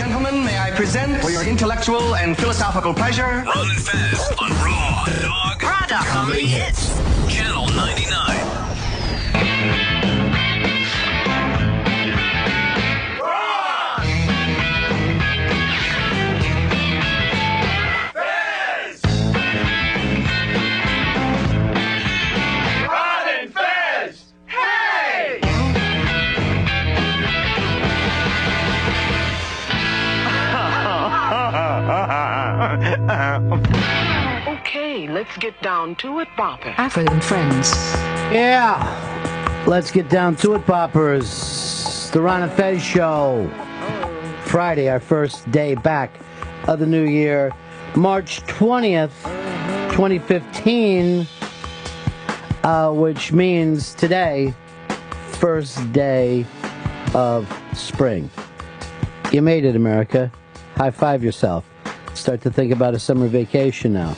gentlemen, may I present for your intellectual and philosophical pleasure, Ron and Fez on Raw Dog Comedy Hits, Channel 99. Okay, let's get down to it, Bopper. Afro and Friends. Yeah, let's get down to it, Boppers. The Ron and Fez Show. Friday, our first day back of the new year, March 20th, 2015, which means today, first day of spring. You made it, America. High five yourself. Start to think about a summer vacation now.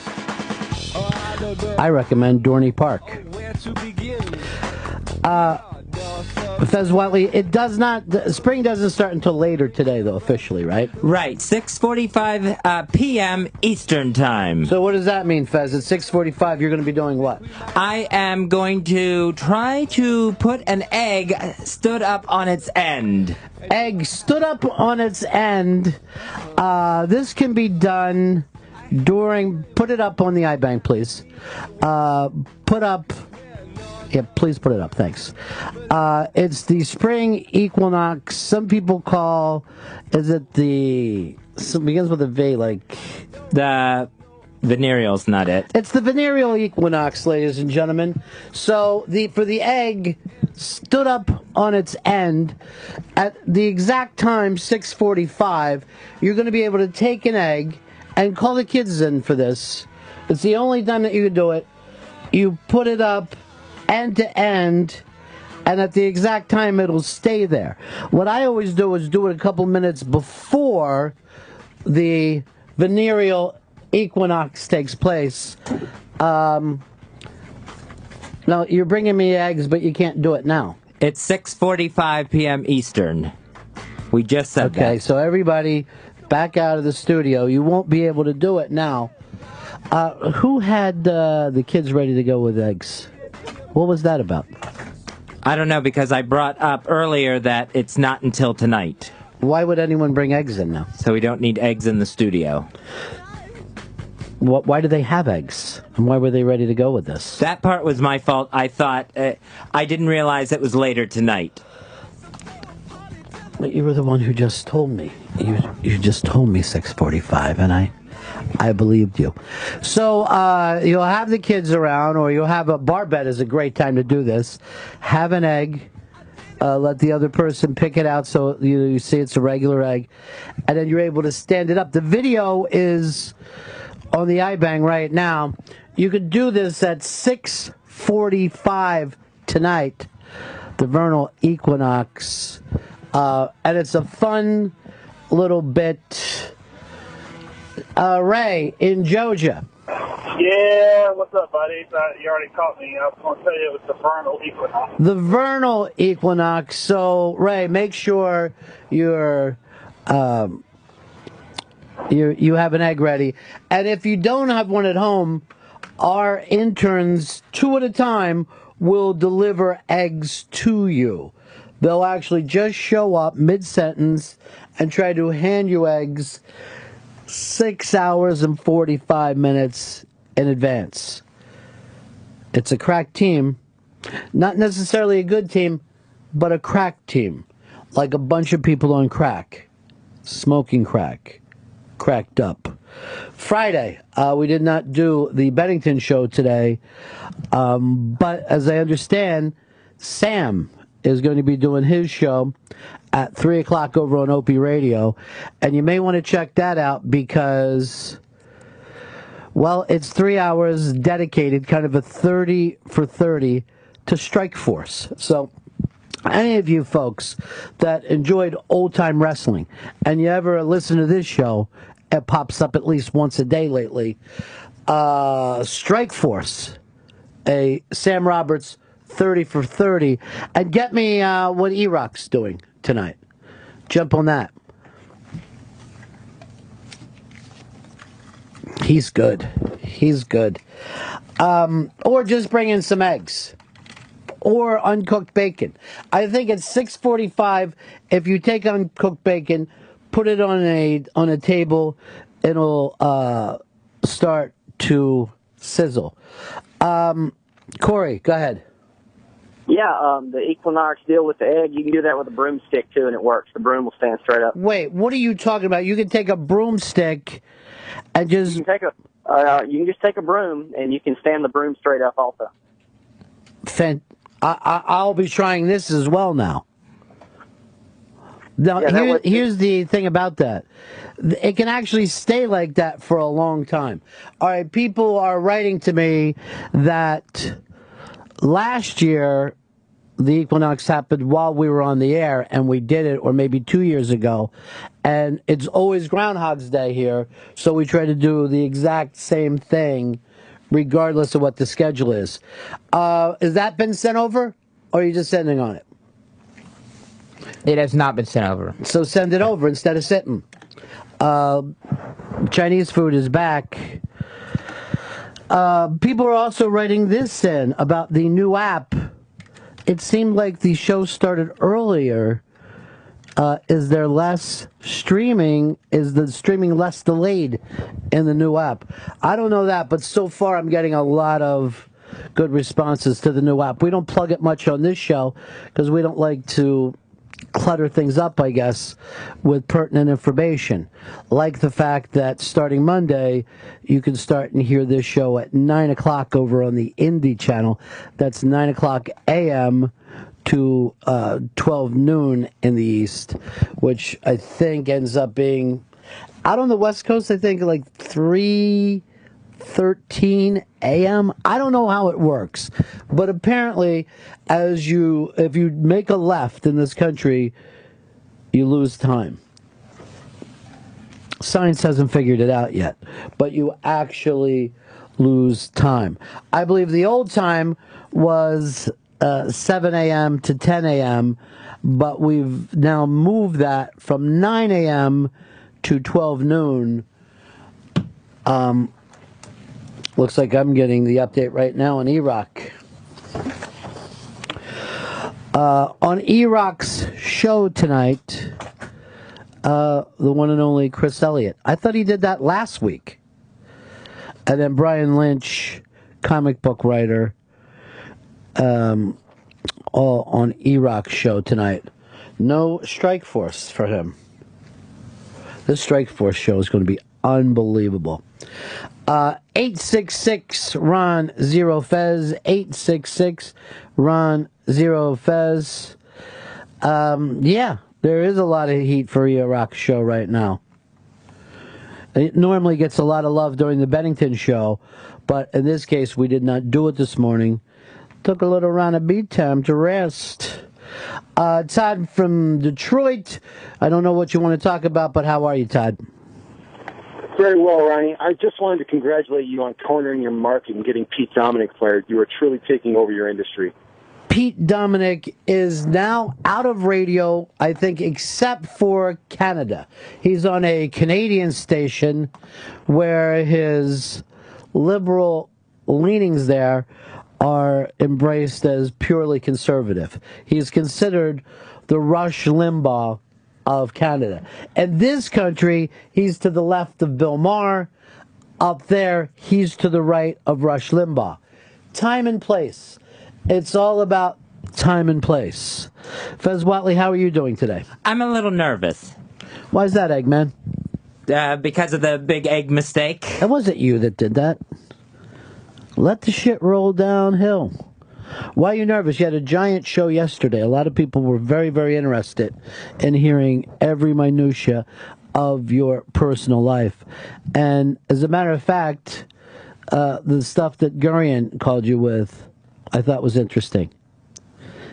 I recommend Dorney Park. Fez Watley, spring doesn't start until later today, though, officially, right? Right, 6:45 p.m. Eastern Time. So what does that mean, Fez? At 6:45, you're going to be doing what? I am going to try to put an egg stood up on its end. Egg stood up on its end. This can be done put it up on the iBank, please. Please put it up, thanks. It's the spring equinox. Some people call, begins with a V, like... The venereal's not it. It's the venereal equinox, ladies and gentlemen. So, for the egg stood up on its end, at the exact time, 6:45, you're going to be able to take an egg and call the kids in for this. It's the only time that you can do it. You put it up end to end, and at the exact time it'll stay there. What I always do is do it a couple minutes before the venereal equinox takes place. Now, you're bringing me eggs, but you can't do it now. It's 6:45 p.m. Eastern. We just said that. Okay, so everybody back out of the studio. You won't be able to do it now. Who had the kids ready to go with eggs? What was that about? I don't know, because I brought up earlier that it's not until tonight. Why would anyone bring eggs in now? So we don't need eggs in the studio. Why do they have eggs? And why were they ready to go with this? That part was my fault. I thought, I didn't realize it was later tonight. But you were the one who just told me. You just told me 6:45, and I believed you. So you'll have the kids around, or you'll have a bar bet is a great time to do this. Have an egg. Let the other person pick it out so you see it's a regular egg. And then you're able to stand it up. The video is on the iBang right now. You could do this at 6:45 tonight, the vernal equinox. And it's a fun little bit. Ray in Georgia. Yeah, what's up, buddy? You already caught me. I was going to tell you it was the vernal equinox. The vernal equinox. So, Ray, make sure you have an egg ready. And if you don't have one at home, our interns, 2 at a time, will deliver eggs to you. They'll actually just show up mid-sentence and try to hand you eggs 6 hours and 45 minutes in advance. It's a crack team. Not necessarily a good team, but a crack team. Like a bunch of people on crack. Smoking crack. Cracked up. Friday, we did not do the Bennington show today. But as I understand, Sam is going to be doing his show at 3 o'clock over on Opie Radio. And you may want to check that out because, well, it's 3 hours dedicated, kind of a 30 for 30 to Strike Force. So any of you folks that enjoyed old-time wrestling and you ever listen to this show, it pops up at least once a day lately. Strike Force, a Sam Roberts 30 for 30. And get me what E-Rock's doing tonight. Jump on that. He's good. He's good. Or just bring in some eggs. Or uncooked bacon. I think at 6:45, if you take uncooked bacon, put it on a table, it'll start to sizzle. Corey, go ahead. Yeah, the Equinox deal with the egg, you can do that with a broomstick too, and it works. The broom will stand straight up. Wait, what are you talking about? You can take a broomstick and just... You can just take a broom, and you can stand the broom straight up also. I'll be trying this as well now. Now, here's the thing about that. It can actually stay like that for a long time. All right, people are writing to me that last year the equinox happened while we were on the air, and we did it, or maybe 2 years ago, and it's always Groundhog's Day here, so we try to do the exact same thing regardless of what the schedule is. Has that been sent over, or are you just sending on it? It has not been sent over. So send it over instead of sitting. Chinese food is back. People are also writing this in about the new app. It seemed like the show started earlier. Is there less streaming? Is the streaming less delayed in the new app? I don't know that, but so far I'm getting a lot of good responses to the new app. We don't plug it much on this show because we don't like to clutter things up, I guess, with pertinent information. Like the fact that starting Monday, you can start and hear this show at 9 o'clock over on the Indie channel. That's 9 o'clock a.m. to 12 noon in the East, which I think ends up being, out on the West Coast, I think like 3:13 a.m. I don't know how it works, but apparently, if you make a left in this country, you lose time. Science hasn't figured it out yet, but you actually lose time. I believe the old time was 7 a.m. to 10 a.m., but we've now moved that from 9 a.m. to 12 noon. Looks like I'm getting the update right now on E-Rock. On E-Rock's show tonight, the one and only Chris Elliott. I thought he did that last week. And then Brian Lynch, comic book writer, all on E-Rock's show tonight. No Strike Force for him. This Strike Force show is going to be unbelievable. 866 Ron Zero Fez. 866 Ron Zero Fez. Yeah, there is a lot of heat for E-Rock show right now. It normally gets a lot of love during the Bennington show, but in this case, we did not do it this morning. Took a little round of beat time to rest. Todd from Detroit. I don't know what you want to talk about, but how are you, Todd? Very well, Ronnie. I just wanted to congratulate you on cornering your market and getting Pete Dominic fired. You are truly taking over your industry. Pete Dominic is now out of radio, I think, except for Canada. He's on a Canadian station where his liberal leanings there are embraced as purely conservative. He's considered the Rush Limbaugh of Canada. And this country, he's to the left of Bill Maher. Up there, he's to the right of Rush Limbaugh. Time and place. It's all about time and place. Fez Whatley, how are you doing today? I'm a little nervous. Why is that, Eggman? Because of the big egg mistake. It wasn't you that did that. Let the shit roll downhill. Why are you nervous? You had a giant show yesterday. A lot of people were very, very interested in hearing every minutia of your personal life. And as a matter of fact, the stuff that Gurian called you with, I thought was interesting.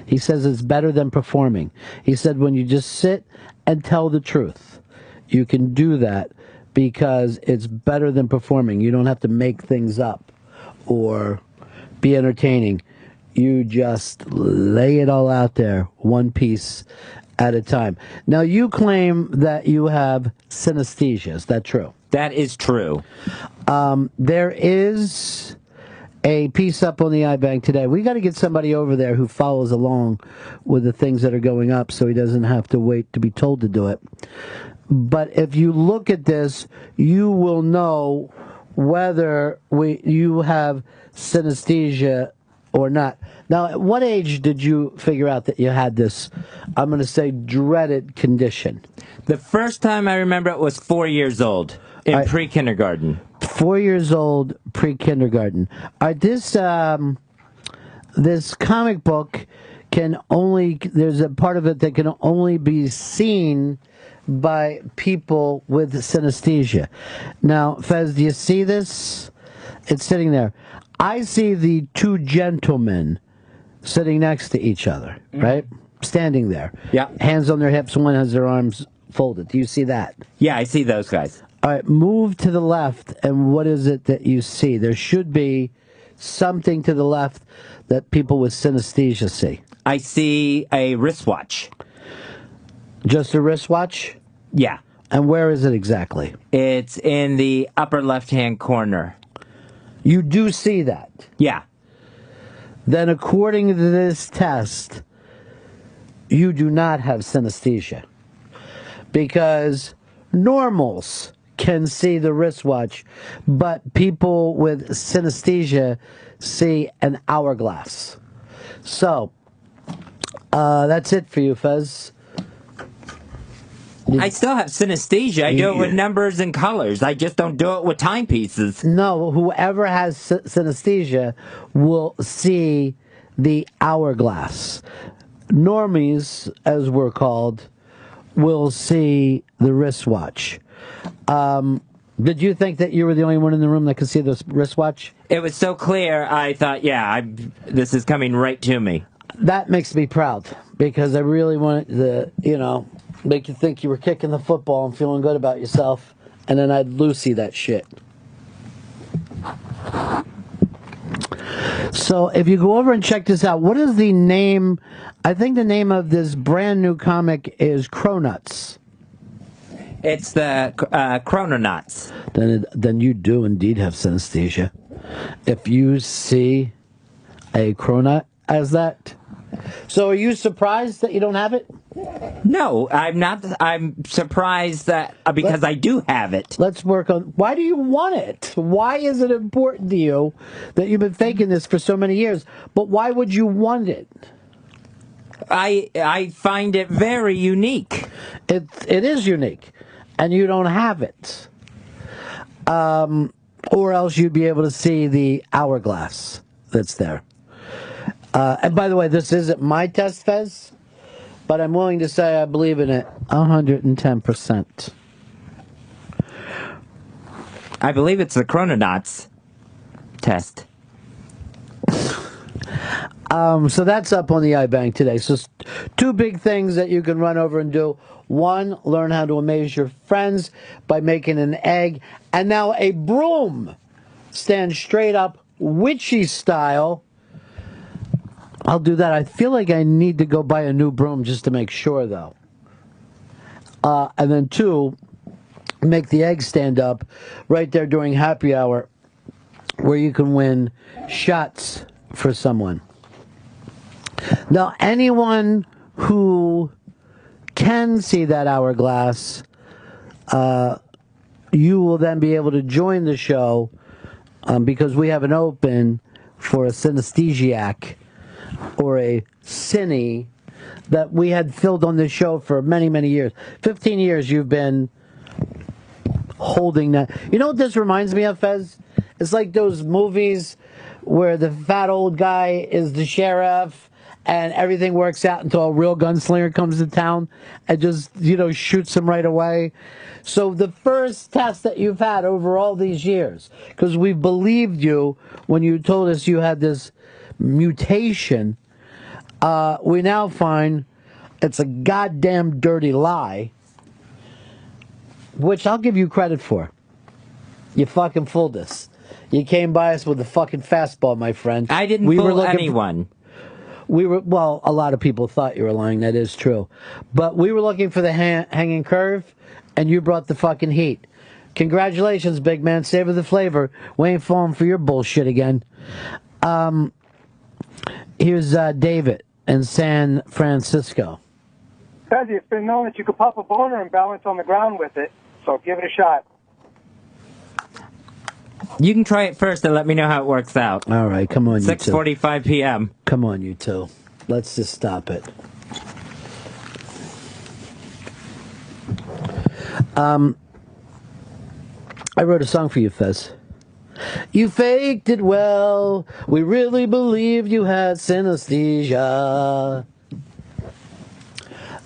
He says it's better than performing. He said when you just sit and tell the truth, you can do that because it's better than performing. You don't have to make things up or be entertaining. You just lay it all out there, one piece at a time. Now, you claim that you have synesthesia. Is that true? That is true. There is a piece up on the iBank today. We got to get somebody over there who follows along with the things that are going up so he doesn't have to wait to be told to do it. But if you look at this, you will know whether you have synesthesia or not. Now, at what age did you figure out that you had this, I'm going to say, dreaded condition? The first time I remember it was 4 years old in pre-kindergarten. 4 years old, pre-kindergarten. All right, this comic book there's a part of it that can only be seen by people with synesthesia. Now, Fez, do you see this? It's sitting there. I see the two gentlemen sitting next to each other, right? Standing there. Yeah. Hands on their hips, one has their arms folded. Do you see that? Yeah, I see those guys. All right, move to the left, and what is it that you see? There should be something to the left that people with synesthesia see. I see a wristwatch. Just a wristwatch? Yeah. And where is it exactly? It's in the upper left-hand corner. You do see that? Yeah. Then according to this test, you do not have synesthesia. Because normals can see the wristwatch, but people with synesthesia see an hourglass. So, that's it for you, Fez. I still have synesthesia. I do it with numbers and colors. I just don't do it with timepieces. No, whoever has synesthesia will see the hourglass. Normies, as we're called, will see the wristwatch. Did you think that you were the only one in the room that could see the wristwatch? It was so clear, I thought, this is coming right to me. That makes me proud, because I really wanted to, make you think you were kicking the football and feeling good about yourself, and then I'd Lucy that shit. So if you go over and check this out, what is the name? I think the name of this brand new comic is Cronuts. It's the Chrononauts. Then you do indeed have synesthesia. If you see a cronut as that. So are you surprised that you don't have it? No, I'm not. I'm surprised that because I do have it. Let's work on, why do you want it? Why is it important to you that you've been faking this for so many years? But why would you want it? I find it very unique. It is unique, and you don't have it. Or else you'd be able to see the hourglass that's there. And by the way, this isn't my test, Fez, but I'm willing to say I believe in it 110%. I believe it's the Chrononauts test. So that's up on the iBank today. So two big things that you can run over and do. One, learn how to amaze your friends by making an egg. And now a broom. Stand straight up, witchy style. I'll do that. I feel like I need to go buy a new broom just to make sure, though. And then two, make the egg stand up right there during happy hour where you can win shots for someone. Now, anyone who can see that hourglass, you will then be able to join the show because we have an open for a synesthesiac or a cine that we had filled on this show for many, many years. 15 years you've been holding that. You know what this reminds me of, Fez? It's like those movies where the fat old guy is the sheriff and everything works out until a real gunslinger comes to town and just, shoots him right away. So the first test that you've had over all these years, because we believed you when you told us you had this mutation, we now find it's a goddamn dirty lie, which I'll give you credit for. You fucking fooled us. You came by us with a fucking fastball, my friend. I didn't fool anyone. Well, a lot of people thought you were lying. That is true. But we were looking for the hanging curve, and you brought the fucking heat. Congratulations, big man. Savor the flavor. We ain't falling for your bullshit again. Here's David in San Francisco. Fezzy, it's been known that you could pop a boner and balance on the ground with it, so give it a shot. You can try it first and let me know how it works out. All right, come on, you two. 6:45 p.m. Come on, you two. Let's just stop it. I wrote a song for you, Fez. You faked it well. We really believed you had synesthesia.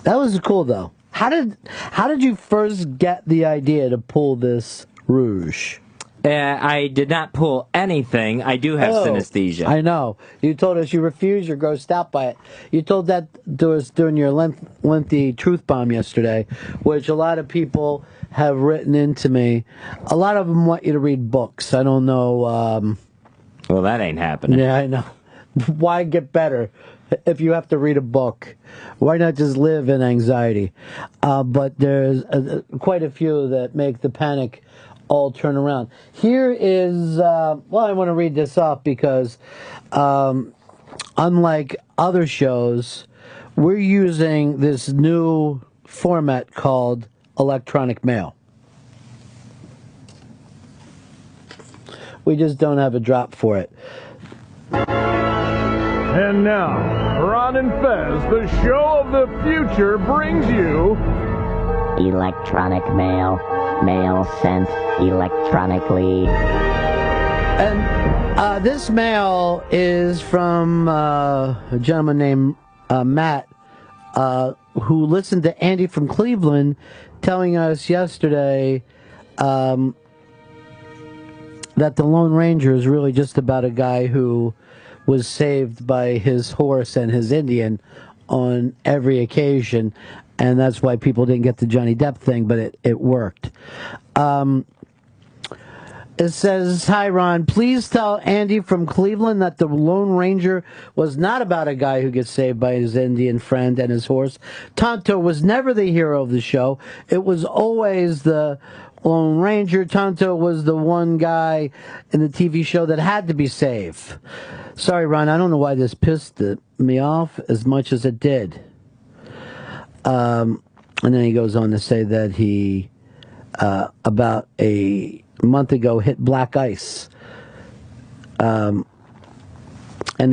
That was cool, though. How did you first get the idea to pull this rouge? I did not pull anything. I do have synesthesia. I know. You told us you refused. You're grossed out by it. You told that to us during your lengthy truth bomb yesterday, which a lot of people have written into me. A lot of them want you to read books. I don't know. Well, that ain't happening. Yeah, I know. Why get better if you have to read a book? Why not just live in anxiety? But there's quite a few that make the panic all turn around. Here is, I want to read this off because unlike other shows, we're using this new format called electronic mail. We just don't have a drop for it. And now, Ron and Fez, the show of the future, brings you electronic mail. Mail sent electronically. And this mail is from a gentleman named Matt, who listened to Andy from Cleveland telling us yesterday that the Lone Ranger is really just about a guy who was saved by his horse and his Indian on every occasion. And that's why people didn't get the Johnny Depp thing, but it worked. It says, "Hi, Ron. Please tell Andy from Cleveland that the Lone Ranger was not about a guy who gets saved by his Indian friend and his horse. Tonto was never the hero of the show. It was always the Lone Ranger. Tonto was the one guy in the TV show that had to be saved." Sorry, Ron. I don't know why this pissed me off as much as it did. And then he goes on to say that he, about a month ago, hit black ice. Ended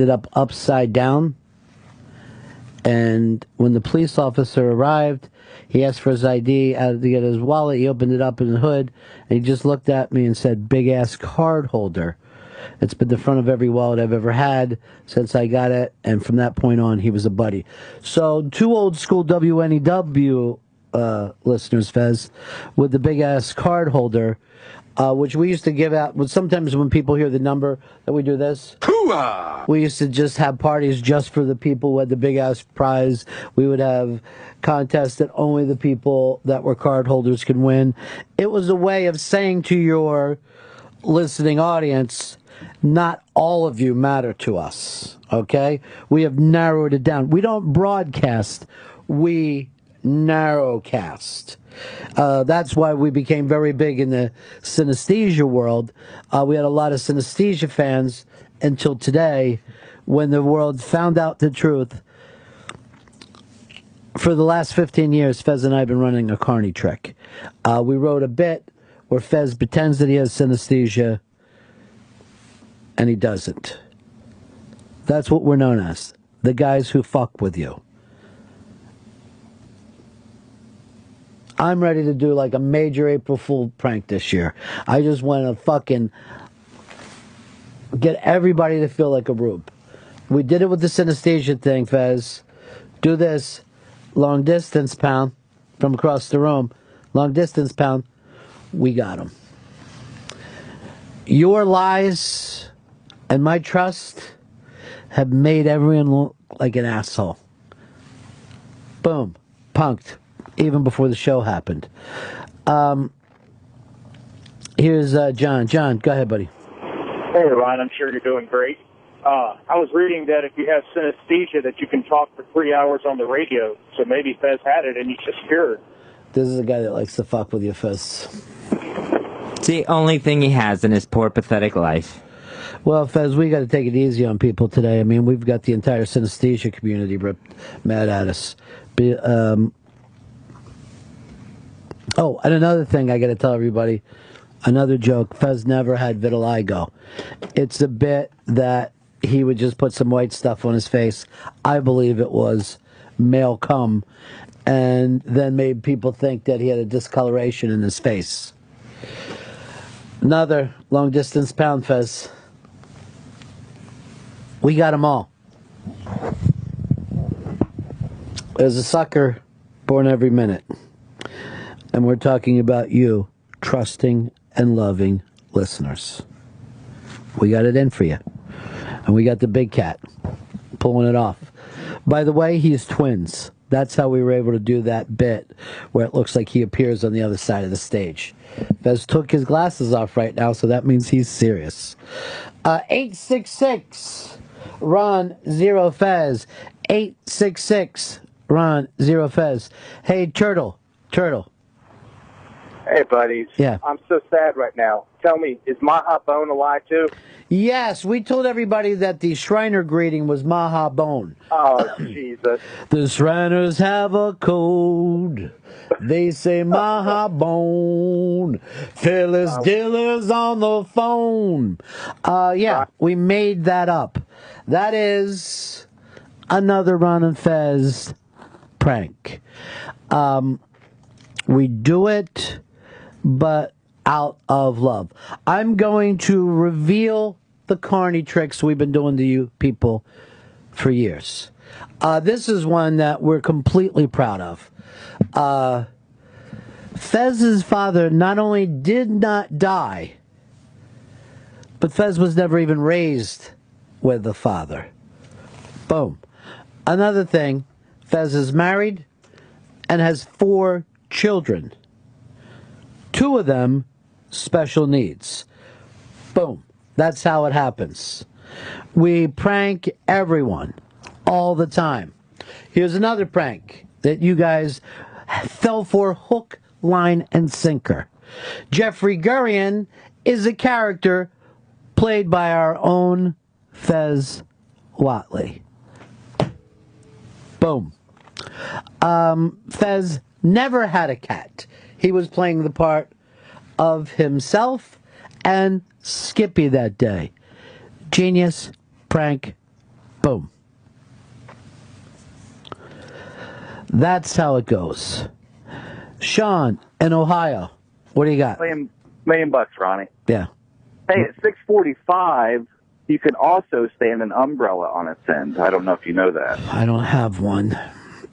up upside down. And when the police officer arrived, he asked for his ID to get his wallet. He opened it up in the hood, and he just looked at me and said, "Big-ass card holder. It's been the front of every wallet I've ever had since I got it." And from that point on, he was a buddy. So, two old school WNEW listeners, Fez, with the big-ass card holder, which we used to give out. Sometimes when people hear the number that we do this, we used to just have parties just for the people who had the big-ass prize. We would have contests that only the people that were card holders could win. It was a way of saying to your listening audience, not all of you matter to us, okay? We have narrowed it down. We don't broadcast, we narrowcast. That's why we became very big in the synesthesia world. We had a lot of synesthesia fans until today, when the world found out the truth. For the last 15 years, Fez and I have been running a carny trick. We wrote a bit where Fez pretends that he has synesthesia, and he doesn't. That's what we're known as. The guys who fuck with you. I'm ready to do like a major April Fool prank this year. I just want to fucking get everybody to feel like a rube. We did it with the synesthesia thing, Fez. Do this. Long distance, pound. From across the room. Long distance, pound. We got him. Your lies and my trust have made everyone look like an asshole. Boom. Punked. Even before the show happened. Here's John. John, go ahead, buddy. Hey, Ron, I'm sure you're doing great. I was reading that if you have synesthesia, that you can talk for 3 hours on the radio. So maybe Fez had it and he's just scared. This is a guy that likes to fuck with you, Fez. It's the only thing he has in his poor, pathetic life. Well, Fez, we got to take it easy on people today. I mean, we've got the entire synesthesia community mad at us. Oh, and another thing I got to tell everybody, another joke, Fez never had vitiligo. It's a bit that he would just put some white stuff on his face. I believe it was male cum, and then made people think that he had a discoloration in his face. Another long-distance pound, Fez. We got them all. There's a sucker born every minute. And we're talking about you, trusting and loving listeners. We got it in for you. And we got the big cat pulling it off. By the way, he's twins. That's how we were able to do that bit where it looks like he appears on the other side of the stage. Fez took his glasses off right now, so that means he's serious. 866 Ron Zero Fez. 866 Ron Zero Fez. Hey, Turtle. Hey, buddies. Yeah. I'm so sad right now. Tell me, is Maha Bone alive too? Yes, we told everybody that the Shriner greeting was Maha Bone. Oh, Jesus. The Shriners have a code. They say Maha Bone. Phyllis Diller's on the phone. Yeah, we made that up. That is another Ron and Fez prank. We do it, but out of love. I'm going to reveal the carny tricks we've been doing to you people for years. This is one that we're completely proud of. Fez's father not only did not die, but Fez was never even raised with a father. Boom. Another thing, Fez is married and has 4 children. 2 of them special needs. Boom. That's how it happens. We prank everyone all the time. Here's another prank that you guys fell for hook, line, and sinker. Jeffrey Gurian is a character played by our own Fez Whatley. Boom. Fez never had a cat. He was playing the part of himself and Skippy that day. Genius, prank, boom. That's how it goes. Sean in Ohio, what do you got? Million bucks, Ronnie. Yeah. Hey, at 6:45, you can also stand an umbrella on its end. I don't know if you know that. I don't have one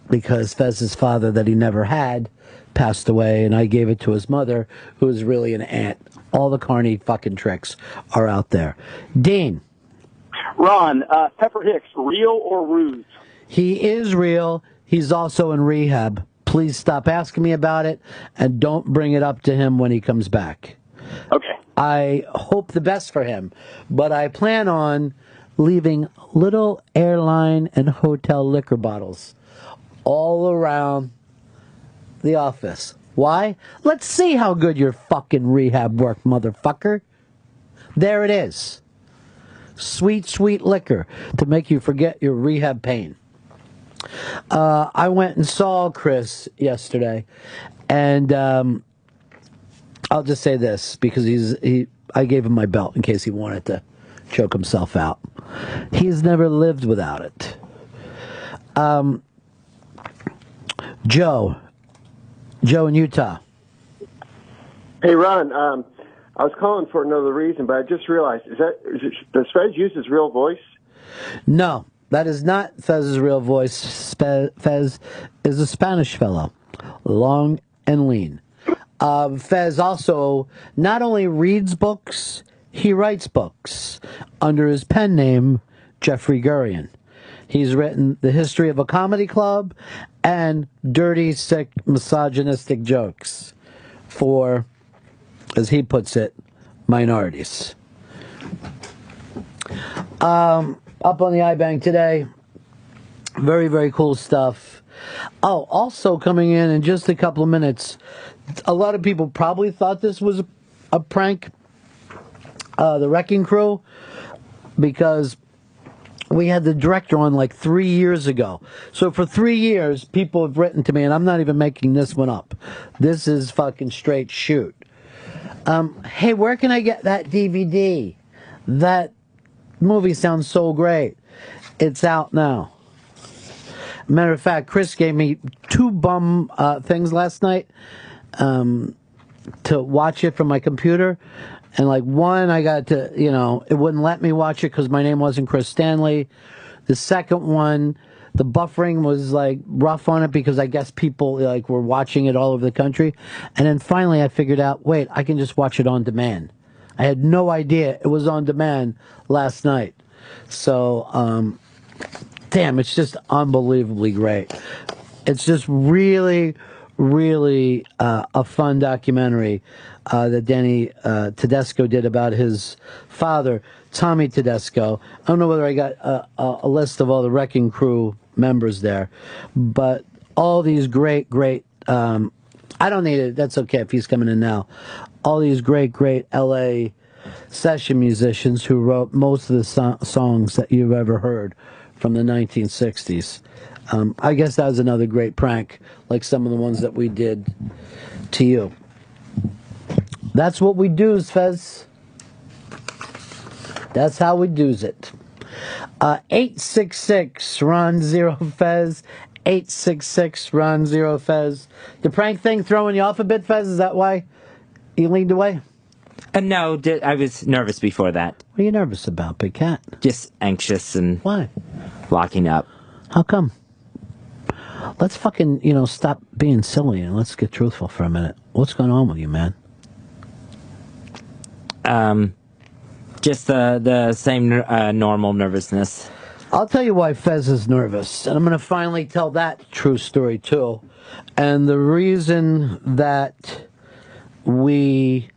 because Fez's father that he never had passed away, and I gave it to his mother, who is really an aunt. All the carny fucking tricks are out there. Dean. Ron, Pepper Hicks, real or ruse? He is real. He's also in rehab. Please stop asking me about it, and don't bring it up to him when he comes back. Okay. I hope the best for him, but I plan on leaving little airline and hotel liquor bottles all around the office. Why? Let's see how good your fucking rehab work, motherfucker. There it is. Sweet, sweet liquor to make you forget your rehab pain. I went and saw Chris yesterday, and I'll just say this because I gave him my belt in case he wanted to choke himself out. He's never lived without it. Joe in Utah. Hey, Ron, I was calling for another reason, but I just realized, does Fez use his real voice? No, that is not Fez's real voice. Fez is a Spanish fellow, long and lean. Fez also not only reads books, he writes books under his pen name, Jeffrey Gurian. He's written The History of a Comedy Club and Dirty, Sick, Misogynistic Jokes for, as he puts it, minorities. up on the iBank today. Very, very cool stuff. Oh, also coming in just a couple of minutes, a lot of people probably thought this was a prank, the Wrecking Crew, because we had the director on like 3 years ago. So for 3 years, people have written to me, and I'm not even making this one up. This is fucking straight shoot. Hey, where can I get that DVD? That movie sounds so great. It's out now. Matter of fact, Chris gave me 2 bum things last night to watch it from my computer. And like one, I got to, it wouldn't let me watch it because my name wasn't Chris Stanley. The second one, the buffering was like rough on it because I guess people like were watching it all over the country. And then finally I figured out, wait, I can just watch it on demand. I had no idea it was on demand last night. So, damn, it's just unbelievably great. It's just really, really a fun documentary that Denny Tedesco did about his father, Tommy Tedesco. I don't know whether I got a list of all the Wrecking Crew members there, but all these great, I don't need it. That's okay if he's coming in now. All these great L.A. session musicians who wrote most of the songs that you've ever heard from the 1960s. I guess that was another great prank, like some of the ones that we did to you. That's what we do, Fez. That's how we do's it. 866 Ron Zero Fez. 866 Ron Zero Fez. The prank thing throwing you off a bit, Fez? Is that why you leaned away? No, I was nervous before that. What are you nervous about, Big Cat? Just anxious and... Why? Locking up. How come? Let's fucking, stop being silly and let's get truthful for a minute. What's going on with you, man? Just the same normal nervousness. I'll tell you why Fez is nervous, and I'm going to finally tell that true story, too. And the reason that we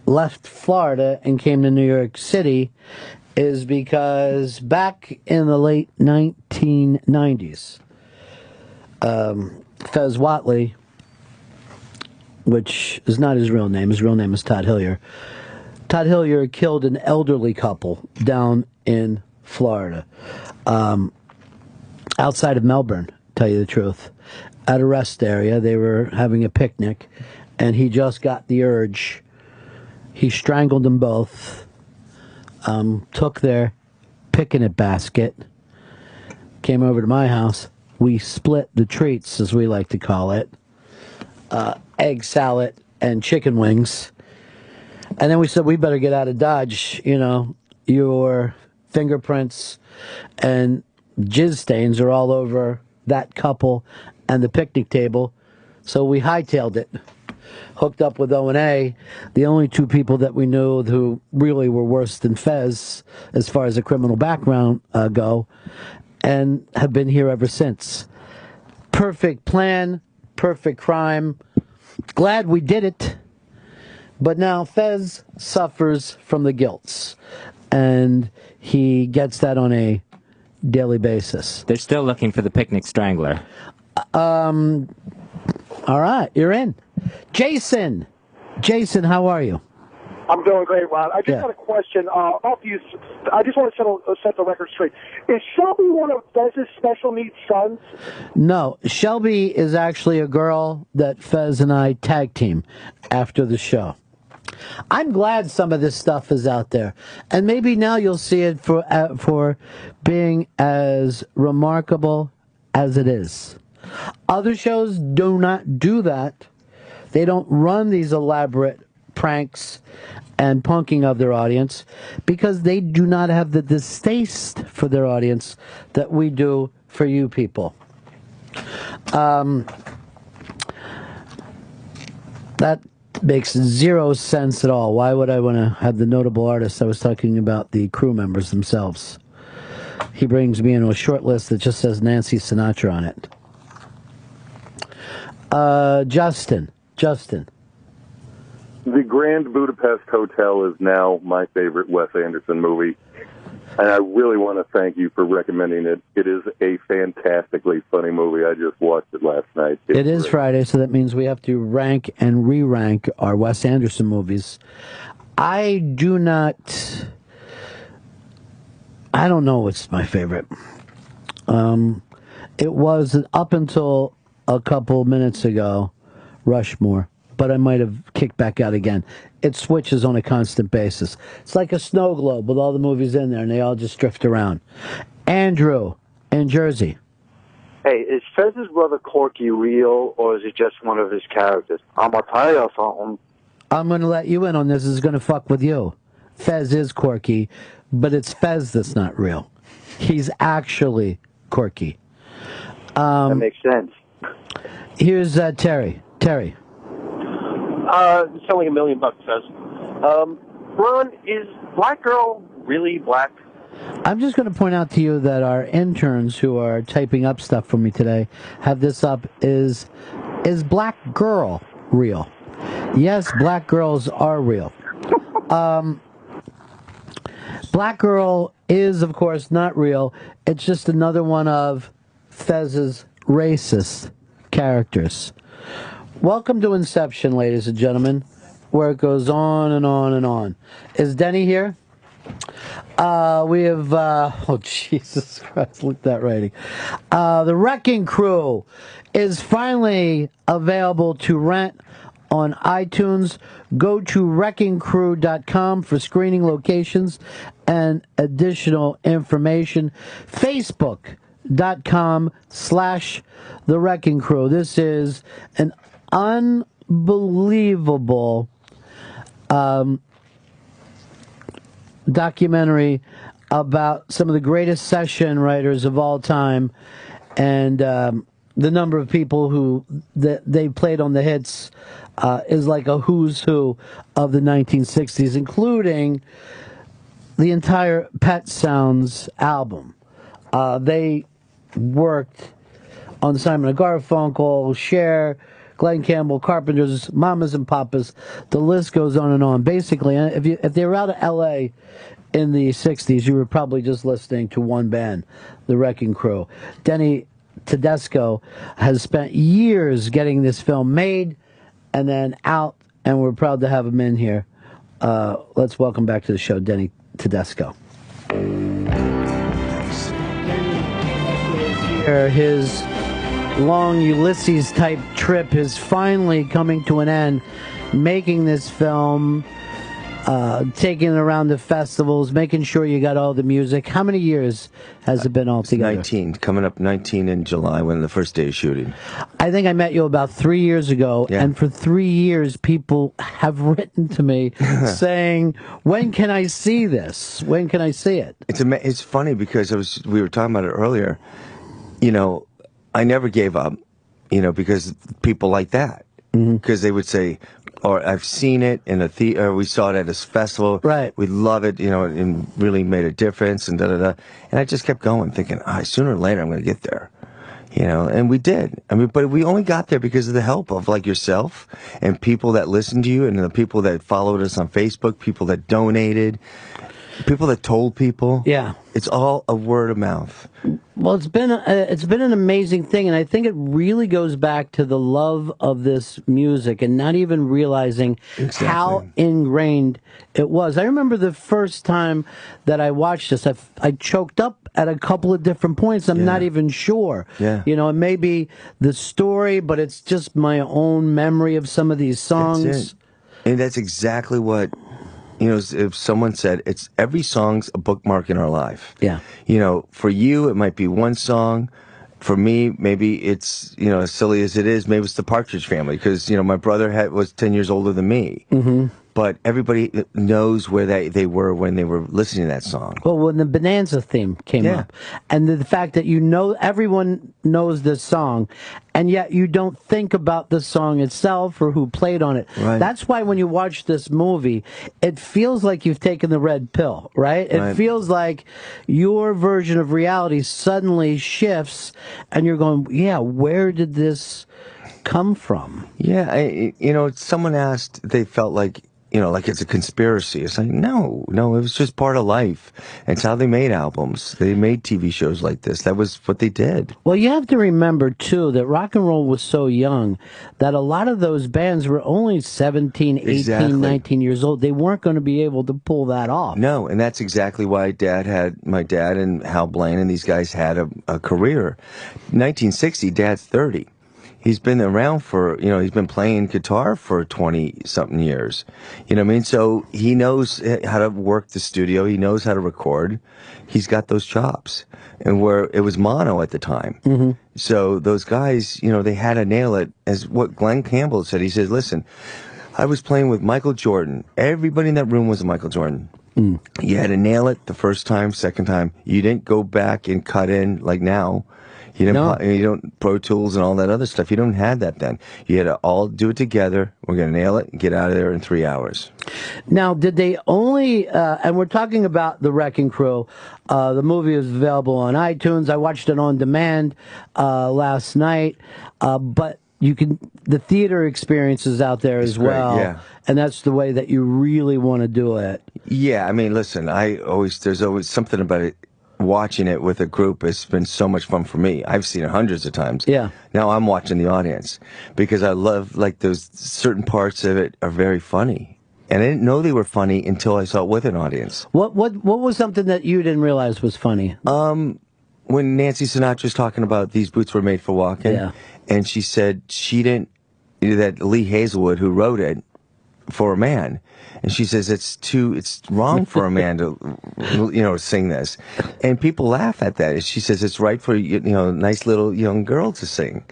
left Florida and came to New York City is because back in the late 1990s, Fez Whatley, which is not his real name is Todd Hillier. Todd Hillier killed an elderly couple down in Florida, outside of Melbourne, tell you the truth. At a rest area, they were having a picnic, and he just got the urge. He strangled them both, took their picnic basket, came over to my house. We split the treats, as we like to call it, egg salad and chicken wings. And then we said, we better get out of Dodge. Your fingerprints and jizz stains are all over that couple and the picnic table. So we hightailed it, hooked up with O&A, the only 2 people that we knew who really were worse than Fez as far as a criminal background go, and have been here ever since. Perfect plan, perfect crime. Glad we did it. But now Fez suffers from the guilt, and he gets that on a daily basis. They're still looking for the picnic strangler. All right, you're in. Jason, how are you? I'm doing great, Ron. I just had a question. I just want to set the record straight. Is Shelby one of Fez's special needs sons? No, Shelby is actually a girl that Fez and I tag team after the show. I'm glad some of this stuff is out there, and maybe now you'll see it for being as remarkable as it is. Other shows do not do that. They don't run these elaborate pranks and punking of their audience because they do not have the distaste for their audience that we do for you people. That makes zero sense at all. Why would I want to have the notable artists? I was talking about the crew members themselves. He brings me into a short list that just says Nancy Sinatra on it. Justin. The Grand Budapest Hotel is now my favorite Wes Anderson movie. And I really want to thank you for recommending it. It is a fantastically funny movie. I just watched it last night. It is Friday, so that means we have to rank and re-rank our Wes Anderson movies. I don't know what's my favorite. It was, up until a couple minutes ago, Rushmore, but I might have kicked back out again. It switches on a constant basis. It's like a snow globe with all the movies in there, and they all just drift around. Andrew, in Jersey. Hey, is Fez's brother Corky real, or is he just one of his characters? I'm going to tell you something. I'm going to let you in on this. This is going to fuck with you. Fez is Corky, but it's Fez that's not real. He's actually Corky. That makes sense. Here's Terry. Terry. It's only $1 million, Fez. Ron, is Black Girl really black? I'm just going to point out to you that our interns who are typing up stuff for me today have this up. Is Black Girl real? Yes, black girls are real. Black Girl is, of course, not real. It's just another one of Fez's racist characters. Welcome to Inception, ladies and gentlemen, where it goes on and on and on. Is Denny here? We have, oh, Jesus Christ, look at that rating. The Wrecking Crew is finally available to rent on iTunes. Go to wreckingcrew.com for screening locations and additional information. Facebook.com/The Wrecking Crew. This is an unbelievable documentary about some of the greatest session writers of all time, and the number of people who they played on the hits is like a who's who of the 1960s, including the entire Pet Sounds album. They worked on Simon & Garfunkel, Cher, Glenn Campbell, Carpenters, Mamas and Papas. The list goes on and on. Basically, if they were out of L.A. in the 60s, you were probably just listening to one band, The Wrecking Crew. Denny Tedesco has spent years getting this film made and then out, and we're proud to have him in here. Let's welcome back to the show, Denny Tedesco. His long Ulysses-type trip is finally coming to an end, making this film, taking it around the festivals, making sure you got all the music. How many years has it been altogether? 19, coming up 19 in July, when the first day of shooting. I think I met you about 3 years ago, and for 3 years, people have written to me saying, when can I see this? When can I see it? It's funny because we were talking about it earlier. You know, I never gave up, you know, because people like that. Because they would say, or I've seen it in a theater, we saw it at this festival. Right. We love it, you know, and really made a difference, and da-da-da. And I just kept going, thinking, sooner or later I'm going to get there. You know, and we did. I mean, but we only got there because of the help of, like, yourself and people that listened to you, and the people that followed us on Facebook, people that donated, people that told people. Yeah. It's all a word of mouth. Well, it's been an amazing thing, and I think it really goes back to the love of this music and not even realizing how ingrained it was. I remember the first time that I watched this, I choked up at a couple of different points. I'm not even sure. Yeah. You know, it may be the story, but it's just my own memory of some of these songs. That's it. And that's exactly what... You know, if someone said, it's every song's a bookmark in our life. Yeah. You know, for you, it might be one song. For me, maybe it's, you know, as silly as it is, maybe it's the Partridge Family. Because, you know, my brother was 10 years older than me. Mm-hmm. But everybody knows where they were when they were listening to that song. Well, when the Bonanza theme came up, and the fact that you know everyone knows this song, and yet you don't think about the song itself or who played on it. Right. That's why when you watch this movie, it feels like you've taken the red pill, right? It feels like your version of reality suddenly shifts, and you're going, yeah, where did this come from? Yeah, you know, someone asked, they felt like, like it's a conspiracy. It's like, no, it was just part of life. It's how they made albums. They made TV shows like this. That was what they did. Well, you have to remember, too, that rock and roll was so young that a lot of those bands were only 17, 18, Exactly. 19 years old. They weren't going to be able to pull that off. No, and that's exactly why my dad and Hal Blaine and these guys had a career. 1960, Dad's 30. He's been around for, he's been playing guitar for 20-something years. You know what I mean? So he knows how to work the studio. He knows how to record. He's got those chops. And where it was mono at the time. Mm-hmm. So those guys, they had to nail it. As what Glenn Campbell said, he said, listen, I was playing with Michael Jordan. Everybody in that room was a Michael Jordan. Mm. You had to nail it the first time, second time. You didn't go back and cut in like now. You didn't. You don't Pro Tools and all that other stuff. You don't have that then. You had to all do it together. We're gonna nail it and get out of there in 3 hours. Now, did they only? And we're talking about the Wrecking Crew. The movie is available on iTunes. I watched it on demand last night. But the theater experience is out there as well. Yeah. And that's the way that you really want to do it. Yeah, I mean, listen, there's always something about it. Watching it with a group has been so much fun for me. I've seen it hundreds of times. Yeah. Now I'm watching the audience because I love, those certain parts of it are very funny. And I didn't know they were funny until I saw it with an audience. What was something that you didn't realize was funny? When Nancy Sinatra's talking about these boots were made for walking, yeah. And she said that Lee Hazelwood, who wrote it, for a man, and she says it's wrong for a man to sing this, and people laugh at that. She says it's right for a nice little young girl to sing,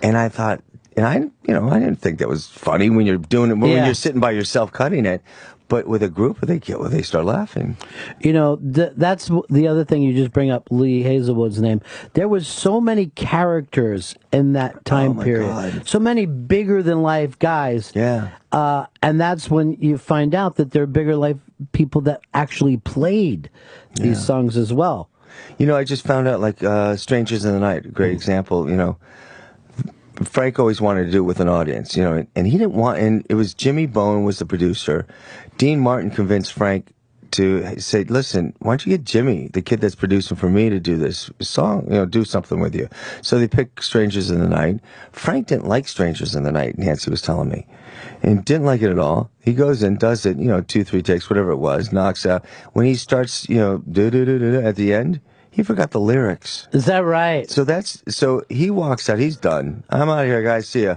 and I thought, and I didn't think that was funny when you're doing it when you're sitting by yourself cutting it. But with a group, they start laughing. That's the other thing you just bring up, Lee Hazelwood's name. There was so many characters in that time period. God. So many bigger-than-life guys. Yeah. And that's when you find out that they're bigger-life people that actually played these songs as well. I just found out, Strangers in the Night, a great example, Frank always wanted to do it with an audience, and he didn't want, and it was Jimmy Bowen was the producer. Dean Martin convinced Frank to say, listen, why don't you get Jimmy, the kid that's producing for me, to do this song, do something with you. So they picked Strangers in the Night. Frank didn't like Strangers in the Night, Nancy was telling me, and didn't like it at all. He goes in, does it, 2-3 takes, whatever it was, knocks out. When he starts, do-do-do-do-do at the end, he forgot the lyrics. Is that right? So he walks out. He's done. I'm out of here, guys. See ya.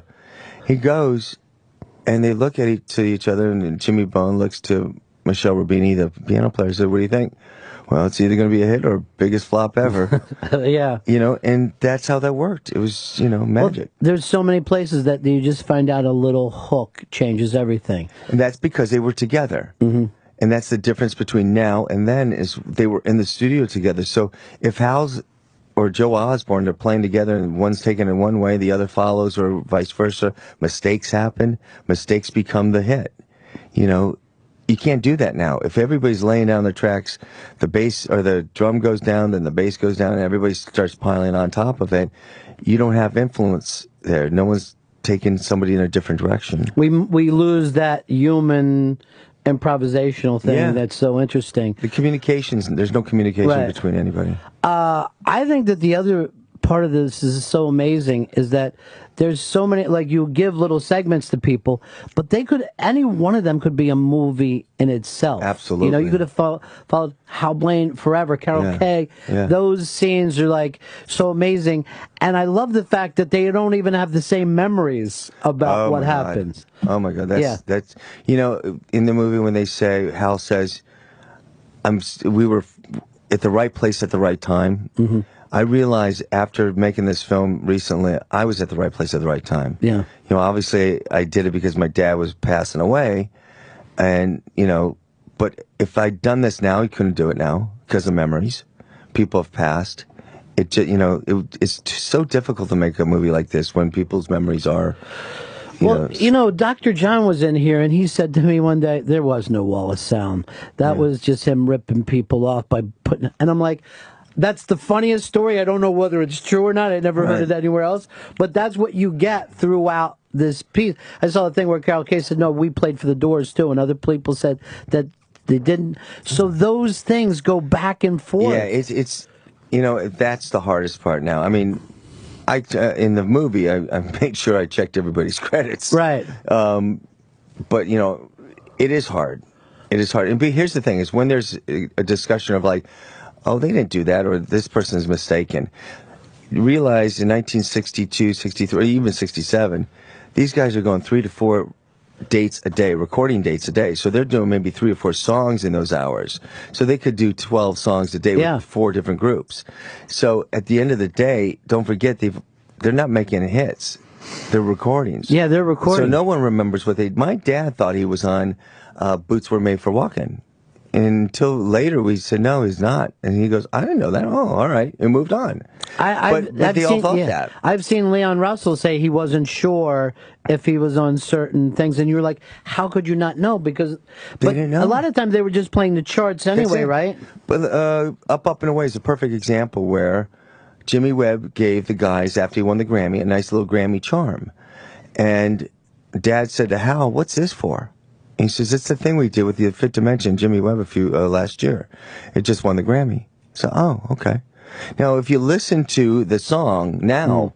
He goes, and they look at each other, and Jimmy Bone looks to Michelle Rubini, the piano player, said, what do you think? Well, it's either going to be a hit or biggest flop ever. Yeah. And that's how that worked. It was, magic. Well, there's so many places that you just find out a little hook changes everything. And that's because they were together. Mm-hmm. And that's the difference between now and then is they were in the studio together. So if Hal's or Joe Osborne are playing together and one's taken in one way, the other follows, or vice versa, mistakes happen. Mistakes become the hit. You can't do that now. If everybody's laying down the tracks, the bass or the drum goes down, then the bass goes down, and everybody starts piling on top of it, you don't have influence there. No one's taking somebody in a different direction. We lose that human improvisational thing that's so interesting. The communications, there's no communication between anybody. I think that the other part of this is so amazing is that there's so many, you give little segments to people, but any one of them could be a movie in itself. Absolutely. You could have followed Hal Blaine forever, Carol Kay. Yeah. Those scenes are so amazing. And I love the fact that they don't even have the same memories about what happens. Oh my God. That's, in the movie when they say, Hal says, we were at the right place at the right time. Mm-hmm. I realized after making this film recently, I was at the right place at the right time. Yeah. Obviously I did it because my dad was passing away, and, but if I'd done this now, I couldn't do it now because of memories. People have passed. It just, it's so difficult to make a movie like this when people's memories are. Dr. John was in here, and he said to me one day, there was no wall of sound. That was just him ripping people off by putting, and I'm like, That's the funniest story. I don't know whether it's true or not. I never heard Right. it anywhere else. But that's what you get throughout this piece. I saw a thing where Carol Kay said, no, we played for the Doors too. And other people said that they didn't. So those things go back and forth. Yeah, it's that's the hardest part now. I mean, in the movie, I made sure I checked everybody's credits. Right. But, it is hard. It is hard. And here's the thing, is when there's a discussion of like, oh, they didn't do that, or this person is mistaken. You realize in 1962, 63, even 67, these guys are going 3 to 4 dates a day, recording dates a day. So they're doing maybe 3 or 4 songs in those hours. So they could do 12 songs a day with 4 different groups. So at the end of the day, don't forget, they're not making hits. They're recordings. Yeah, they're recording. So no one remembers what they... My dad thought he was on Boots Were Made for Walking. And until later we said, no, he's not. And he goes, I didn't know that. Oh, all right. And moved on. But they all thought that. I've seen Leon Russell say he wasn't sure if he was on certain things. And you were like, how could you not know? Because They didn't know. a lot of times they were just playing the charts anyway, right? But Up and Away is a perfect example where Jimmy Webb gave the guys, after he won the Grammy, a nice little Grammy charm. And Dad said to Hal, what's this for? And he says, it's the thing we did with the Fifth Dimension, Jimmy Webb, last year. It just won the Grammy. So, oh, okay. Now, if you listen to the song now,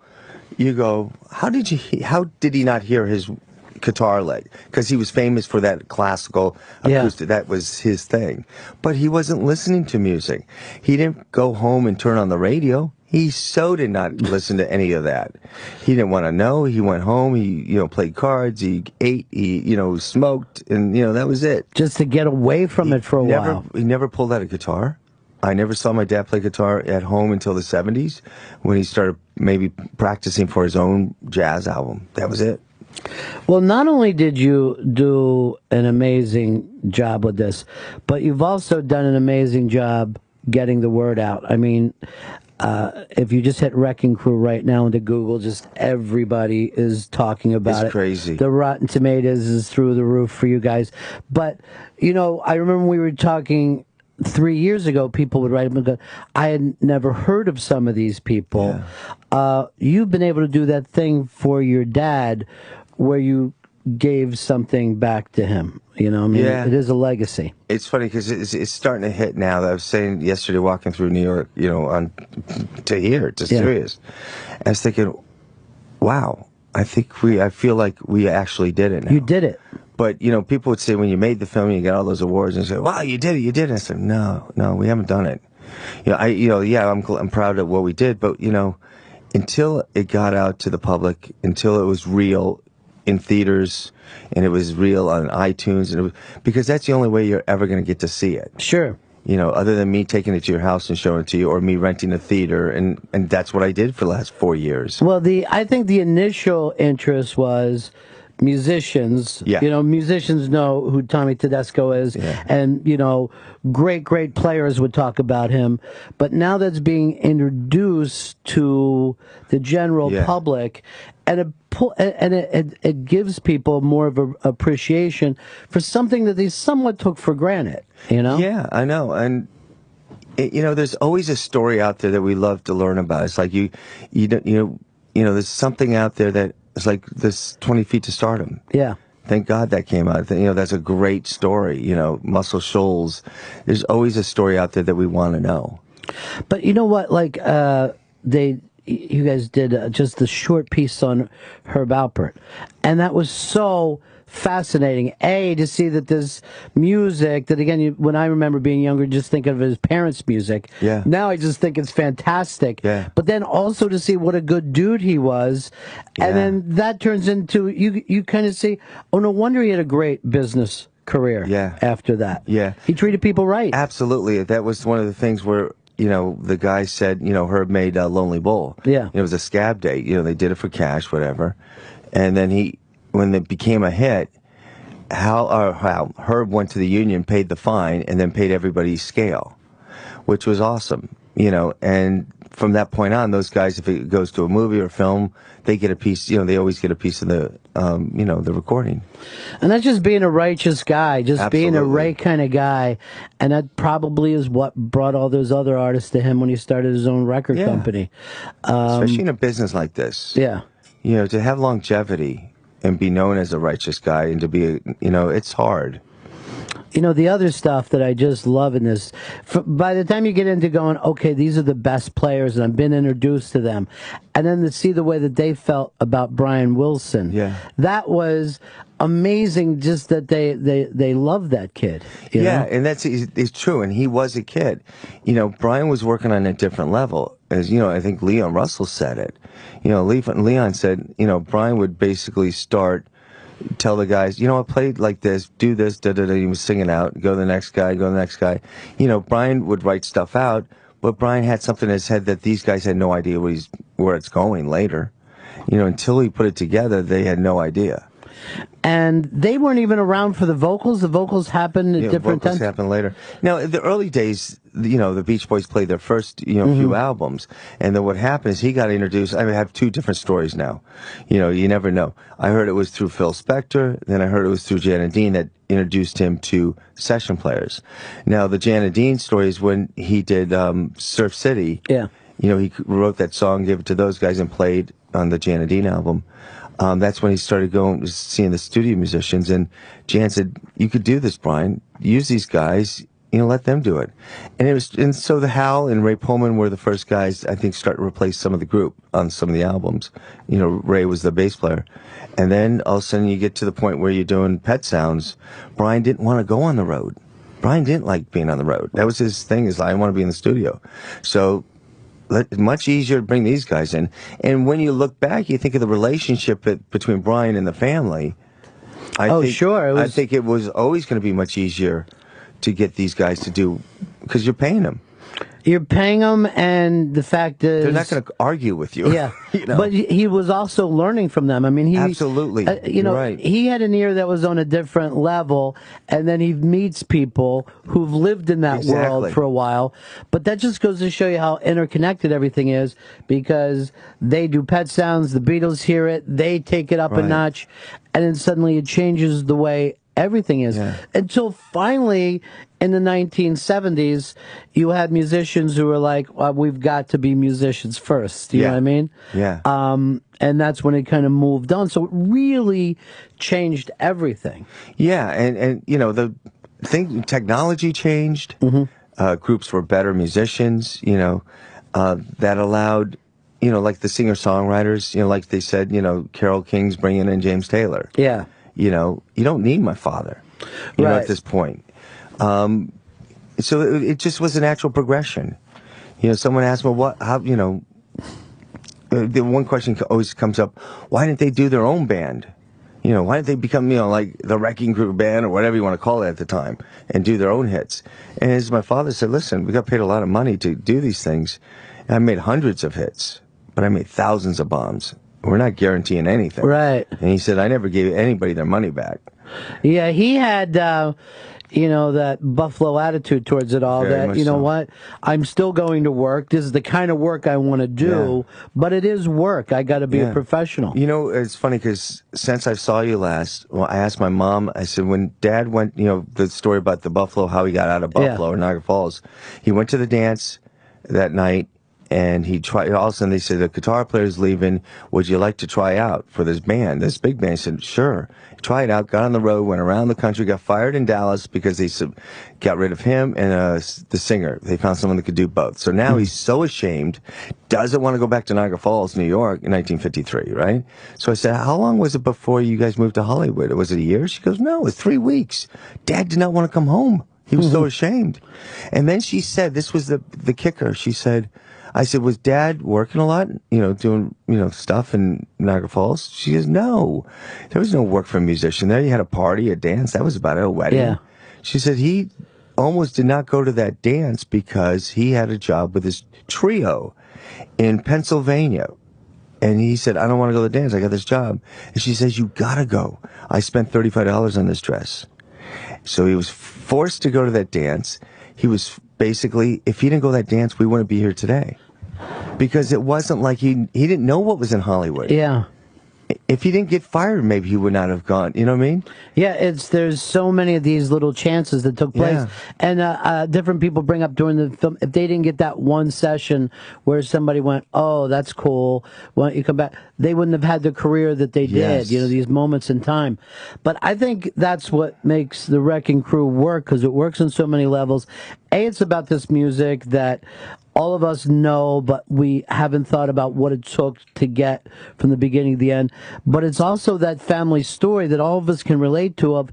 you go, how did he not hear his guitar lick? Because he was famous for that classical acoustic. That was his thing. But he wasn't listening to music. He didn't go home and turn on the radio. He so did not listen to any of that. He didn't want to know. He went home. He, played cards. He ate. He, smoked, and that was it. Just to get away from it for a while. He never pulled out a guitar. I never saw my dad play guitar at home until the 70s, when he started maybe practicing for his own jazz album. That was it. Well, not only did you do an amazing job with this, but you've also done an amazing job getting the word out. I mean, if you just hit Wrecking Crew right now into Google, just everybody is talking about it. It's crazy. The Rotten Tomatoes is through the roof for you guys. But, I remember we were talking 3 years ago, people would write up and go, I had never heard of some of these people. You've been able to do that thing for your dad where you gave something back to him. It is a legacy. It's funny because it's starting to hit now. I was saying yesterday, walking through New York, to Sirius. I was thinking, wow, I feel like we actually did it now. You did it. But, people would say when you made the film, you get all those awards, and say, wow, you did it. I said, no, we haven't done it. I'm proud of what we did, but, until it got out to the public, until it was real in theaters, and it was real on iTunes, and because that's the only way you're ever going to get to see it. Sure. Other than me taking it to your house and showing it to you, or me renting a theater, and that's what I did for the last 4 years. Well, I think the initial interest was musicians. Musicians know who Tommy Tedesco is, and great players would talk about him. But now that's being introduced to the general public, and it gives people more of an appreciation for something that they somewhat took for granted. Yeah, I know, and there's always a story out there that we love to learn about. It's like there's something out there that it's like this 20 Feet to Stardom. Yeah. Thank God that came out. That's a great story. Muscle Shoals. There's always a story out there that we want to know. But you know what? Like, you guys did just the short piece on Herb Alpert. And that was so fascinating. To see that this music that, again, when I remember being younger, just think of it as parents' music. Yeah. Now I just think it's fantastic. Yeah. But then also to see what a good dude he was. And then that turns into, you kind of see, oh, no wonder he had a great business career after that. Yeah. He treated people right. Absolutely. That was one of the things where, the guy said, Herb made Lonely Bull. Yeah. It was a scab date. They did it for cash, whatever. And then when it became a hit, Herb went to the union, paid the fine, and then paid everybody's scale, which was awesome. And from that point on, those guys, if it goes to a movie or film, they get a piece. You know, they always get a piece of the, you know, the recording. And that's just being a righteous guy, just being a Ray kind of guy. And that probably is what brought all those other artists to him when he started his own record company. Especially in a business like this. Yeah. You know, to have longevity and be known as a righteous guy and to be, you know, it's hard. You know, the other stuff that I just love in this, by the time you get into going, okay, these are the best players, and I've been introduced to them, and then to see the way that they felt about Brian Wilson, that was amazing, just that they loved that kid. You know? And that's it's true, and he was a kid. You know, Brian was working on a different level. As you know, I think Leon Russell said it. You know, Leon said, you know, Brian would basically tell the guys, you know, I played like this, do this, da-da-da, he was singing out, go to the next guy, go to the next guy. You know, Brian would write stuff out, but Brian had something in his head that these guys had no idea where it's going later. You know, until he put it together, they had no idea. And they weren't even around for the vocals. The vocals happened at different times. Vocals happened later. Now, in the early days, you know, the Beach Boys played their first, you know, few albums. And then what happened is he got introduced. I have two different stories now. You know, you never know. I heard it was through Phil Spector. Then I heard it was through Janet Dean that introduced him to session players. Now, the Janet Dean story is when he did Surf City. Yeah. You know, he wrote that song, gave it to those guys, and played on the Janet Dean album. That's when he started seeing the studio musicians, and Jan said, "You could do this, Brian. Use these guys. You know, let them do it." And so the Hal and Ray Pullman were the first guys, I think, start to replace some of the group on some of the albums. You know, Ray was the bass player, and then all of a sudden you get to the point where you're doing Pet Sounds. Brian didn't want to go on the road. Brian didn't like being on the road. That was his thing. Is I want to be in the studio. So. Much easier to bring these guys in. And when you look back, you think of the relationship between Brian and the family. I think it was always going to be much easier to get these guys to do, because you're paying them. You're paying them, and the fact is... They're not going to argue with you. Yeah, you know? But he was also learning from them. I mean, Absolutely. You know, right. He had an ear that was on a different level, and then he meets people who've lived in that world for a while. But that just goes to show you how interconnected everything is, because they do Pet Sounds, the Beatles hear it, they take it up a notch, and then suddenly it changes the way everything is. Until finally, in the 1970s, you had musicians who were like, well, we've got to be musicians first. You know what I mean? Yeah. And that's when it kind of moved on. So it really changed everything. Yeah, and you know, technology changed. Groups were better musicians, you know, that allowed, you know, like the singer-songwriters, you know, like they said, you know, Carole King's bringing in James Taylor. Yeah. You know, you don't need my father, you know, at this point. So it just was a natural progression. You know, someone asked me, how, you know, the one question always comes up, why didn't they do their own band? You know, why didn't they become, you know, like the Wrecking Crew band or whatever you want to call it at the time and do their own hits? And as my father said, listen, we got paid a lot of money to do these things. And I made hundreds of hits, but I made thousands of bombs. We're not guaranteeing anything. Right. And he said, I never gave anybody their money back. Yeah, he had, you know, that Buffalo attitude towards it all. Very that, much you know so. what, I'm still going to work. This is the kind of work I want to do, but it is work. I got to be a professional. You know, it's funny because since I saw you last, well, I asked my mom, I said, when Dad went, you know, the story about the Buffalo, how he got out of Buffalo or Niagara Falls, he went to the dance that night. And he tried, all of a sudden they said, the guitar player's leaving, would you like to try out for this band, this big band? He said, sure. He tried out, got on the road, went around the country, got fired in Dallas because they got rid of him and the singer. They found someone that could do both. So now he's so ashamed, doesn't want to go back to Niagara Falls, New York in 1953, right? So I said, how long was it before you guys moved to Hollywood? Was it a year? She goes, no, it was 3 weeks. Dad did not want to come home. He was so ashamed. And then she said, this was the kicker, she said, I said, was Dad working a lot, you know, doing, you know, stuff in Niagara Falls? She says, no. There was no work for a musician there. You had a party, a dance. That was about it, a wedding. Yeah. She said he almost did not go to that dance because he had a job with his trio in Pennsylvania. And he said, I don't want to go to the dance. I got this job. And she says, you got to go. I spent $35 on this dress. So he was forced to go to that dance. He was basically, if he didn't go to that dance, we wouldn't be here today. because it wasn't like he didn't know what was in Hollywood. Yeah. If he didn't get fired, maybe he would not have gone. You know what I mean? Yeah, there's so many of these little chances that took place, Yeah. and different people bring up during the film, if they didn't get that one session where somebody went, "Oh, that's cool, why don't you come back?" They wouldn't have had the career that they did. Yes. You know, these moments in time. But I think that's what makes the Wrecking Crew work, because it works on so many levels. It's about this music that all of us know, but we haven't thought about what it took to get from the beginning to the end. But it's also that family story that all of us can relate to of,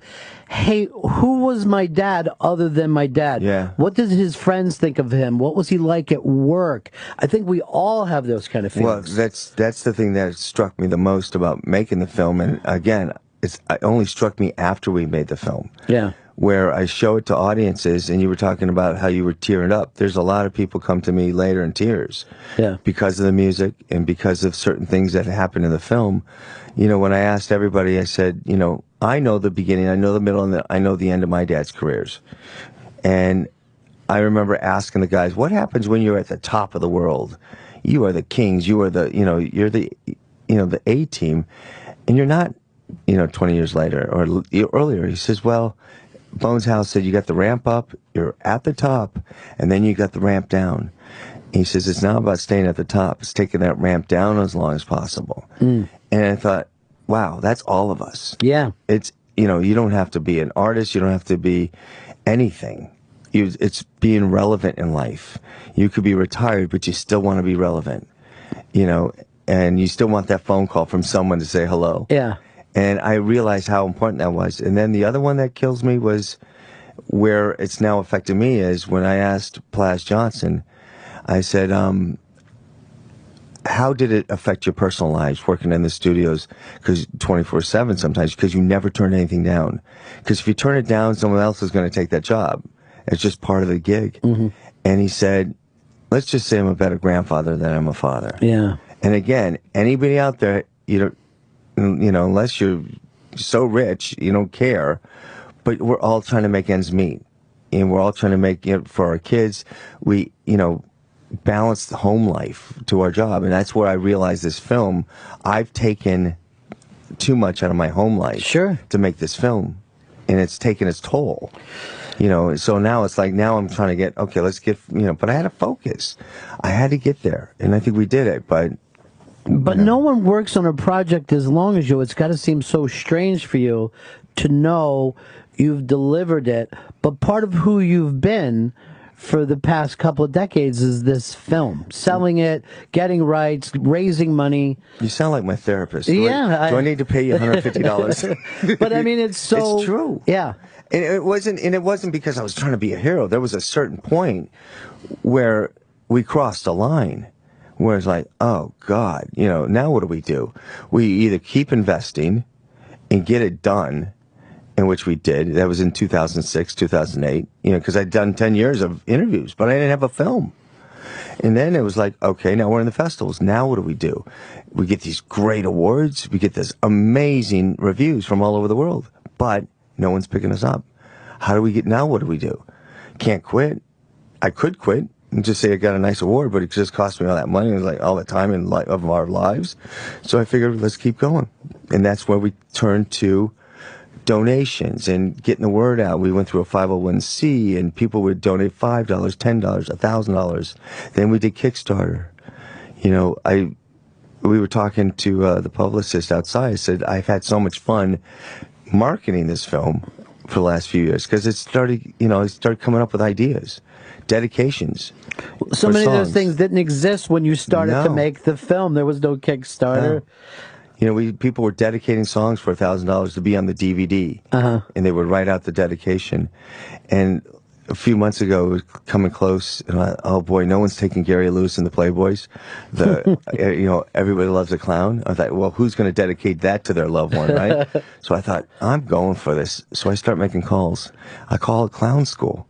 hey, who was my dad other than my dad? Yeah. What did his friends think of him? What was he like at work? I think we all have those kind of Well, feelings. that's the thing that struck me the most about making the film. And again, it only struck me after we made the film. Yeah. Where I show it to audiences, and you were talking about how you were tearing up. There's a lot of people come to me later in tears. Yeah. Because of the music and because of certain things that happened in the film. You know, when I asked everybody, I said, you know, I know the beginning, I know the middle, and I know the end of my dad's careers. And I remember asking the guys, what happens when you're at the top of the world? You are the kings, you are the, you know, you're the, you know, the A team, and you're not, you know, 20 years later or earlier. He says, well, Bones House said you got the ramp up, you're at the top, and then you got the ramp down. He says it's not about staying at the top, it's taking that ramp down as long as possible. And I thought, wow, that's all of us. Yeah. It's, you know, you don't have to be an artist, you don't have to be anything. It's being relevant in life. You could be retired, but you still want to be relevant, you know, and you still want that phone call from someone to say hello. Yeah. And I realized how important that was. And then the other one that kills me was where it's now affected me is when I asked Plas Johnson, I said, how did it affect your personal lives working in the studios? Because 24/7 sometimes, because you never turn anything down. Because if you turn it down, someone else is going to take that job. It's just part of the gig. And he said, let's just say I'm a better grandfather than I'm a father. Yeah. And again, anybody out there, you know, unless you're so rich, you don't care. But we're all trying to make ends meet. And we're all trying to make, you know, for our kids, we, you know, balance the home life to our job. And that's where I realized this film, I've taken too much out of my home life to make this film. And it's taken its toll. You know, so now it's like, now I'm trying to get, okay, let's get, you know, but I had to focus. I had to get there. And I think we did it, but no one works on a project as long as you. It's got to seem so strange for you to know you've delivered it. But part of who you've been for the past couple of decades is this film. Selling it, getting rights, raising money. You sound like my therapist. Yeah. Do I need to pay you $150? But I mean, it's so... It's true. Yeah. And it wasn't because I was trying to be a hero. There was a certain point where we crossed a line. Where it's like, oh, God, you know, now what do? We either keep investing and get it done, in which we did. That was in 2006, 2008, you know, because I'd done 10 years of interviews, but I didn't have a film. And then it was like, okay, now we're in the festivals. Now what do? We get these great awards. We get this amazing reviews from all over the world, but no one's picking us up. How do we get, now what do? Can't quit. I could quit and just say I got a nice award, but it just cost me all that money. It was like all the time of our lives. So I figured, let's keep going. And that's where we turned to donations and getting the word out. We went through a 501c and people would donate $5, $10, $1,000. Then we did Kickstarter. You know, we were talking to the publicist outside. I said, I've had so much fun marketing this film for the last few years because it started, you know, I started coming up with ideas, dedications. So many of those things didn't exist when you started to make the film. There was no Kickstarter. No. You know, people were dedicating songs for $1,000 to be on the DVD, and they would write out the dedication. And a few months ago, it was coming close, and oh boy, no one's taking Gary Lewis and the Playboys. You know, everybody loves a clown. I thought, well, who's going to dedicate that to their loved one, right? So I thought, I'm going for this. So I start making calls. I call it Clown School.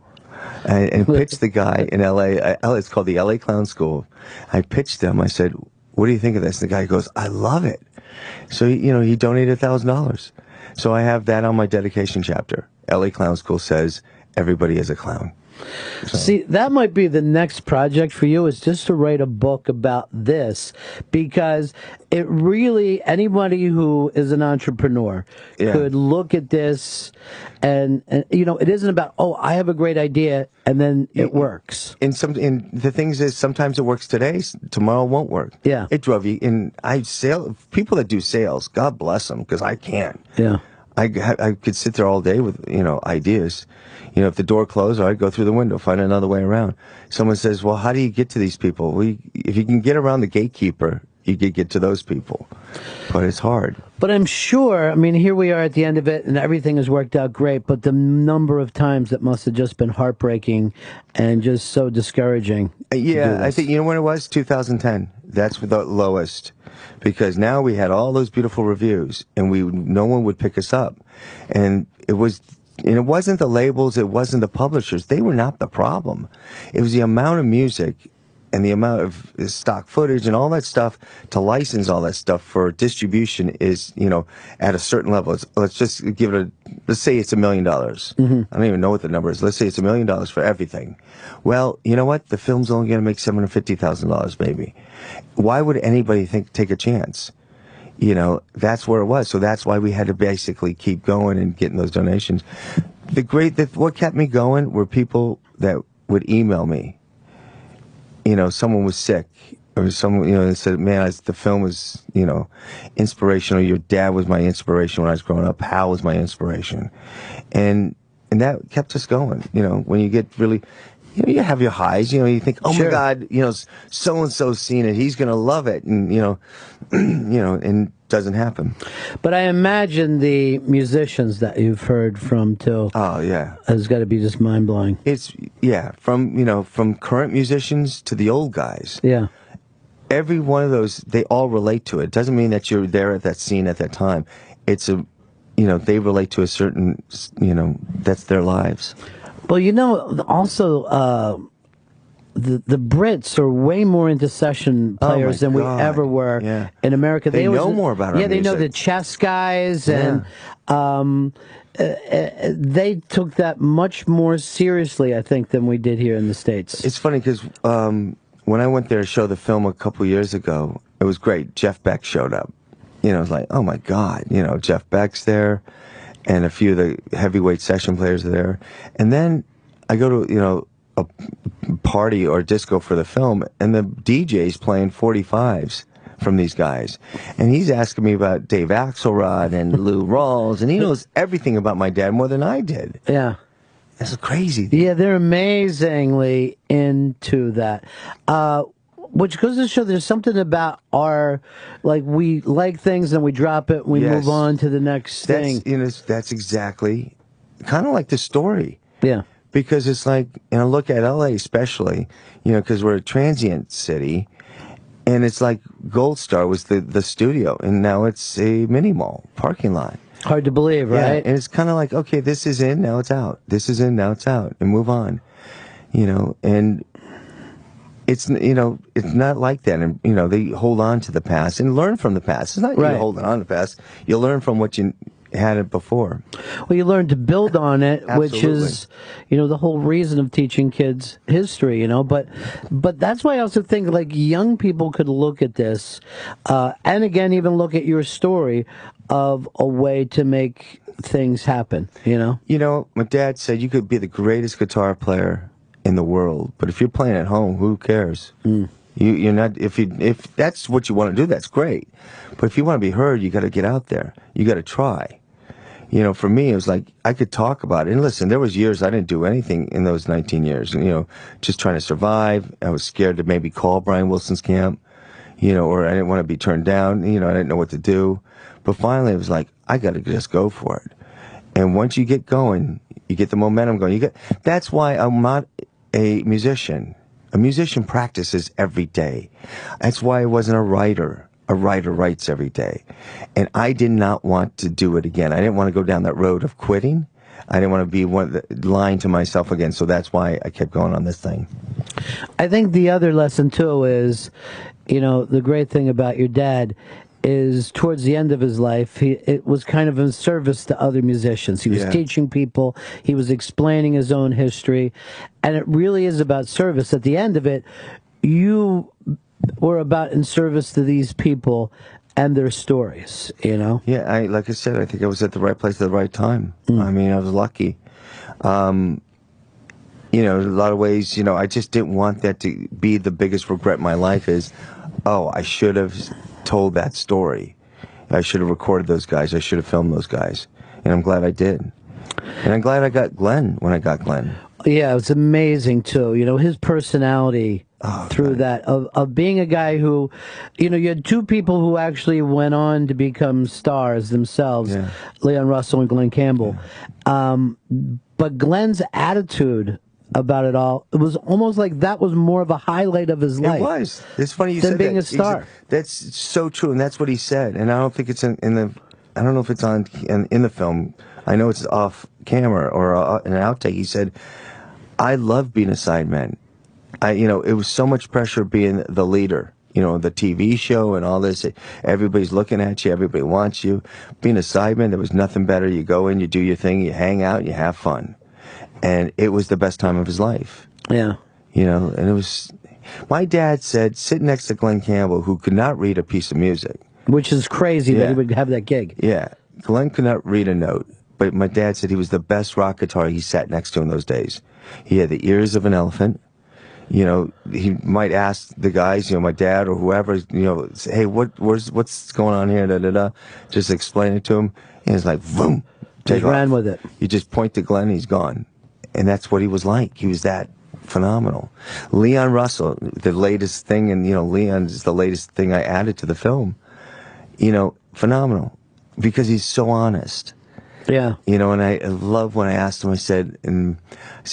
And pitched the guy in L.A. It's called the L.A. Clown School. I pitched them. I said, what do you think of this? And the guy goes, I love it. So, you know, he donated $1,000. So I have that on my dedication chapter. L.A. Clown School says, everybody is a clown. See, that might be the next project for you, is just to write a book about this, because it really, anybody who is an entrepreneur could look at this and it isn't about, oh, I have a great idea and then it works. And the things is, sometimes it works today, tomorrow won't work. Yeah. It drove you, and people that do sales, God bless them, because I can't. Yeah. I could sit there all day with, ideas. If the door closed, I'd go through the window, find another way around. Someone says, well, how do you get to these people? Well, if you can get around the gatekeeper, you could get to those people. But it's hard. But I'm sure, here we are at the end of it, and everything has worked out great, but the number of times that must have just been heartbreaking and just so discouraging. Yeah, I think, when it was? 2010. That's the lowest. Because now we had all those beautiful reviews, and no one would pick us up. And it wasn't the labels, it wasn't the publishers. They were not the problem. It was the amount of music and the amount of stock footage and all that stuff to license all that stuff for distribution is, at a certain level. Let's just give it let's say it's $1 million. I don't even know what the number is. Let's say it's $1 million for everything. Well, you know what? The film's only going to make $750,000 maybe. Why would anybody take a chance? That's where it was. So that's why we had to basically keep going and getting those donations. What kept me going were people that would email me. Someone was sick, or someone, they said, man, the film was, inspirational. Your dad was my inspiration when I was growing up. Hal was my inspiration. And that kept us going. When you get really, you have your highs, you think, oh my God, so-and-so's seen it. He's going to love it. And, and doesn't happen. But I imagine the musicians that you've heard from too. Oh yeah, has got to be just mind blowing. It's from current musicians to the old guys. Yeah, every one of those, they all relate to it. It doesn't mean that you're there at that scene at that time. It's they relate to a certain, that's their lives. Well, also. The Brits are way more into session players than we ever were in America. They know more about our music. They know the music. chess guys, and they took that much more seriously, I think, than we did here in the States. It's funny because when I went there to show the film a couple years ago, it was great. Jeff Beck showed up. It was like, oh my God, Jeff Beck's there, and a few of the heavyweight session players are there. And then I go to, a party or disco for the film, and the DJ's playing 45s from these guys, and he's asking me about Dave Axelrod and Lou Rawls, and he knows everything about my dad more than I did. Yeah, that's crazy. Yeah, they're amazingly into that. Which goes to show there's something about we like things and we drop it, we move on to the next thing. That's exactly kind of like the story. Yeah. Because it's like, look at LA especially, because we're a transient city, and it's like Gold Star was the studio, and now it's a mini mall parking lot. Hard to believe, right? Yeah, and it's kind of like, okay, this is in, now it's out. This is in, now it's out, and move on. And it's, it's not like that. And, they hold on to the past and learn from the past. It's not you holding on to the past. You learn from what you had it before. Well, you learn to build on it, which is, the whole reason of teaching kids history, but that's why I also think young people could look at this, and again, even look at your story of a way to make things happen, my dad said you could be the greatest guitar player in the world, but if you're playing at home, who cares? You're not, if that's what you want to do, that's great. But if you want to be heard, you got to get out there. You got to try. For me, it was like, I could talk about it. And listen, there was years I didn't do anything in those 19 years, just trying to survive. I was scared to maybe call Brian Wilson's camp, or I didn't want to be turned down. I didn't know what to do. But finally, it was like, I got to just go for it. And once you get going, you get the momentum going. That's why I'm not a musician. A musician practices every day. That's why I wasn't a writer. A writer writes every day. And I did not want to do it again. I didn't want to go down that road of quitting. I didn't want to be lying to myself again. So that's why I kept going on this thing. I think the other lesson, too, is, the great thing about your dad is towards the end of his life, it was kind of in service to other musicians. He was teaching people, he was explaining his own history, and it really is about service. At the end of it, you were about in service to these people and their stories, you know? Yeah, like I said, I think I was at the right place at the right time. I mean, I was lucky. You know, in a lot of ways, you know, I just didn't want that to be the biggest regret in my life is, oh, I should have told that story. I should have recorded those guys. I should have filmed those guys. And I'm glad I did. And I'm glad I got Glenn when I got Glenn. Yeah, it was amazing, too. You know, his personality through that, of being a guy who, you know, you had two people who actually went on to become stars themselves, Leon Russell and Glenn Campbell. But Glenn's attitude about it all, it was almost like that was more of a highlight of his life. It was. It's funny you said that. Than being a star. That's so true, and that's what he said. And I don't think it's in the. I don't know if it's in the film. I know it's off camera or an outtake. He said, "I love being a sideman. You know, it was so much pressure being the leader. You know, the TV show and all this. Everybody's looking at you. Everybody wants you. Being a sideman, there was nothing better. You go in, you do your thing, you hang out, you have fun." And it was the best time of his life. Yeah. You know, and it was... My dad said, sit next to Glenn Campbell, who could not read a piece of music. Which is crazy that he would have that gig. Yeah. Glenn could not read a note. But my dad said he was the best rock guitar he sat next to in those days. He had the ears of an elephant. You know, he might ask the guys, you know, my dad or whoever, you know, say, hey, what's going on here? Da, da, da. Just explain it to him. And it's like, boom. He ran with it. You just point to Glenn, he's gone. And that's what he was like. He was that phenomenal. Leon Russell, the latest thing, and, you know, Leon is the latest thing I added to the film. You know, phenomenal. Because he's so honest. Yeah. You know, and I love when I asked him, I said,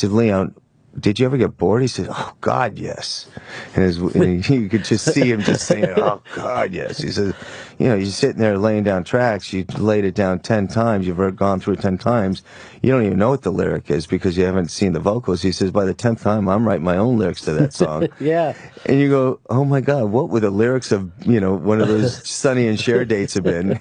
Leon, did you ever get bored? He said, oh, God, yes. And you could just see him just saying, oh, God, yes. He says, you know, you're sitting there laying down tracks. You laid it down 10 times. You've gone through it 10 times. You don't even know what the lyric is because you haven't seen the vocals. He says, by the 10th time, I'm writing my own lyrics to that song. Yeah. And you go, oh, my God, what would the lyrics of, you know, one of those Sonny and Cher dates have been?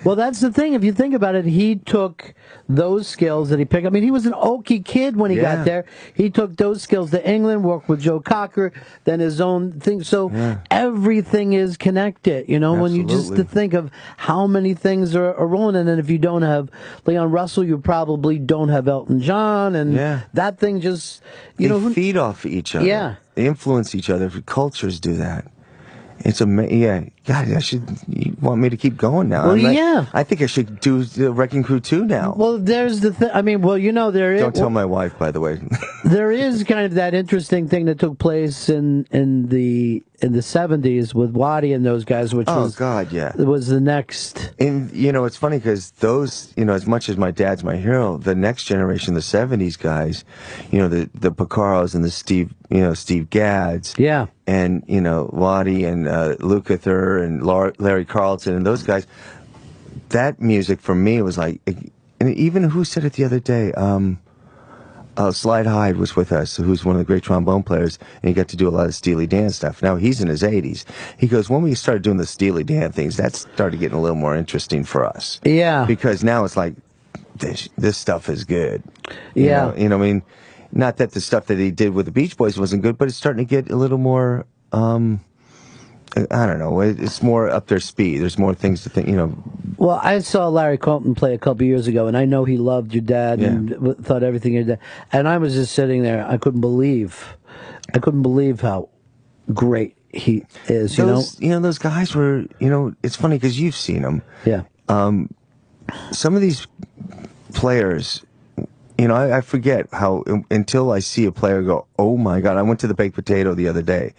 Well, that's the thing. If you think about it, he took those skills that he picked. I mean, he was an Okie kid when he got there. He took those skills to England, worked with Joe Cocker, then his own thing. So everything is connected, you know, when you just to think of how many things are rolling. And then if you don't have Leon Russell, you probably don't have Elton John. And that thing just, you know. They feed off each other. Yeah. They influence each other. Cultures do that. It's amazing. Yeah, God, you want me to keep going now? Well, I think I should do the Wrecking Crew 2 now. Well, there's the thing. I mean, well, you know, there is. Don't tell my wife, by the way. There is kind of that interesting thing that took place in the 70s with Waddy and those guys, which was the next. And you know, it's funny because those, you know, as much as my dad's my hero, the next generation, the 70s guys, you know, the Picaros and the Steve Gads, and you know, Waddy and Lukather and Larry Carlton and those guys. That music for me was like, and even who said it the other day? Slide Hyde was with us, who's one of the great trombone players, and he got to do a lot of Steely Dan stuff. Now, he's in his 80s. He goes, when we started doing the Steely Dan things, that started getting a little more interesting for us. Yeah. Because now it's like, this stuff is good. Yeah. You know, I mean, not that the stuff that he did with the Beach Boys wasn't good, but it's starting to get a little more, I don't know, it's more up their speed. There's more things to think, you know. Well, I saw Larry Carlton play a couple years ago, and I know he loved your dad and thought everything your dad. And I was just sitting there. I couldn't believe how great he is. You know, those guys were. You know, it's funny because you've seen them. Yeah. Some of these players. You know, I forget how until I see a player go, oh my God! I went to the Baked Potato the other day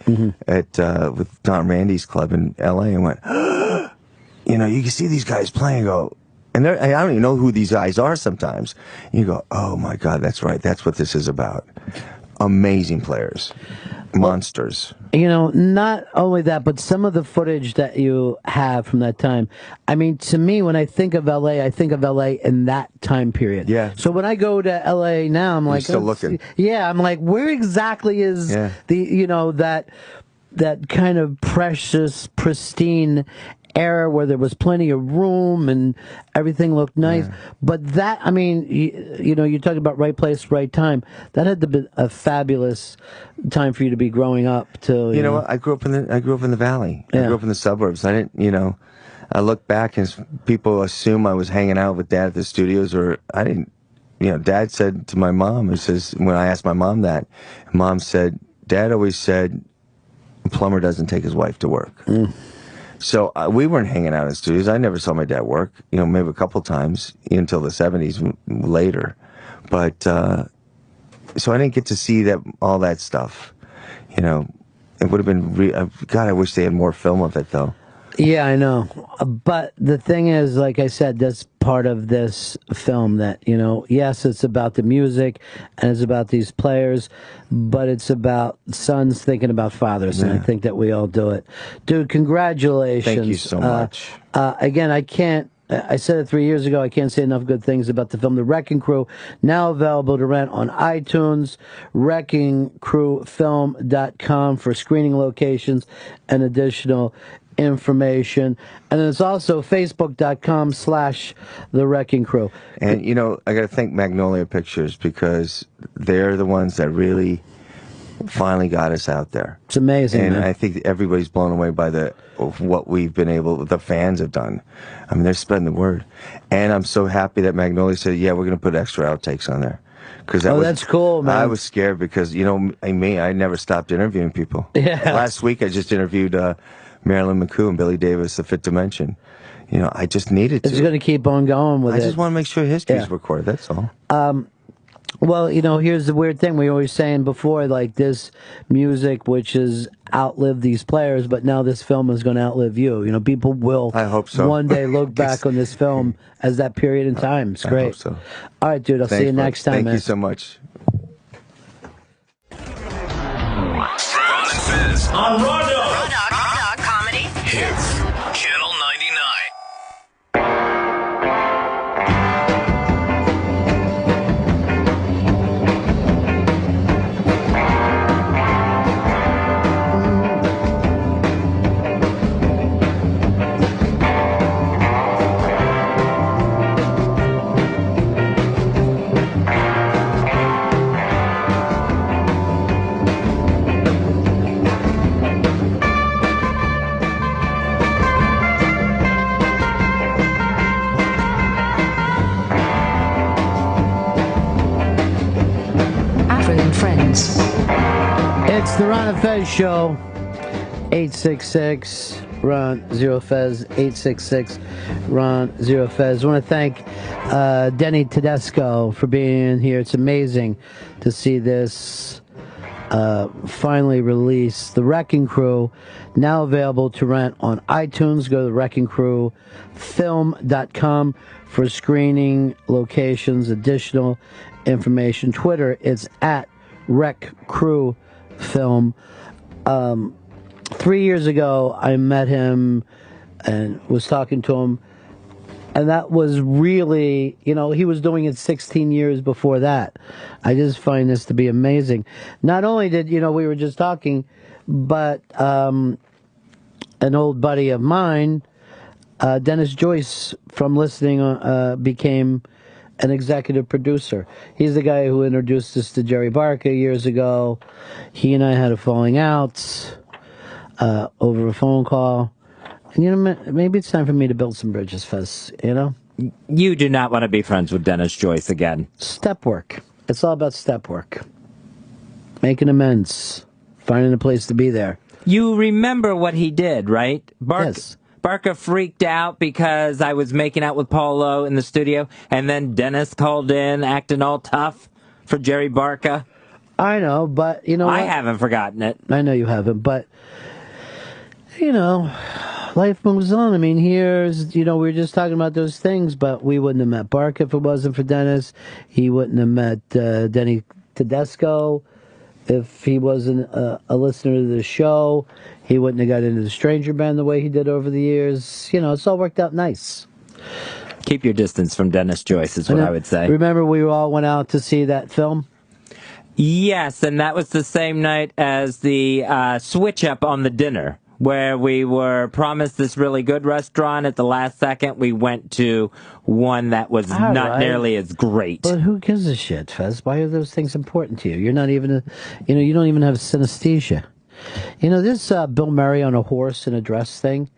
at with Don Randy's club in L.A. and went, you know, you can see these guys playing and go, and I don't even know who these guys are sometimes. And you go, oh my God, that's right, that's what this is about. Amazing players. Monsters. You know, not only that, but some of the footage that you have from that time. I mean, to me, when I think of L.A., I think of L.A. in that time period. Yeah. So when I go to L.A. now, I'm like, still looking. Yeah, I'm like, where exactly is the, you know, that kind of precious, pristine era where there was plenty of room and everything looked nice. But that, I mean, you know, you're talking about right place, right time. That had to be a fabulous time for you to be growing up. You know what? I grew up in the valley. I grew up in the suburbs. I didn't, you know, I look back and people assume I was hanging out with Dad at the studios, or I didn't. You know, Dad said to my mom, he says, when I asked my mom that, Mom said, Dad always said, a plumber doesn't take his wife to work. So we weren't hanging out in studios. I never saw my dad work, you know, maybe a couple times until the 70s later. But, so I didn't get to see all that stuff. You know, it would have been, God, I wish they had more film of it, though. Yeah, I know. But the thing is, like I said, that's part of this film that, you know, yes, it's about the music and it's about these players, but it's about sons thinking about fathers, and I think that we all do it. Dude, congratulations. Thank you so much. Again, I said it 3 years ago. I can't say enough good things about the film. The Wrecking Crew, now available to rent on iTunes, wreckingcrewfilm.com for screening locations and additional information. And then it's also facebook.com/The Wrecking Crew. And, you know, I got to thank Magnolia Pictures because they're the ones that really finally got us out there. It's amazing, and man. I think everybody's blown away by what we've been the fans have done. I mean, they're spreading the word. And I'm so happy that Magnolia said, yeah, we're going to put extra outtakes on there. That's cool, man. I was scared because, you know, I never stopped interviewing people. Yeah. Last week I just interviewed Marilyn McCoo and Billy Davis, The Fifth Dimension. You know, I just needed to. It's going to keep on going with it. I just want to make sure history's recorded, that's all. Well, you know, here's the weird thing. We were always saying before, like, this music, which has outlived these players, but now this film is going to outlive you. You know, people will, I hope so, one day look back on this film as that period in time. It's great. I hope so. All right, dude, I'll see you next time, Thank man. you so much. Ron and Fez on Raw Dog. Raw Dog Comedy Hits. Channel 99. Friends. It's the Ron and Fez Show. 866 Ron Zero Fez. 866 Ron Zero Fez. I want to thank Denny Tedesco for being here. It's amazing to see this finally released. The Wrecking Crew, now available to rent on iTunes. Go to wreckingcrewfilm.com for screening locations, additional information. Twitter, it's at Rec Crew Film. 3 years ago, I met him and was talking to him, and that was really, you know, he was doing it 16 years before that. I just find this to be amazing. Not only did, you know, we were just talking, but an old buddy of mine, Dennis Joyce from Listening, became an executive producer. He's the guy who introduced us to Jerry Barca years ago. He and I had a falling out over a phone call. And, you know, maybe it's time for me to build some bridges, Fez, you know? You do not want to be friends with Dennis Joyce again. Step work. It's all about step work. Making amends. Finding a place to be there. You remember what he did, right? Yes. Barca freaked out because I was making out with Paul Lowe in the studio, and then Dennis called in acting all tough for Jerry Barca. I know, but you know I what? haven't forgotten it. I know you haven't, but you know, life moves on. I mean, here's, you know, we were just talking about those things, but we wouldn't have met Barca if it wasn't for Dennis. He wouldn't have met Denny Tedesco if he wasn't a listener to the show. He wouldn't have got into the Stranger Band the way he did over the years. You know, it's all worked out nice. Keep your distance from Dennis Joyce is what I would say. Remember we all went out to see that film? Yes, and that was the same night as the switch-up on the dinner where we were promised this really good restaurant. At the last second, we went to one that was All not right. nearly as great. But who gives a shit, Fez? Why are those things important to you? You're not even, you don't even have synesthesia. You know, this Bill Murray on a horse in a dress thing,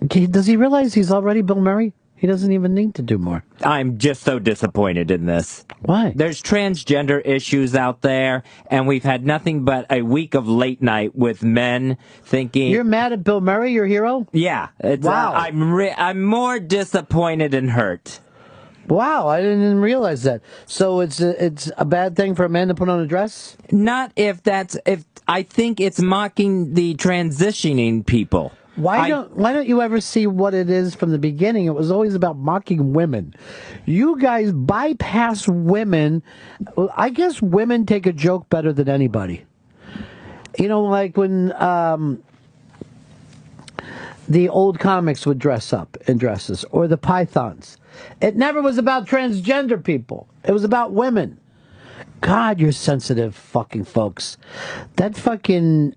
does he realize he's already Bill Murray? He doesn't even need to do more. I'm just so disappointed in this. Why? There's transgender issues out there, and we've had nothing but a week of late night with men thinking... You're mad at Bill Murray, your hero? Yeah. Wow. I'm more disappointed and hurt. Wow, I didn't even realize that. So it's a bad thing for a man to put on a dress? Not if I think it's mocking the transitioning people. Why don't you ever see what it is from the beginning? It was always about mocking women. You guys bypass women. I guess women take a joke better than anybody. You know, like when the old comics would dress up in dresses, or the Pythons. It never was about transgender people. It was about women. God, you're sensitive fucking folks. That fucking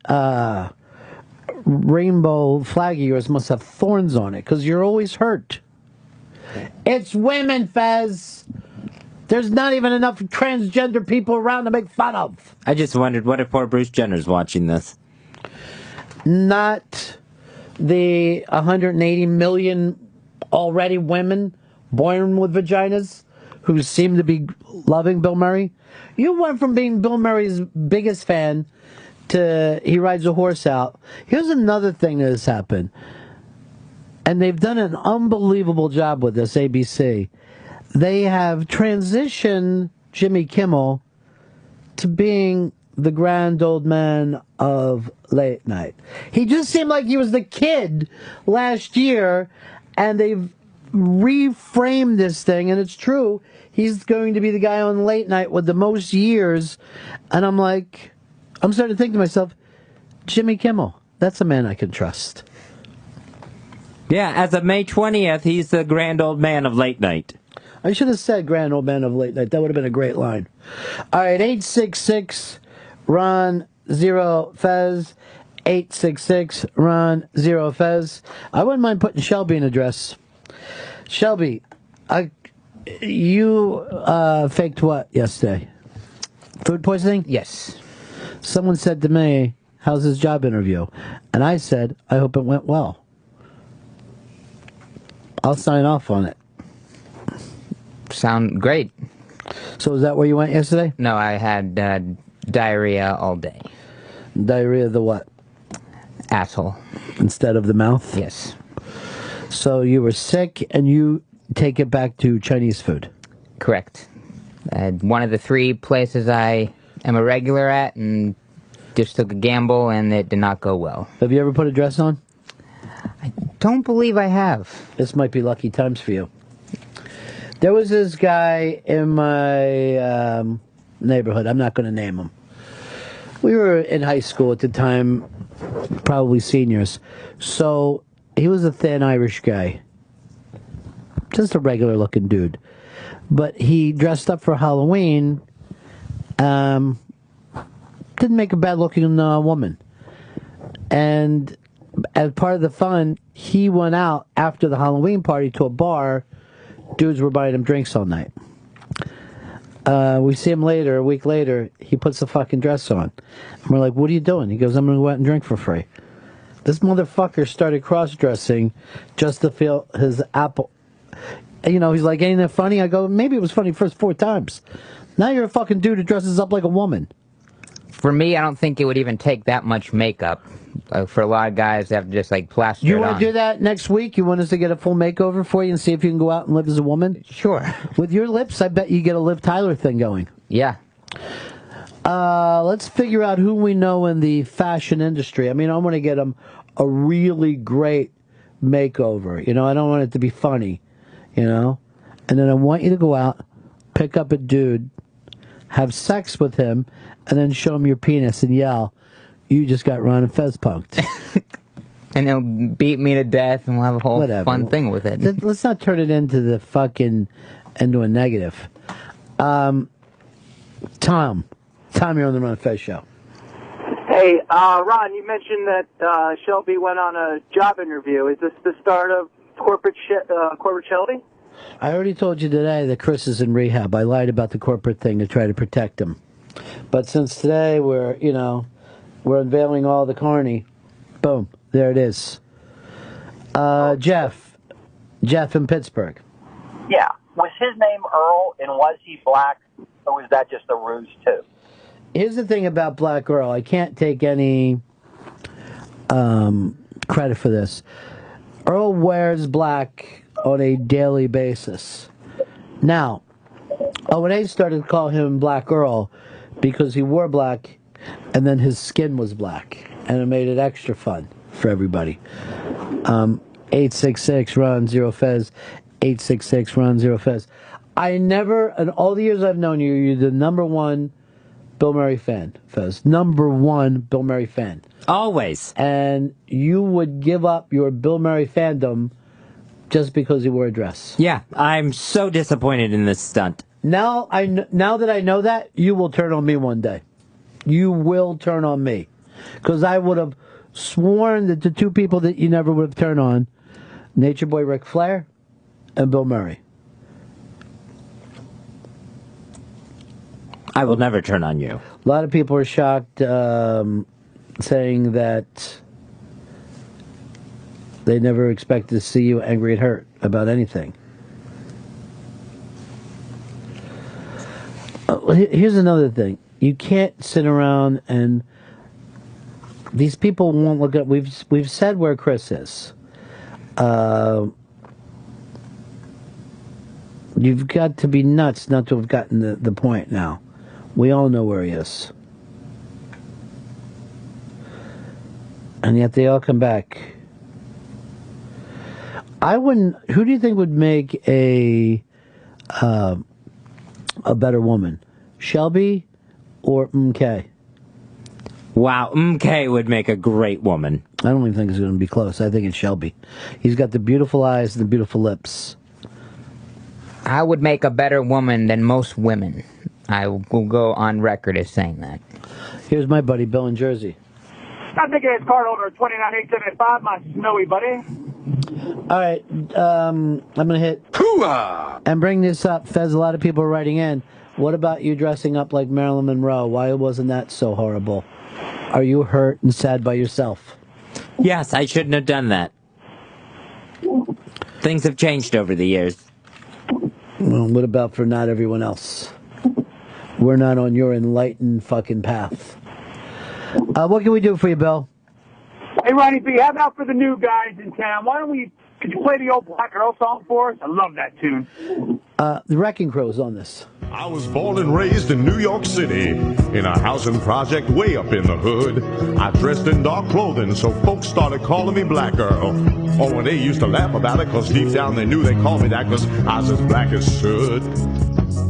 rainbow flag of yours must have thorns on it, because you're always hurt. It's women, Fez. There's not even enough transgender people around to make fun of. I just wondered, what if poor Bruce Jenner's watching this? Not the 180 million already women born with vaginas who seem to be loving Bill Murray. You went from being Bill Murray's biggest fan to he rides a horse out. Here's another thing that has happened, and they've done an unbelievable job with this, ABC. They have transitioned Jimmy Kimmel to being the grand old man of late night. He just seemed like he was the kid last year, and they've reframed this thing, and it's true. He's going to be the guy on late night with the most years, and I'm starting to think to myself, Jimmy Kimmel, that's a man I can trust. Yeah, as of May 20th, he's the grand old man of late night. I should have said grand old man of late night. That would have been a great line. All right, 866 Ron Zero Fez. 866 Ron Zero Fez. I wouldn't mind putting Shelby in a dress. Shelby, you faked what yesterday? Food poisoning? Yes. Someone said to me, how's his job interview? And I said, I hope it went well. I'll sign off on it. Sound great. So is that where you went yesterday? No, I had diarrhea all day. Diarrhea of the what? Asshole. Instead of the mouth? Yes. So you were sick, and you take it back to Chinese food? Correct. One of the 3 places I am a regular at, and just took a gamble, and it did not go well. Have you ever put a dress on? I don't believe I have. This might be lucky times for you. There was this guy in my neighborhood. I'm not going to name him. We were in high school at the time, probably seniors. So he was a thin Irish guy. Just a regular looking dude. But he dressed up for Halloween. Didn't make a bad looking woman. And as part of the fun, he went out after the Halloween party to a bar. Dudes were buying him drinks all night. We see him later, a week later, he puts the fucking dress on. And we're like, what are you doing? He goes, I'm going to go out and drink for free. This motherfucker started cross-dressing just to feel his apple. You know, he's like, ain't that funny? I go, maybe it was funny first 4 times. Now you're a fucking dude who dresses up like a woman. For me, I don't think it would even take that much makeup. For a lot of guys, they have to just like plaster it on. You want to do that next week? You want us to get a full makeover for you and see if you can go out and live as a woman? Sure. With your lips, I bet you get a Liv Tyler thing going. Yeah. Let's figure out who we know in the fashion industry. I mean, I want to get them a really great makeover. You know, I don't want it to be funny, you know? And then I want you to go out, pick up a dude, have sex with him, and then show him your penis and yell, you just got Ron and Fez punked. And he'll beat me to death, and we'll have a whole fun thing with it. Let's not turn it into a negative. Tom, you're on the Ron and Fez show. Hey, Hey, Ron, you mentioned that Shelby went on a job interview. Is this the start of corporate Shelby? I already told you today that Chris is in rehab. I lied about the corporate thing to try to protect him. But since today we're unveiling all the corny, boom, there it is. Jeff in Pittsburgh. Yeah. Was his name Earl, and was he black, or was that just a ruse, too? Here's the thing about Black Earl. I can't take any credit for this. Earl wears black on a daily basis. Now, O&A started to call him Black Earl because he wore black and then his skin was black. And it made it extra fun for everybody. 866-RON-0-FEZ. 866-RON-0-FEZ. I never, in all the years I've known you, you're the number one Bill Murray fan, Fez. Number one Bill Murray fan. Always. And you would give up your Bill Murray fandom just because he wore a dress. Yeah, I'm so disappointed in this stunt. Now that I know that, you will turn on me one day. You will turn on me. Because I would have sworn that the two people that you never would have turned on, Nature Boy Ric Flair and Bill Murray. I will never turn on you. A lot of people are shocked, saying that they never expected to see you angry and hurt about anything. Here's another thing. You can't sit around and these people won't look at. We've said where Chris is. You've got to be nuts not to have gotten the point now. We all know where he is. And yet they all come back. Who do you think would make a better woman? Shelby or MK? Wow, MK would make a great woman. I don't even think it's going to be close. I think it's Shelby. He's got the beautiful eyes and the beautiful lips. I would make a better woman than most women. I will go on record as saying that. Here's my buddy Bill in Jersey. I think it's card holder 29875, my snowy buddy. All right, I'm going to hit and bring this up. Fez, a lot of people are writing in. What about you dressing up like Marilyn Monroe? Why wasn't that so horrible? Are you hurt and sad by yourself? Yes, I shouldn't have done that. Things have changed over the years. Well, what about for not everyone else? We're not on your enlightened fucking path. What can we do for you, Bill? Hey, Ronnie B, how about for the new guys in town? Could you play the old Black Earl song for us? I love that tune. The Wrecking Crow's on this. I was born and raised in New York City, in a housing project way up in the hood. I dressed in dark clothing, so folks started calling me Black Earl. Oh, and they used to laugh about it, cause deep down they knew they called me that, cause I was as black as soot.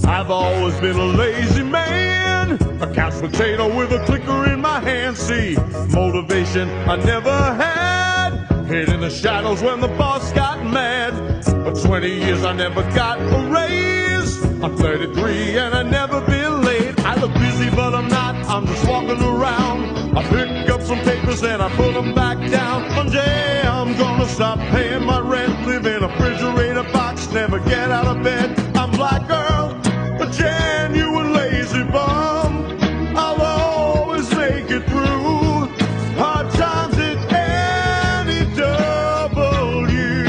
I've always been a lazy man, a couch potato with a clicker in my hand. See, motivation I never had, hid in the shadows when the boss got mad. For 20 years I never got a raise. I'm 33 and I never been late. I look busy but I'm not, I'm just walking around. I pick up some papers and I put them back down. One day I'm gonna stop paying my rent, live in a refrigerator box, never get out of bed. I'm Black Earl, a genuine lazy bum. I'll always make it through hard times at any W.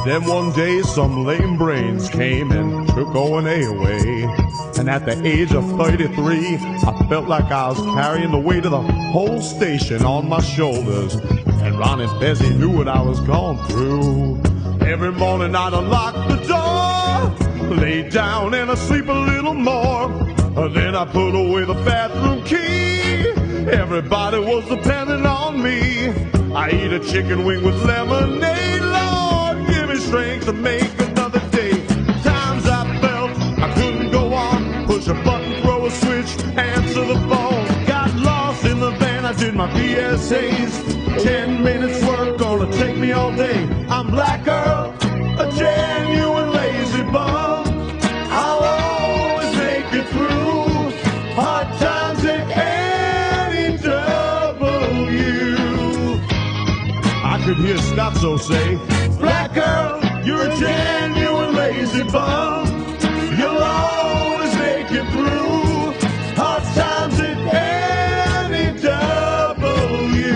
Then one day some lame brains came and took O&A away. And at the age of 33, I felt like I was carrying the weight of the whole station on my shoulders. And Ron and Fezzy knew what I was going through. Every morning I'd unlock the door, lay down and I'd sleep a little more. Then I put away the bathroom key. Everybody was depending on me. I eat a chicken wing with lemonade. Lord, give me strength to make another day. Times I felt I couldn't go on. Push a button, throw a switch, answer the phone. Got lost in the van, I did my PSAs. 10 minutes work, gonna take me all day. I'm Black Earl, a genuine lazy bum. I'll always make it through so say, black girl, you're a genuine lazy bum. You'll always make it through hard times at any W.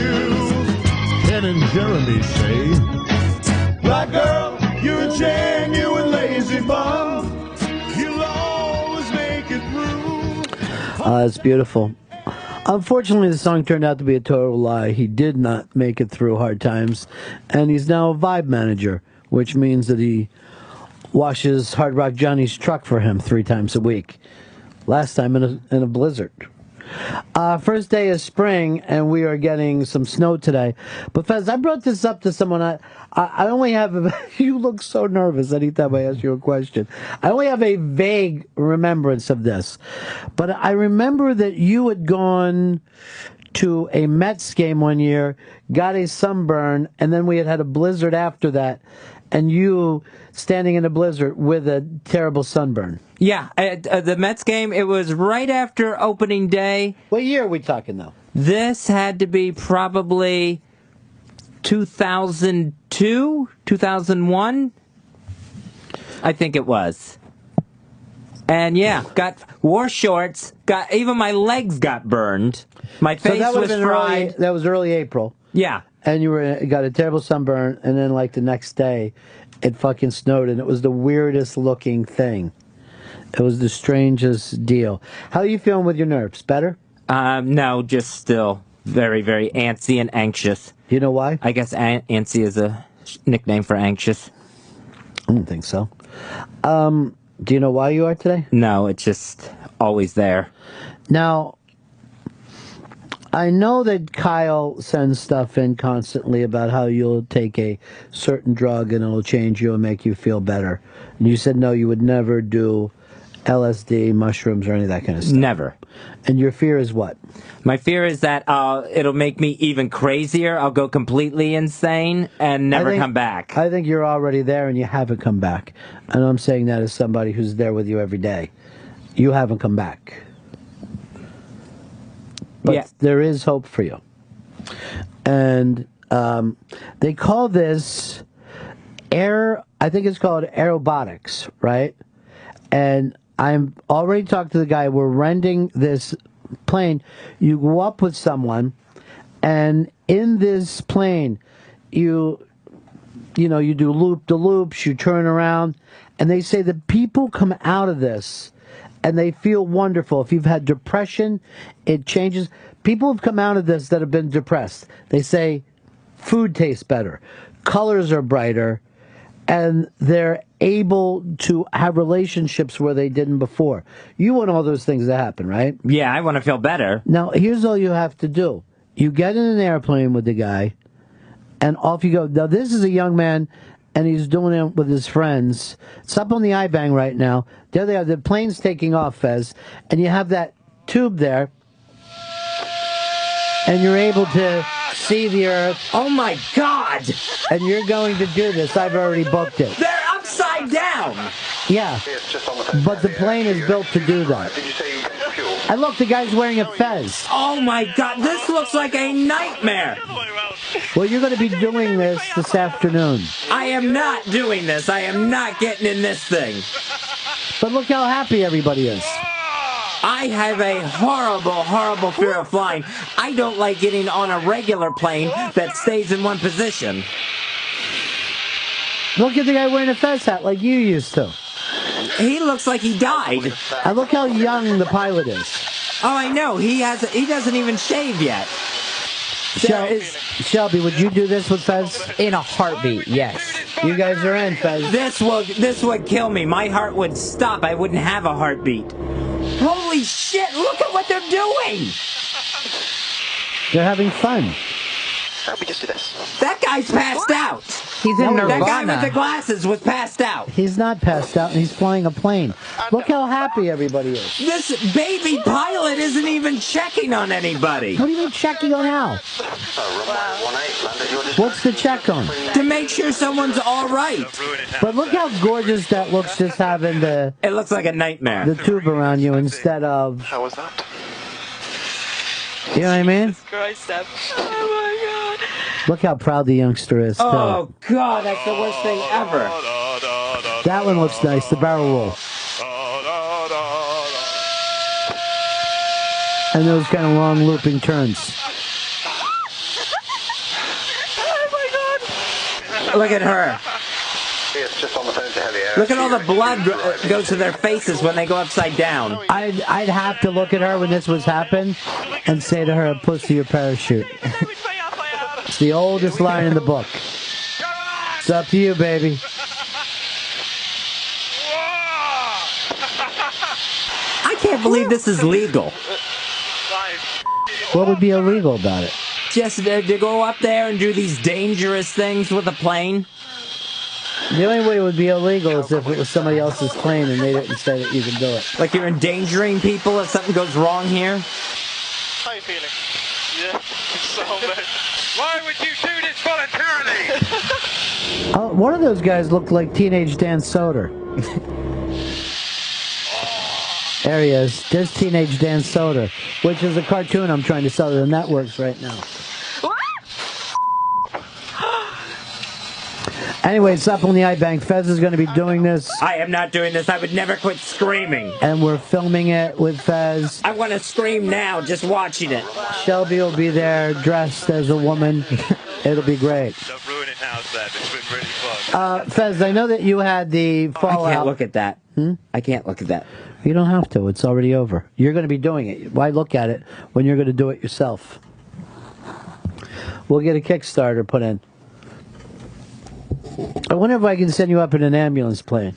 Ken and Jeremy say, black girl, you're a genuine lazy bum. You'll always make it through. It's beautiful. Unfortunately, the song turned out to be a total lie. He did not make it through hard times, and he's now a vibe manager, which means that he washes Hard Rock Johnny's truck for him 3 times a week. Last time in a blizzard. First day of spring, and we are getting some snow today. But Fez, I brought this up to someone. I only have. You look so nervous anytime I ask you a question. I only have a vague remembrance of this, but I remember that you had gone to a Mets game one year, got a sunburn, and then we had a blizzard after that, and you standing in a blizzard with a terrible sunburn. Yeah, at the Mets game, it was right after opening day. What year are we talking, though? This had to be probably 2002, 2001, I think it was. And yeah, wore shorts, even my legs got burned. My face was fried. That was early April. Yeah. And you got a terrible sunburn, and then like the next day, it fucking snowed, and it was the weirdest looking thing. It was the strangest deal. How are you feeling with your nerves? Better? No, just still very, very antsy and anxious. You know why? I guess antsy is a nickname for anxious. I don't think so. Do you know why you are today? No, it's just always there. Now, I know that Kyle sends stuff in constantly about how you'll take a certain drug and it'll change you and make you feel better. And you said no, you would never do LSD, mushrooms, or any of that kind of stuff. Never. And your fear is what? My fear is that it'll make me even crazier. I'll go completely insane and never come back. I think you're already there and you haven't come back. And I'm saying that as somebody who's there with you every day. You haven't come back. But there is hope for you. And they call this I think it's called Aerobatics, right? And I'm already talked to the guy. We're renting this plane. You go up with someone, and in this plane, you do loop-de-loops, you turn around, and they say that people come out of this and they feel wonderful. If you've had depression, it changes. People have come out of this that have been depressed. They say food tastes better, colors are brighter, and they're able to have relationships where they didn't before. You want all those things to happen, right? Yeah, I want to feel better. Now, here's all you have to do. You get in an airplane with the guy, and off you go. Now, this is a young man, and he's doing it with his friends. It's up on the iBang right now. There they are. The plane's taking off, Fez, and you have that tube there, and you're able to see the Earth. Oh, my God! And you're going to do this. I've already booked it. They're upside down! Yeah, but the plane is built to do that. And look, the guy's wearing a Fez. Oh, my God, this looks like a nightmare! Well, you're going to be doing this afternoon. I am not doing this. I am not getting in this thing. But look how happy everybody is. I have a horrible, horrible fear of flying. I don't like getting on a regular plane that stays in one position. Look at the guy wearing a Fez hat like you used to. He looks like he died. And look how young the pilot is. Oh, I know. He doesn't even shave yet. Shelby, would you do this with Fez? In a heartbeat, yes. You guys are in, Fez. This would kill me. My heart would stop. I wouldn't have a heartbeat. Holy shit, look at what they're doing! They're having fun. How about we just do this? That guy's passed out! He's in Nirvana. That guy with the glasses was passed out. He's not passed out, and he's flying a plane. Look how happy everybody is. This baby pilot isn't even checking on anybody. What do you mean checking on how? What's the check on? To make sure someone's all right. But look how gorgeous that looks, just having the... It looks like a nightmare. The tube around you instead of... How was that? You know what I mean? Christ, Steph. Oh my God. Look how proud the youngster is, too. Oh, God, that's the worst thing ever. That one looks nice, the barrel roll. And those kind of long looping turns. Look at her. It's just on the phone to have the Look at all the blood go to their faces when they go upside down. I'd have to look at her when this was happening and say to her, pussy your parachute. It's the oldest line in the book. It's up to you, baby. I can't believe this is legal. What would be illegal about it? Just to go up there and do these dangerous things with a plane? The only way it would be illegal is if it was somebody else's plane and they didn't say that you can do it. Like you're endangering people if something goes wrong here? How are you feeling? Yeah, so bad. Why would you do this voluntarily? One of those guys looked like Teenage Dan Soder. There he is. There's Teenage Dan Soder, which is a cartoon I'm trying to sell to the networks right now. Anyway, it's up on the iBank. Fez is going to be doing this. I am not doing this. I would never quit screaming. And we're filming it with Fez. I want to scream now just watching it. Shelby will be there dressed as a woman. It'll be great. Don't ruin it now, Seth. It's been really fun. Fez, I know that you had the fallout. I can't look at that. I can't look at that. You don't have to. It's already over. You're going to be doing it. Why look at it when you're going to do it yourself? We'll get a Kickstarter put in. I wonder if I can send you up in an ambulance plane.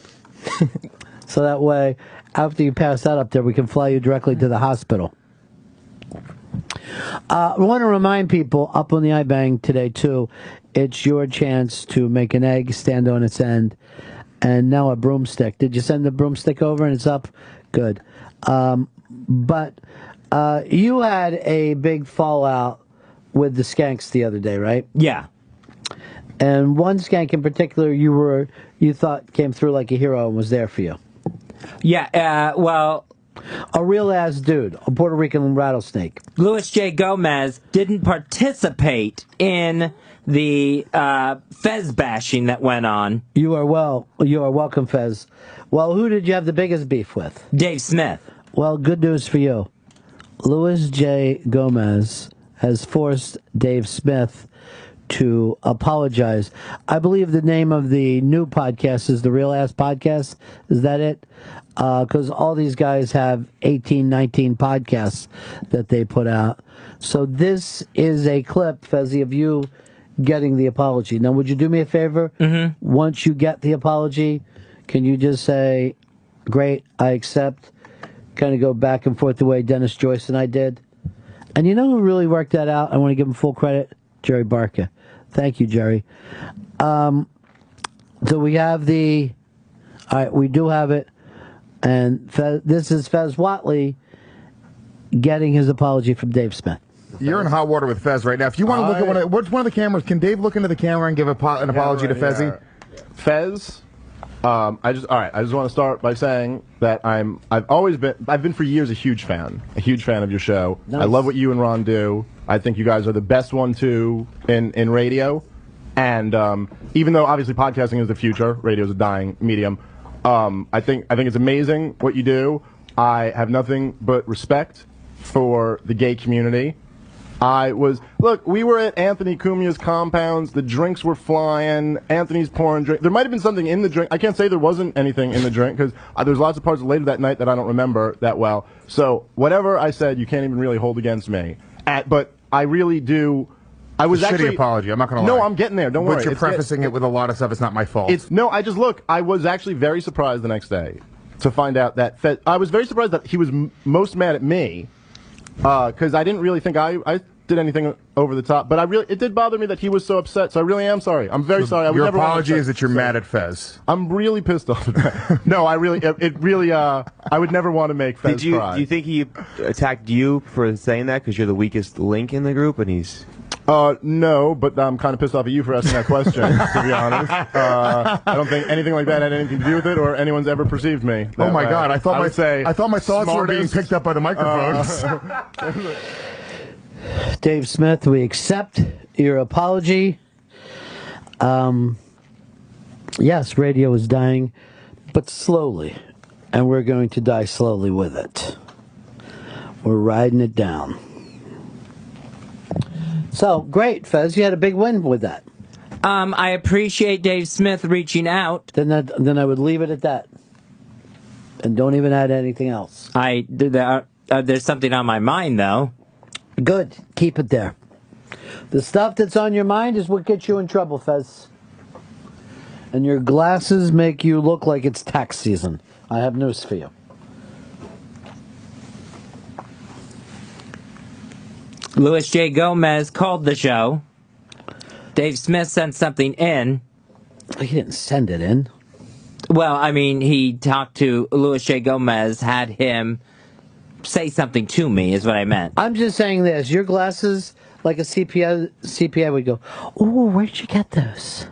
So that way, after you pass that up there, we can fly you directly to the hospital. I want to remind people, up on the iBang today, too, it's your chance to make an egg stand on its end. And now a broomstick. Did you send the broomstick over and it's up? Good. But you had a big fallout with the skanks the other day, right? Yeah. And one skank in particular you thought came through like a hero and was there for you. Yeah, well... A real-ass dude, a Puerto Rican rattlesnake. Louis J. Gomez didn't participate in the Fez bashing that went on. You are welcome, Fez. Well, who did you have the biggest beef with? Dave Smith. Well, good news for you. Louis J. Gomez has forced Dave Smith to apologize. I believe the name of the new podcast is the Real Ass Podcast. Is that it? Because all these guys have 18, 19 podcasts that they put out. So this is a clip, Fezzy, of you getting the apology. Now, would you do me a favor? Mm-hmm. Once you get the apology, can you just say, great, I accept, kind of go back and forth the way Dennis Joyce and I did? And you know who really worked that out? I want to give him full credit. Jerry Barca. Thank you, Jerry. So we have the... All right, we do have it. And this is Fez Whatley getting his apology from Dave Smith. You're in hot water with Fez right now. If you want to look at one of the cameras, can Dave look into the camera and give an apology to Fezzy? Yeah. Fez, I just want to start by saying that I've been for years a huge fan of your show. Nice. I love what you and Ron do. I think you guys are the best one-two in radio. And even though obviously podcasting is the future, radio is a dying medium. I think it's amazing what you do. I have nothing but respect for the gay community. We were at Anthony Cumia's compounds. The drinks were flying. Anthony's pouring drink. There might have been something in the drink. I can't say there wasn't anything in the drink because there's lots of parts later that night that I don't remember that well. So whatever I said, you can't even really hold against me. But I really do. I was actually... Shitty apology, I'm not going to lie. No, I'm getting there, don't worry. But you're prefacing it with a lot of stuff, it's not my fault. I was actually very surprised the next day to find out that Fez... I was very surprised that he was most mad at me, because I didn't really think I did anything over the top, but it did bother me that he was so upset, so I really am sorry. I'm very sorry. Your apology is that you're mad at Fez. I'm really pissed off at that. No, I would never want to make Fez cry. Do you think he attacked you for saying that because you're the weakest link in the group and he's... No, but I'm kind of pissed off at you for asking that question, to be honest. I don't think anything like that had anything to do with it, or anyone's ever perceived me. Oh my God! I thought my thoughts were being picked up by the microphones. Dave Smith, we accept your apology. Yes, radio is dying, but slowly. And we're going to die slowly with it. We're riding it down. So, great, Fez. You had a big win with that. I appreciate Dave Smith reaching out. Then I would leave it at that. And don't even add anything else. There's something on my mind, though. Good. Keep it there. The stuff that's on your mind is what gets you in trouble, Fez. And your glasses make you look like it's tax season. I have news for you. Louis J. Gomez called the show. Dave Smith sent something in. He didn't send it in. Well, I mean, he talked to Louis J. Gomez, had him say something to me, is what I meant. I'm just saying this. Your glasses, like a CPA would go, "Ooh, where'd you get those?"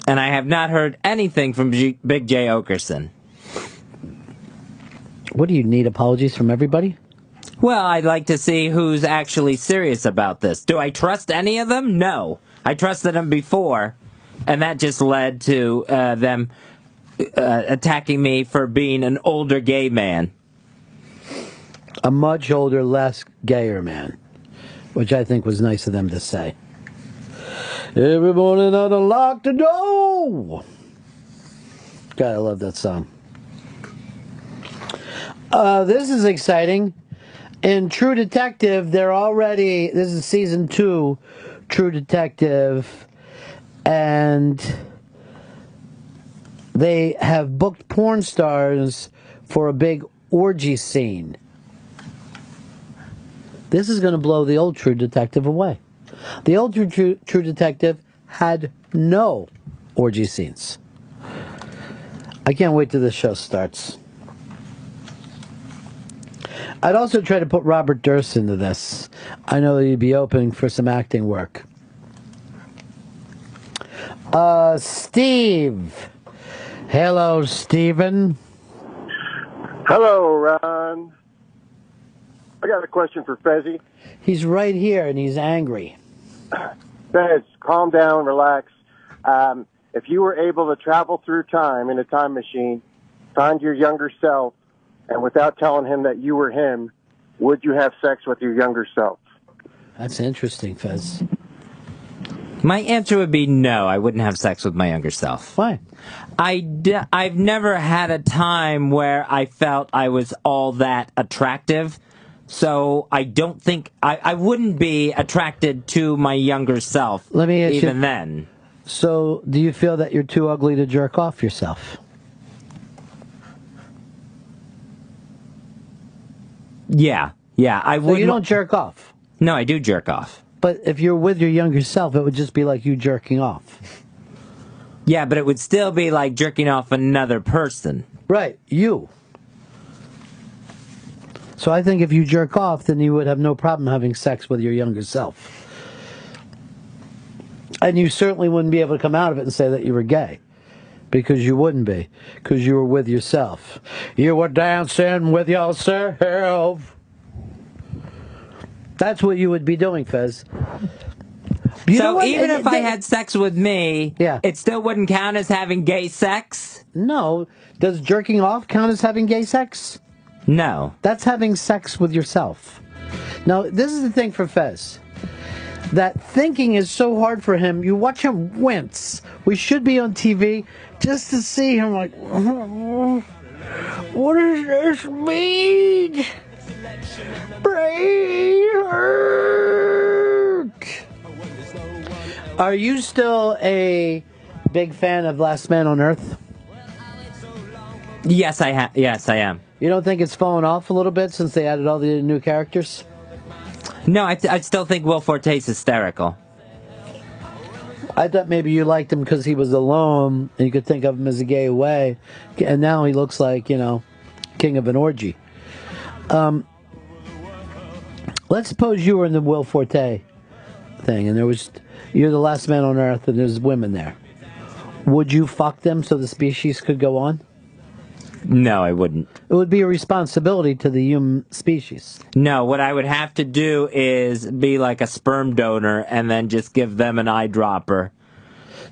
And I have not heard anything from Big J. Okerson. What do you need, apologies from everybody? Well, I'd like to see who's actually serious about this. Do I trust any of them? No. I trusted them before, and that just led to them attacking me for being an older gay man. A much older, less gayer man, which I think was nice of them to say. Every morning I unlock the door. God, I love that song. This is exciting. In True Detective, this is season 2, True Detective, and they have booked porn stars for a big orgy scene. This is going to blow the old True Detective away. The old True Detective had no orgy scenes. I can't wait till this show starts. I'd also try to put Robert Durst into this. I know he'd be open for some acting work. Steve. Hello, Steven. Hello, Ron. I got a question for Fezzy. He's right here, and he's angry. Fez, calm down, relax. If you were able to travel through time in a time machine, find your younger self, and without telling him that you were him, would you have sex with your younger self? That's interesting, Fez. My answer would be no. I wouldn't have sex with my younger self. Why? I've never had a time where I felt I was all that attractive. So I don't think I wouldn't be attracted to my younger self. Let me ask even you, then. So, do you feel that you're too ugly to jerk off yourself? Yeah. I would. So you don't jerk off? No, I do jerk off. But if you're with your younger self, it would just be like you jerking off. Yeah, but it would still be like jerking off another person. Right, you. So I think if you jerk off, then you would have no problem having sex with your younger self. And you certainly wouldn't be able to come out of it and say that you were gay. Because you wouldn't be. Because you were with yourself. You were dancing with yourself. That's what you would be doing, Fez. So even if I had sex with me, it still wouldn't count as having gay sex? No. Does jerking off count as having gay sex? No. That's having sex with yourself. Now, this is the thing for Fez. That thinking is so hard for him. You watch him wince. We should be on TV just to see him like, what does this mean? Brain hurt. Are you still a big fan of Last Man on Earth? Yes, I am. You don't think it's fallen off a little bit since they added all the new characters? No, I still think Will Forte's hysterical. I thought maybe you liked him because he was alone and you could think of him as a gay way. And now he looks like, king of an orgy. Let's suppose you were in the Will Forte thing and you're the last man on Earth and there's women there. Would you fuck them so the species could go on? No, I wouldn't. It would be a responsibility to the human species. No, what I would have to do is be like a sperm donor and then just give them an eyedropper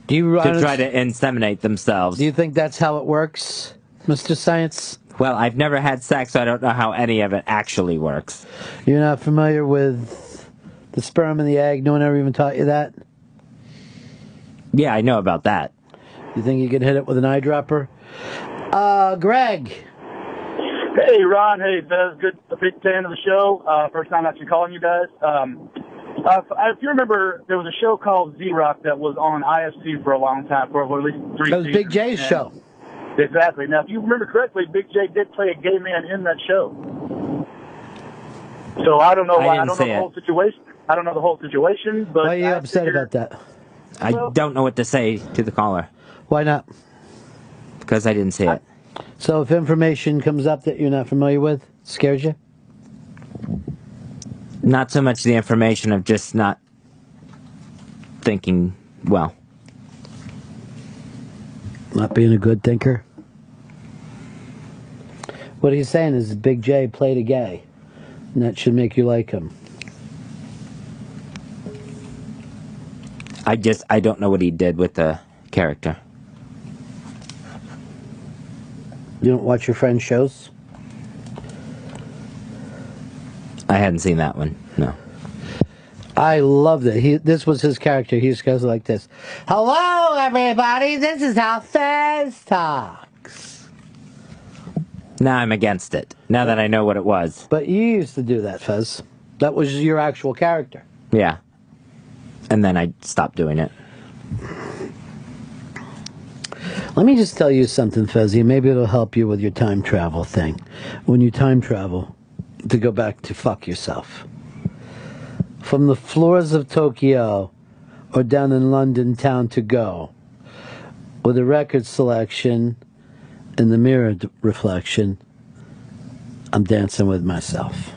to try to inseminate themselves. Do you think that's how it works, Mr. Science? Well, I've never had sex, so I don't know how any of it actually works. You're not familiar with the sperm and the egg? No one ever even taught you that? Yeah, I know about that. You think you can hit it with an eyedropper? Greg. Hey, Ron. Hey, Fez. A big fan of the show. First time actually calling you guys. If you remember, there was a show called Z-Rock that was on IFC for a long time, for at least 3 That was seasons. Big J's show. Exactly. Now, if you remember correctly, Big J did play a gay man in that show. So I don't know why. I don't know the whole situation. I don't know the whole situation, but why are you upset about that? I don't know what to say to the caller. Why not? Because I didn't see it. So if information comes up that you're not familiar with, scares you? Not so much the information of just not thinking well. Not being a good thinker? What he's saying is Big J played a gay, and that should make you like him. I don't know what he did with the character. You don't watch your friend's shows? I hadn't seen that one, no. I loved it. This was his character. He just goes like this. Hello, everybody. This is how Fez talks. Now I'm against it, now that I know what it was. But you used to do that, Fez. That was your actual character. Yeah. And then I stopped doing it. Let me just tell you something, Fezzy. Maybe it'll help you with your time travel thing. When you time travel, to go back to fuck yourself. From the floors of Tokyo or down in London town to go, with a record selection and the mirror reflection, I'm dancing with myself.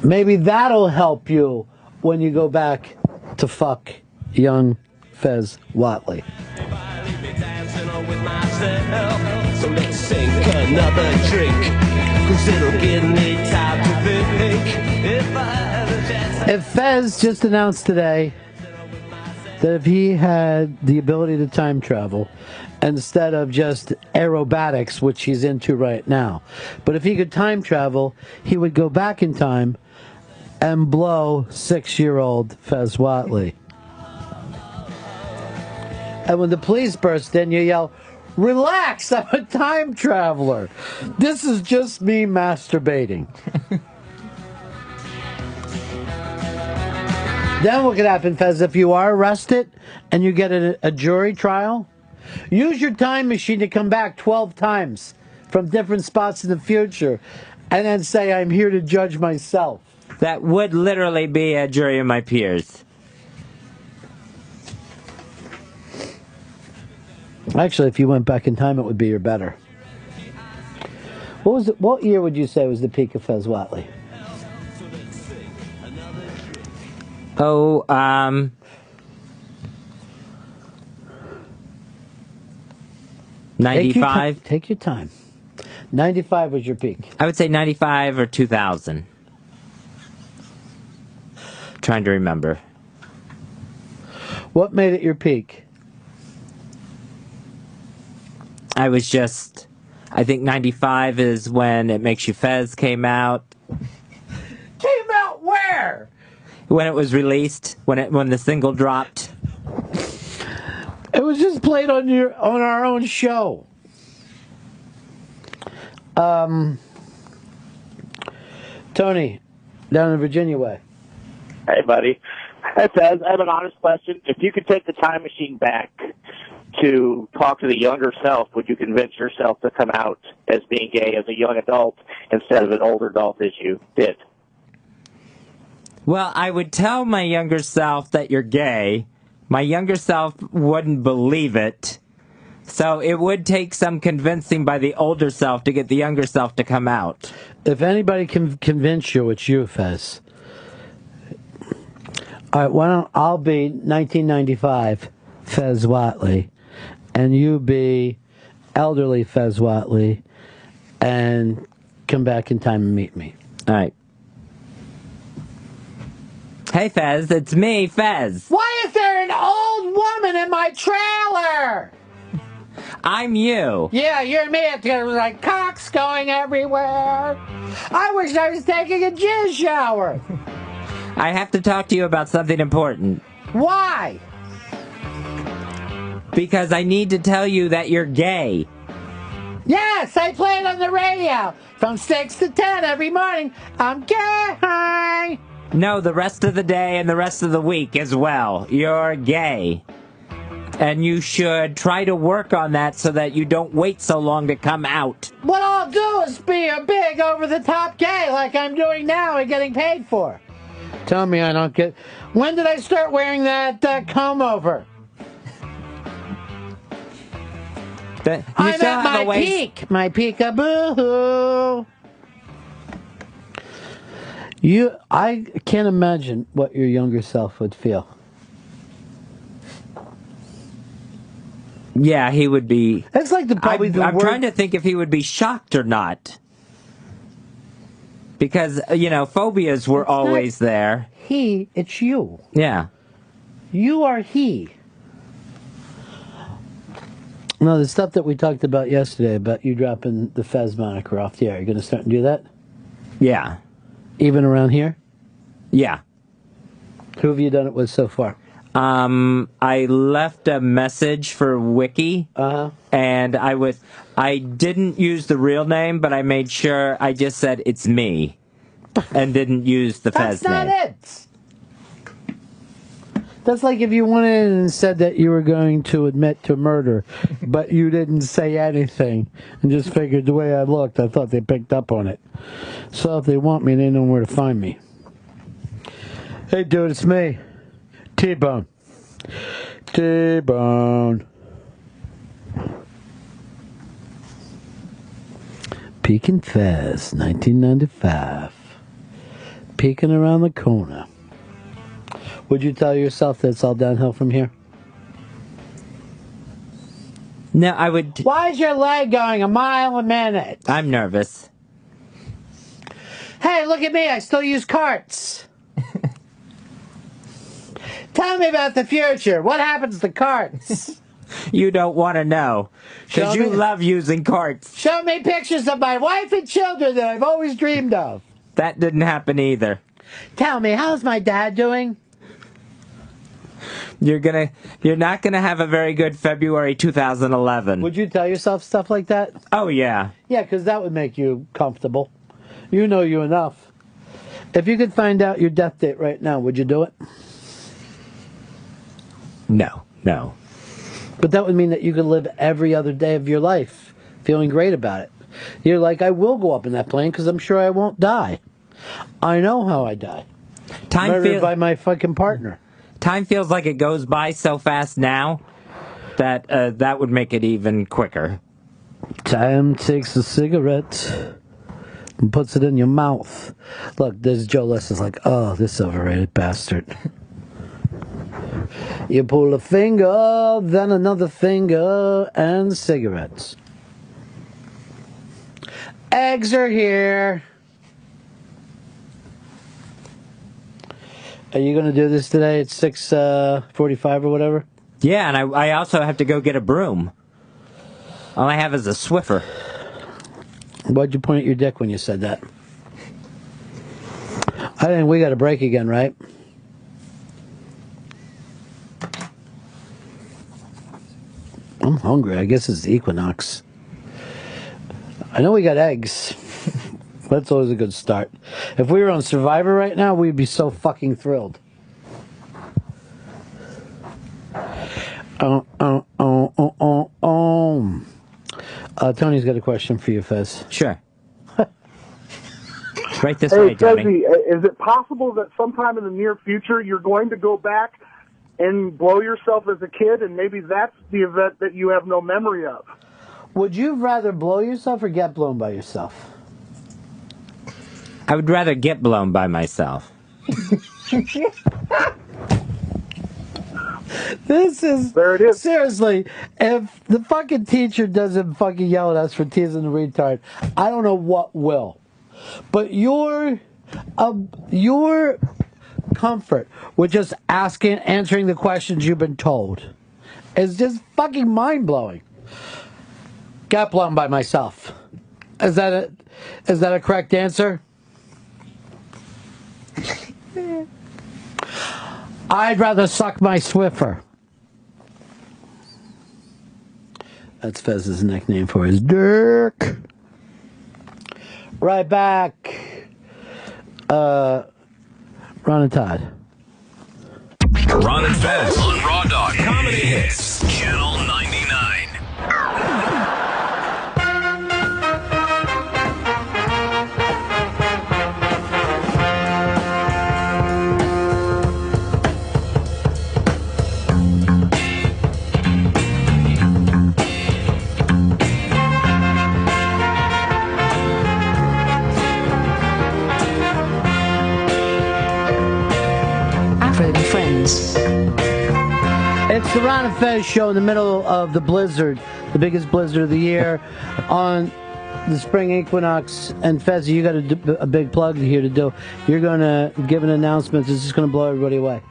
Maybe that'll help you when you go back to fuck young Fez Watley. So let's sink another drink, 'cause it'll give me time to think. If Fez just announced today that if he had the ability to time travel, instead of just aerobatics, which he's into right now, but if he could time travel, he would go back in time and blow 6-year-old Fez Watley. And when the police burst in, you yell, "Relax, I'm a time traveler. This is just me masturbating." Then what could happen, Fez, if you are arrested and you get a jury trial? Use your time machine to come back 12 times from different spots in the future and then say, "I'm here to judge myself." That would literally be a jury of my peers. Actually, if you went back in time, it would be your better. What year would you say was the peak of Fez Watley? Oh, 95? Take your time. 95 was your peak. I would say 95 or 2000. Trying to remember. What made it your peak? I think 95 is when It Makes You Fez came out. Came out where? When it was released, when the single dropped. It was just played on our own show. Tony, down in Virginia way. Hey, buddy. Hey, Fez, I have an honest question. If you could take the time machine back to talk to the younger self, would you convince yourself to come out as being gay as a young adult instead of an older adult as you did? Well, I would tell my younger self that you're gay. My younger self wouldn't believe it. So it would take some convincing by the older self to get the younger self to come out. If anybody can convince you, it's you, Fez. All right, why don't I'll be 1995 Fez Watley, and you be elderly Fez Whatley and come back in time and meet me. All right. Hey, Fez, it's me, Fez. Why is there an old woman in my trailer? I'm you. Yeah, you're me. It was like cocks going everywhere. I wish I was taking a jizz shower. I have to talk to you about something important. Why? Because I need to tell you that you're gay. Yes, I play it on the radio from 6 to 10 every morning. I'm gay. No, the rest of the day and the rest of the week as well. You're gay. And you should try to work on that so that you don't wait so long to come out. What I'll do is be a big over-the-top gay like I'm doing now and getting paid for. Tell me I don't get... When did I start wearing that comb-over? I'm at my peak. My peekaboo. I can't imagine what your younger self would feel. Yeah, he would be... It's like I'm trying to think if he would be shocked or not. Because, phobias were always there. He, it's you. Yeah. You are he. No, the stuff that we talked about yesterday about you dropping the Fez moniker off the air, you're going to start and do that? Yeah. Even around here? Yeah. Who have you done it with so far? I left a message for Wiki. And I didn't use the real name, but I made sure I just said it's me. And didn't use the Fez name. That's not it! That's like if you went in and said that you were going to admit to murder, but you didn't say anything, and just figured the way I looked, I thought they picked up on it. So if they want me, they know where to find me. Hey dude, it's me. T-Bone. T-Bone. Peeking Fez, 1995. Peeking around the corner. Would you tell yourself that it's all downhill from here? No, I would... Why is your leg going a mile a minute? I'm nervous. Hey, look at me. I still use carts. Tell me about the future. What happens to carts? You don't want to know. Because you love using carts. Show me pictures of my wife and children that I've always dreamed of. That didn't happen either. Tell me, how's my dad doing? You're not gonna have a very good February 2011. Would you tell yourself stuff like that? Oh, yeah. Yeah, because that would make you comfortable. You know you enough. If you could find out your death date right now, would you do it? No. But that would mean that you could live every other day of your life feeling great about it. You're like, I will go up in that plane because I'm sure I won't die. I know how I die. Murdered by my fucking partner. Time feels like it goes by so fast now that that would make it even quicker. Time takes a cigarette and puts it in your mouth. Look, there's Joe Lesson's like, oh, this overrated bastard. You pull a finger, then another finger, and cigarettes. Eggs are here. Are you going to do this today at 6:45 or whatever? Yeah, and I also have to go get a broom. All I have is a Swiffer. Why'd you point at your dick when you said that? I think we got a break again, right? I'm hungry. I guess it's the equinox. I know we got eggs. That's always a good start. If we were on Survivor right now, we'd be so fucking thrilled. Tony's got a question for you, Fez. Sure. Right this hey, way, Tony. Fezzy, is it possible that sometime in the near future you're going to go back and blow yourself as a kid, and maybe that's the event that you have no memory of? Would you rather blow yourself or get blown by yourself? I would rather get blown by myself. This is there. It is. Seriously, if the fucking teacher doesn't fucking yell at us for teasing the retard, I don't know what will. But your comfort with just answering the questions you've been told is just fucking mind blowing. Got blown by myself. Is that a correct answer? I'd rather suck my Swiffer. That's Fez's nickname for his dick. Right back. Ron and Todd. Ron and Fez on Raw Dog Comedy Hits, Channel 99. It's the Ron and Fez show in the middle of the blizzard, the biggest blizzard of the year, on the spring equinox. And Fez, you got a big plug here to do. You're going to give an announcement. It's just going to blow everybody away.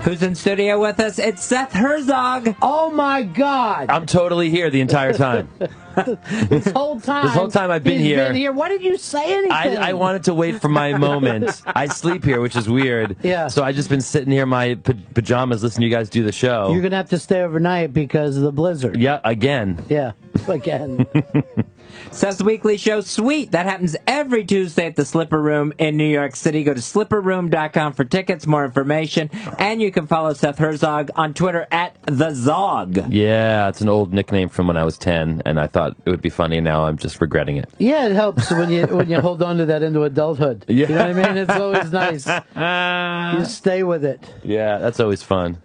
Who's in studio with us? It's Seth Herzog. Oh my God! I'm totally here the entire time. This whole time I've been here. Why didn't you say anything? I wanted to wait for my moment. I sleep here, which is weird. Yeah. So I just been sitting here in my pajamas listening to you guys do the show. You're going to have to stay overnight because of the blizzard. Yeah, again. Yeah, again. Seth's weekly show, Sweet. That happens every Tuesday at the Slipper Room in New York City. Go to slipperroom.com for tickets, more information. And you can follow Seth Herzog on Twitter at TheZog. Yeah, it's an old nickname from when I was 10, and I thought it would be funny. Now I'm just regretting it. Yeah, it helps when you hold on to that into adulthood. Yeah. You know what I mean? It's always nice. You stay with it. Yeah, that's always fun.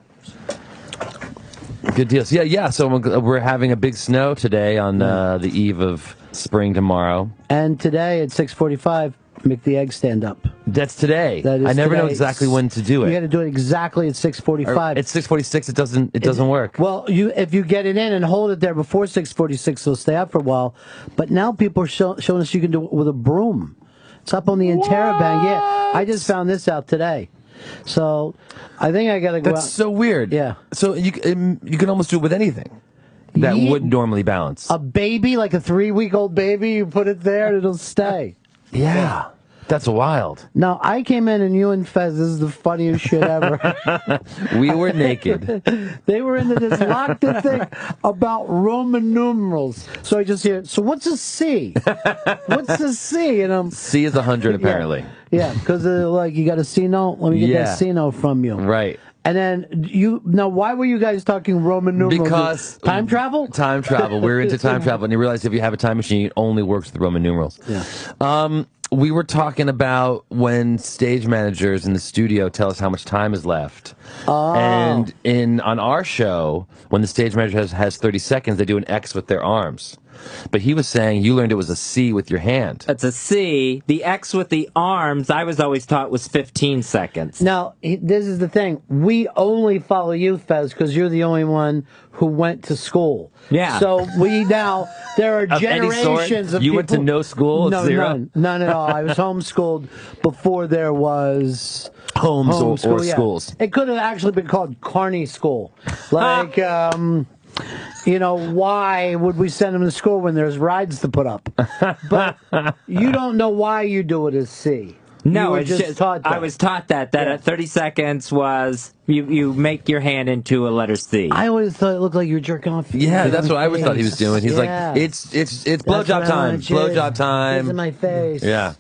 Good deal. So yeah. So we're having a big snow today on the eve of spring tomorrow. And today at 6:45, make the egg stand up. That's today. That is I never know today. exactly when to do it. You got to do it exactly at 6:45. At 6:46, it doesn't work. Well, if you get it in and hold it there before 6:46, it'll stay up for a while. But now people are showing us you can do it with a broom. It's up on the Interrobang. Yeah, I just found this out today. So I think I got to go. That's so weird. Yeah. So you can almost do it with anything that wouldn't normally balance. A baby, like a 3-week-old baby, you put it there and it'll stay. Yeah. That's wild. Now, I came in and you and Fez, this is the funniest shit ever. We were naked. They were into this locked-in thing about Roman numerals. So I just hear, so what's a C? What's a C? And C is 100, apparently. Yeah, because like, you got a C note? Let me get that C note from you. Right. And then now why were you guys talking Roman numerals? Because time travel? Time travel. We're into time travel, and you realize if you have a time machine, it only works with Roman numerals. Yeah. We were talking about when stage managers in the studio tell us how much time is left. Oh. And on our show, when the stage manager has 30 seconds, they do an X with their arms. But he was saying you learned it was a C with your hand. It's a C. The X with the arms, I was always taught was 15 seconds. Now, this is the thing. We only follow you, Fez, because you're the only one who went to school. Yeah. So there are Of any sort? generations of You people. went to no school? No, Zero? none at all. I was homeschooled before there was Homes or yeah. schools. It could have actually been called Carney School. Like, why would we send them to school when there's rides to put up? But you don't know why you do it as C. No, you were it's just taught that. I was taught that at 30 seconds was you make your hand into a letter C. I always thought it looked like you were jerking off. Yeah, that's what I always thought he was doing. He's Yeah. like, it's blowjob time, blowjob time. This in my face. Yeah.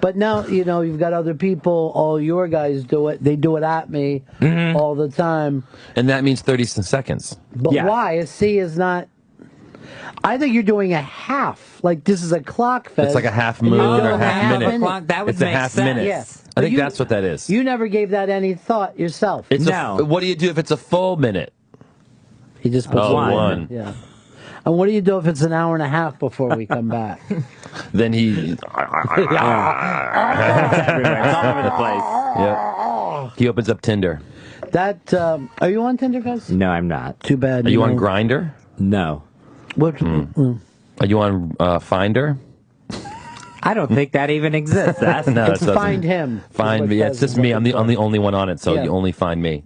But now, you've got other people, all your guys do it. They do it at me all the time. And that means 30 seconds. But why? A C is not... I think you're doing a half. Like, this is a clock, Fez. It's like a half moon or a half minute. That would it's a make half sense. minute. Yeah. I think that's what that is. You never gave that any thought yourself. What do you do if it's a full minute? He just puts one. Yeah. And what do you do if it's an hour and a half before we come back? Then he... It's everywhere. It's all over the place. Yeah. He opens up Tinder. That are you on Tinder, guys? No, I'm not. Too bad. Are you on know. Grindr? No. What? Are you on Finder? I don't think that even exists. That's No, It's it doesn't. Find Him. Find me. Yeah, it's just me. I'm the only one on it, so Yeah. you only find me.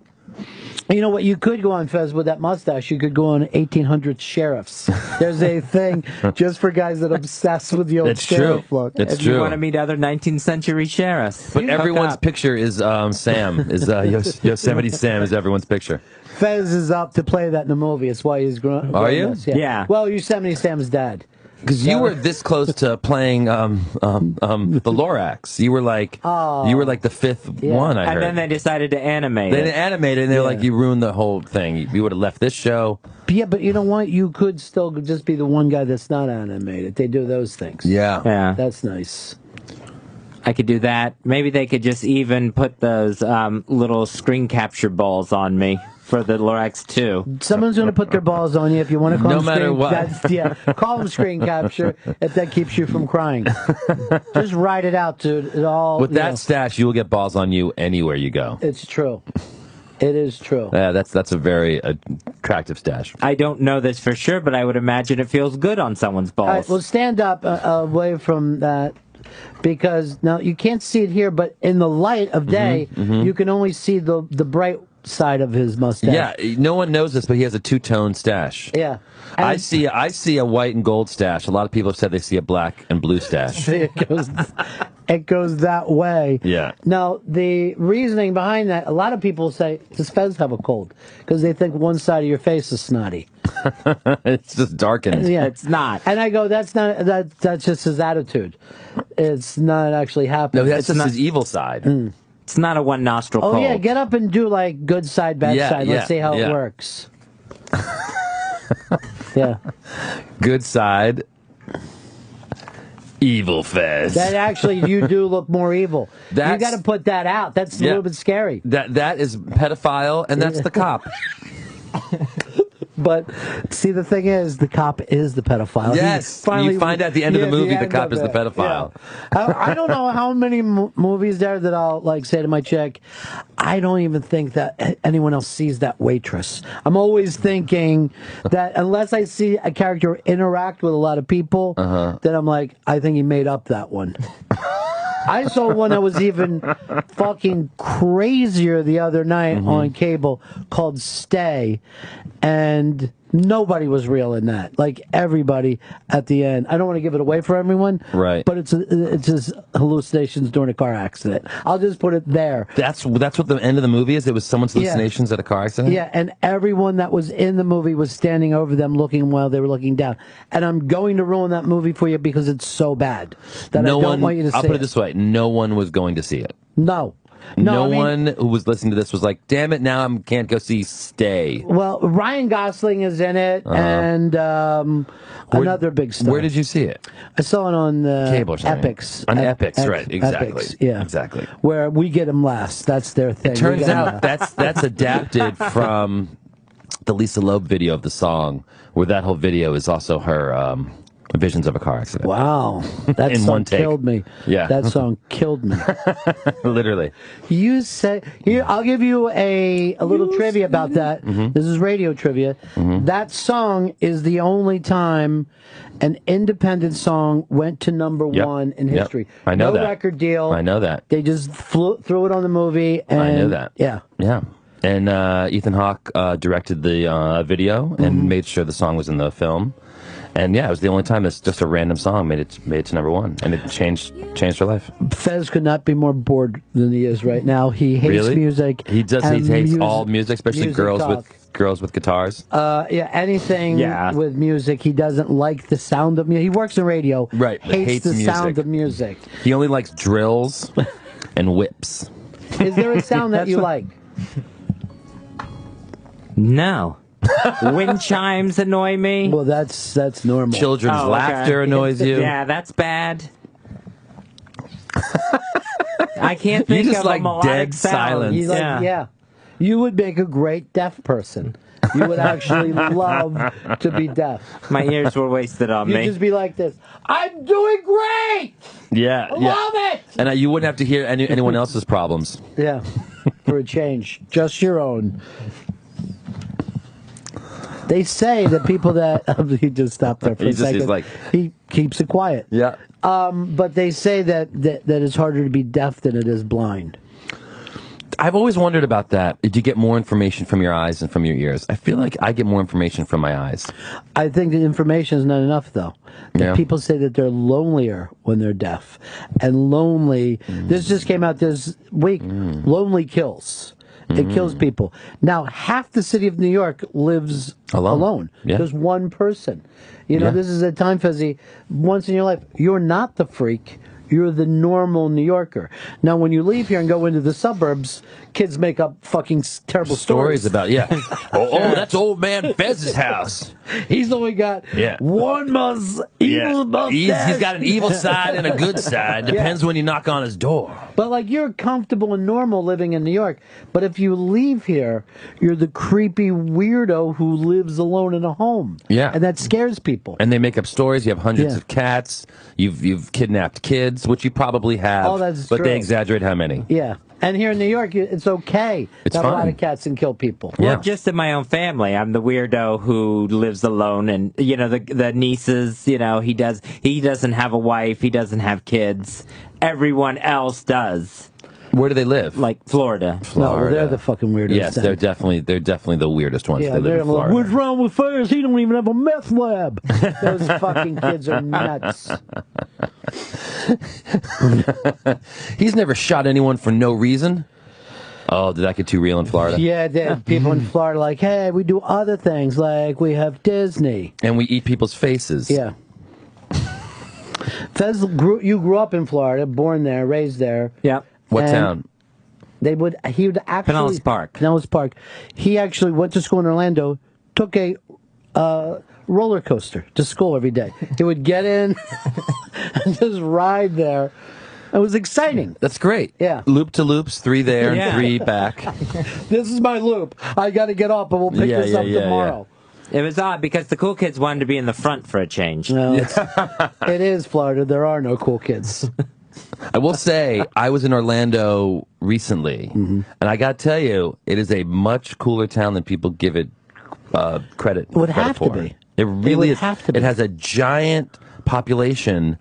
You know what? You could go on, Fez, with that mustache. You could go on 1800 Sheriffs. There's a thing just for guys that obsess with the old It's true. sheriff look. It's if true. you want to meet other 19th century sheriffs. But hook everyone's up. picture is Sam. Is Yosemite Sam is everyone's picture. Fez is up to play that in the movie. It's why he's grown. Are you? Yeah. Well, Yosemite Sam's dad. Because you were this close to playing the Lorax. You were like the fifth one. I And heard. then they decided to animate They it. animated, and they're like, you ruined the whole thing. You would have left this show. Yeah, but you know what? You could still just be the one guy that's not animated. They do those things. Yeah. That's nice. I could do that. Maybe they could just even put those little screen capture balls on me for the Lorax 2. Someone's going to put their balls on you if you want to call No them matter screen, what. Call them screen capture if that keeps you from crying. Just write it out, dude. It all With you know, that stash, you will get balls on you anywhere you go. it's true. It is true. Yeah, that's a very attractive stash. I don't know this for sure, but I would imagine it feels good on someone's balls. All right, well, stand up away from that because now you can't see it here, but in the light of day, you can only see the bright side of his mustache. Yeah, no one knows this, but he has a two-tone stash. Yeah. I see a white and gold stash. A lot of people have said they see a black and blue stash. it goes that way. Yeah. Now, the reasoning behind that, a lot of people say, does Fez have a cold? Because they think one side of your face is snotty. It's just darkened. Yeah, it's not. And I go, that's just his attitude. It's not actually happening. No, that's It's just not- his evil side. It's not a one nostril Oh cold. yeah, get up and do like good side, bad Yeah, side. Let's yeah, see how yeah. it works. Yeah. Good side. Evil Fez. That actually, you do look more evil. You That's- got to put that out. That's a Yeah. little bit scary. That is pedophile, and that's the cop. But see, the thing is, the cop is the pedophile. Yes, you find at the end of the movie the cop is the pedophile. Yeah. I don't know how many movies there that I'll like say to my chick, I don't even think that anyone else sees that waitress. I'm always thinking that unless I see a character interact with a lot of people, then I'm like, I think he made up that one. I saw one that was even fucking crazier the other night on cable called Stay, and nobody was real in that. Like everybody at the end. I don't want to give it away for everyone, Right. But it's just hallucinations during a car accident. I'll just put it there. That's what the end of the movie is. It was someone's Yeah. hallucinations at a car accident. Yeah, and everyone that was in the movie was standing over them looking while they were looking down. And I'm going to ruin that movie for you because it's so bad that I don't want you to see I'll put it this way: no one was going to see it. No. No, I mean- one who was listening to this was like, "Damn it! Now I can't go see Stay." Well, Ryan Gosling is in it, and another big star. Where did you see it? I saw it on Cable or something? Epics. On Epics, right? Exactly. Epics, yeah, exactly. Where we get them last. That's their thing. It We turns get 'em out that's adapted from the Lisa Loeb video of the song, where that whole video is also her visions of a car accident. Wow, that In song one take. killed me. Yeah. That song killed me. Literally. You say here. I'll give you a little trivia about that. This is radio trivia. That song is the only time an independent song went to number Yep. one in Yep. history. I know no that. record deal. I know that. They just threw it on the movie. And, I know that. Yeah. Yeah. And Ethan Hawke directed the video and made sure the song was in the film. And yeah, it was the only time it's just a random song made it to number one, and it changed her life. Fez could not be more bored than he is right now. He hates Really? music. He does. He and hates all music, especially music girls talk. with guitars. Yeah, anything with music. He doesn't like the sound of music. He works in radio. Right, but Hates the music. sound of music. He only likes drills and whips. Is there a sound that That's you what- like? No. Wind chimes annoy me. Well, that's normal. Children's laughter annoys you. Yeah, that's bad. I can't You think just of like a melodic dead sound. silence. You like, yeah. You would make a great deaf person. You would actually love to be deaf. My ears were wasted on You'd me. just be like this. I'm doing great. Yeah, I yeah. love it. And you wouldn't have to hear anyone else's problems. Yeah. for a change. Just your own. They say that people that he just stopped there for a second. He keeps it quiet. Yeah. But they say that it's harder to be deaf than it is blind. I've always wondered about that. Did you get more information from your eyes than from your ears? I feel like I get more information from my eyes. I think the information is not enough, though. Yeah. People say that they're lonelier when they're deaf. And lonely, this just came out this week, lonely kills. It kills people. Now, half the city of New York lives alone. Yeah. There's one person. You know, Yeah. this is a time, Fezzy, once in your life, you're not the freak. You're the normal New Yorker. Now, when you leave here and go into the suburbs, kids make up fucking terrible stories about, that's old man Fez's house. He's only got one evil mustache. He's got an evil side and a good side. Depends when you knock on his door. But like you're comfortable and normal living in New York. But if you leave here, you're the creepy weirdo who lives alone in a home. Yeah. And that scares people. And they make up stories. You have hundreds of cats. You've kidnapped kids, which you probably have. Oh, that's but true. they exaggerate how many. Yeah. And here in New York, it's okay It's to have a lot fine. of cats and kill people. Well, just in my own family, I'm the weirdo who lives alone, and you know the nieces. You know, he doesn't have a wife, he doesn't have kids. Everyone else does. Where do they live? Like Florida. No, they're the fucking weirdest. Yes, they're definitely the weirdest ones. Yeah, they live they're in Florida. what's wrong with Fez? He don't even have a meth lab. Those fucking kids are nuts. He's never shot anyone for no reason. Oh, did that get too real in Florida? Yeah, people in Florida are like, hey, we do other things, like we have Disney. And we eat people's faces. Yeah. Fez, you grew up in Florida, born there, raised there. Yeah. What town? He would actually Pinellas Park. Pinellas Park. He actually went to school in Orlando, took a roller coaster to school every day. He would get in and just ride there. It was exciting. That's great. Yeah. Loop to loops, 3 there and 3 back. This is my loop. I got to get off, but we'll pick this up tomorrow. It was odd because the cool kids wanted to be in the front for a change. No, it is Florida. There are no cool kids. I will say, I was in Orlando recently, and I got to tell you, it is a much cooler town than people give it credit. It would credit have for. to be. It really is. Have to be. It has a giant population